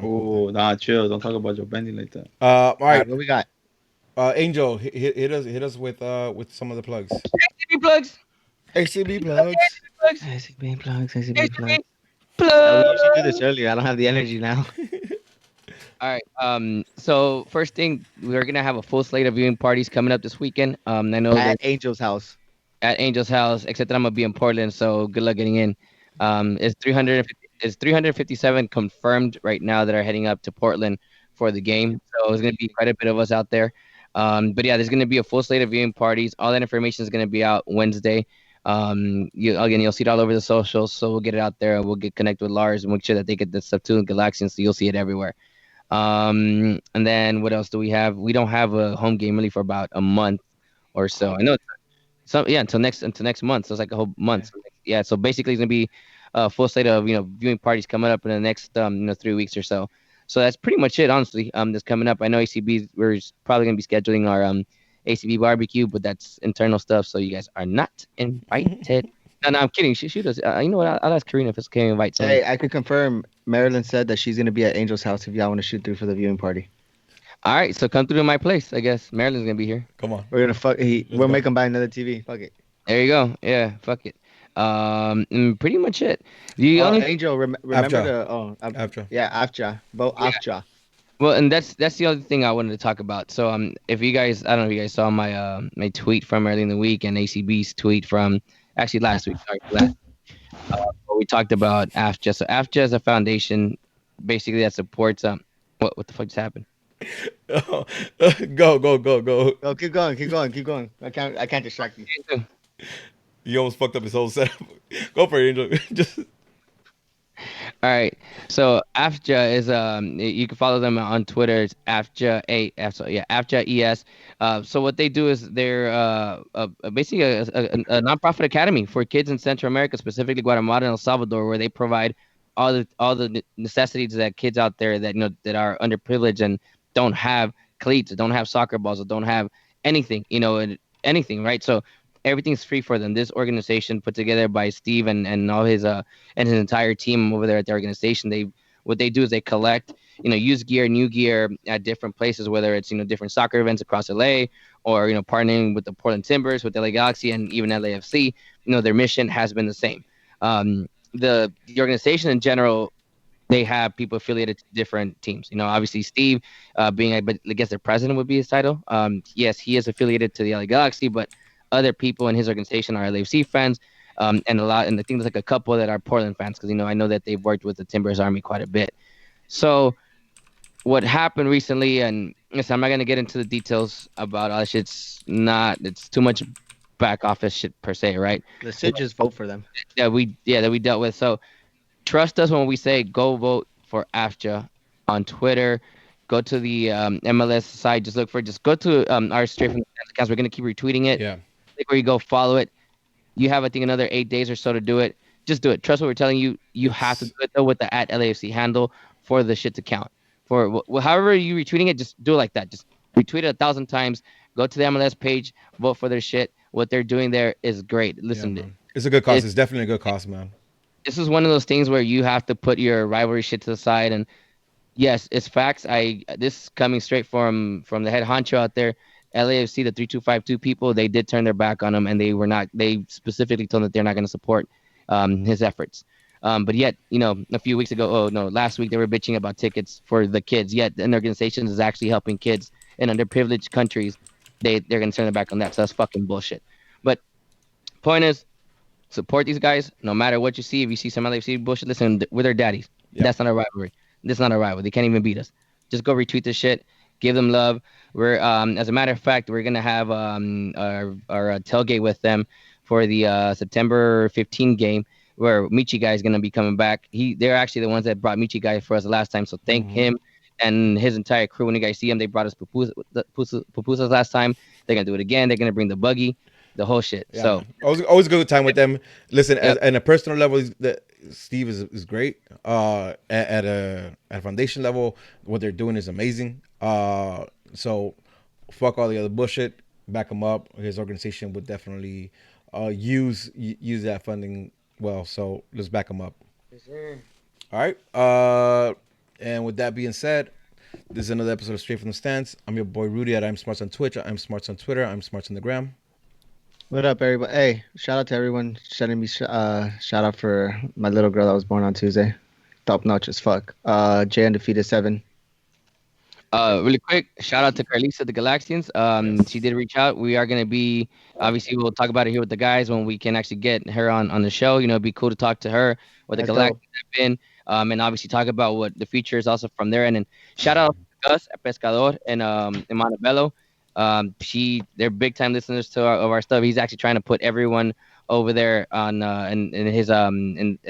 Oh, nah, chill. Don't talk about Joe Bendy like that. All right. What we got? Angel, hit us with some of the plugs. ACB plugs. ACB plugs. ACB plugs. ACB plugs. ACB We plugs. usually do this earlier. I don't have the energy now. All right. So first thing, we're gonna have a full slate of viewing parties coming up this weekend. I know that At Angel's house. at Angel's house, except that I'm gonna be in Portland, so good luck getting in. It's 357 confirmed right now that are heading up to Portland for the game. So it's gonna be quite a bit of us out there. But yeah, there's gonna be a full slate of viewing parties. All that information is gonna be out Wednesday. You'll see it all over the socials, so we'll get it out there. We'll get connected with Lars and make sure that they get this stuff too in Galaxian, so you'll see it everywhere. And then what else do we have? We don't have a home game really for about a month or so. I know until next month. So it's like a whole month. So basically it's gonna be a full slate of viewing parties coming up in the next 3 weeks or so. So that's pretty much it, honestly. That's coming up. I know ACB, we're probably gonna be scheduling our ACB barbecue, but that's internal stuff, so you guys are not invited. No, I'm kidding. Shoot us. You know what? I'll ask Karina if it's okay to invite someone. Hey, I could confirm. Marilyn said that she's gonna be at Angel's house if y'all want to shoot through for the viewing party. All right, so come through to my place. I guess Marilyn's gonna be here. Come on. We're gonna we'll make him buy another TV. Fuck it. There you go. Yeah, fuck it. And pretty much it. The only Angel, remember Afja. Afja. Yeah, Afja. Afja. Well, and that's the other thing I wanted to talk about. So if you guys, I don't know if you guys saw my my tweet from early in the week and ACB's tweet from actually last week. Sorry, where we talked about AFJA. So AFJA is a foundation, basically that supports what the fuck just happened? Go. Oh, keep going. I can't distract you. You almost fucked up his whole setup. Go for it, Angel. Just All right. So AFJA is you can follow them on Twitter. It's AFJA AFJA ES. So what they do is they're basically a nonprofit academy for kids in Central America, specifically Guatemala and El Salvador, where they provide all the necessities that kids out there that that are underprivileged and don't have cleats, don't have soccer balls, or don't have anything, anything, right? So everything's free for them. This organization put together by Steve and all his and his entire team over there at the organization. What they do is they collect, used gear, new gear at different places, whether it's different soccer events across LA or partnering with the Portland Timbers, with LA Galaxy, and even LAFC. Their mission has been the same. The organization in general, they have people affiliated to different teams. Obviously Steve, being, I guess their president would be his title. Yes, he is affiliated to the LA Galaxy, but other people in his organization are LAFC fans, and I think there's like a couple that are Portland fans, because I know that they've worked with the Timbers Army quite a bit. So what happened recently, and listen, I'm not gonna get into the details about all that shit. It's too much back office shit per se, right? Let's just vote for them. That we dealt with. So trust us when we say go vote for AFJA on Twitter. Go to the MLS site. Just go to our Straight from the Stands accounts. We're gonna keep retweeting it. yeah. Click where you go, follow it. You have, I think, another 8 days or so to do it. Just do it. Trust what we're telling you. You have to do it though with the @LAFC handle for the shit to count. For however you retweeting it, just do it like that. Just retweet it 1,000 times. Go to the MLS page, vote for their shit. What they're doing there is great. Listen, Yeah, it's a good cause. It's definitely a good cause, man. This is one of those things where you have to put your rivalry shit to the side. And yes, it's facts. This coming straight from the head honcho out there. LAFC, the 3252 people, they did turn their back on him, and they specifically told him that they're not going to support his efforts. But yet, a few weeks ago, last week, they were bitching about tickets for the kids. Yet, an organization is actually helping kids in underprivileged countries. They're going to turn their back on that. So that's fucking bullshit. But point is, support these guys no matter what you see. If you see some LAFC bullshit, listen, we're their daddies. Yep. That's not a rivalry. This is not a rival. They can't even beat us. Just go retweet this shit. Give them love. We're as a matter of fact, we're gonna have our tailgate with them for the September 15 game where Michi guy is gonna be coming back. They're actually the ones that brought Michi guy for us the last time. So thank him and his entire crew. When you guys see him, they brought us pupusas last time. They're gonna do it again. They're gonna bring the buggy, the whole shit. Yeah, so man. Always a good time with them. Listen, at a personal level, Steve is great. At a foundation level, what they're doing is amazing. So fuck all the other bullshit. Back him up. His organization would definitely use that funding well. So let's back him up. Yes, sir. All right. And with that being said, this is another episode of Straight from the Stands. I'm your boy Rudy at I'm Smarts on Twitch. I'm Smarts on Twitter. I'm Smarts on the gram. What up, everybody? Hey, shout out to everyone sending me shout out for my little girl that was born on Tuesday. Top notch as fuck. Jay Undefeated 7. Really quick, shout out to Carlisa, the Galaxians. She did reach out. We are gonna be obviously we'll talk about it here with the guys when we can actually get her on the show. It'd be cool to talk to her what the That's Galaxians dope. have been, and obviously talk about what the future is also from there. And then shout out to Gus at Pescador and in Montebello. They're big time listeners of our stuff. He's actually trying to put everyone over there on in his at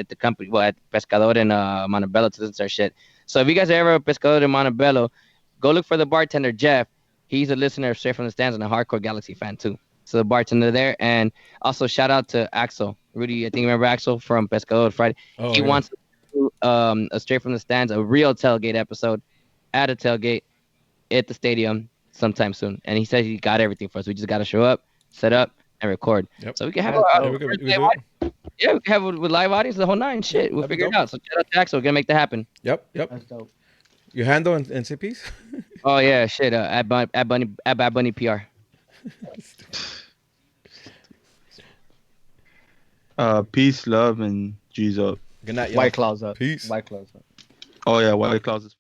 the company, well, at Pescador and Montebello to listen to our shit. So if you guys are ever at Pescador in Montebello, go look for the bartender, Jeff. He's a listener of Straight from the Stands and a hardcore Galaxy fan, too. So the bartender there. And also shout out to Axel. Rudy, I think you remember Axel from Pescador Friday. Oh, He yeah. wants to do a Straight from the Stands, a real tailgate episode at a tailgate at the stadium sometime soon. And he said he got everything for us. We just got to show up, set up, and record. Yep. So we can have That's a Yeah, dope. we can first do live it. audience. Yeah, we can have it with live audience, the whole nine. Shit, we'll that'd be figure it dope. out. So shout out to Axel. We're going to make that happen. Yep. That's dope. Your handle and say peace. Oh, yeah, shit. At Bad Bunny PR. Peace, love, and G's up. Good night, y'all. White Claws up. Peace. White Claws up. Oh yeah, White Claws is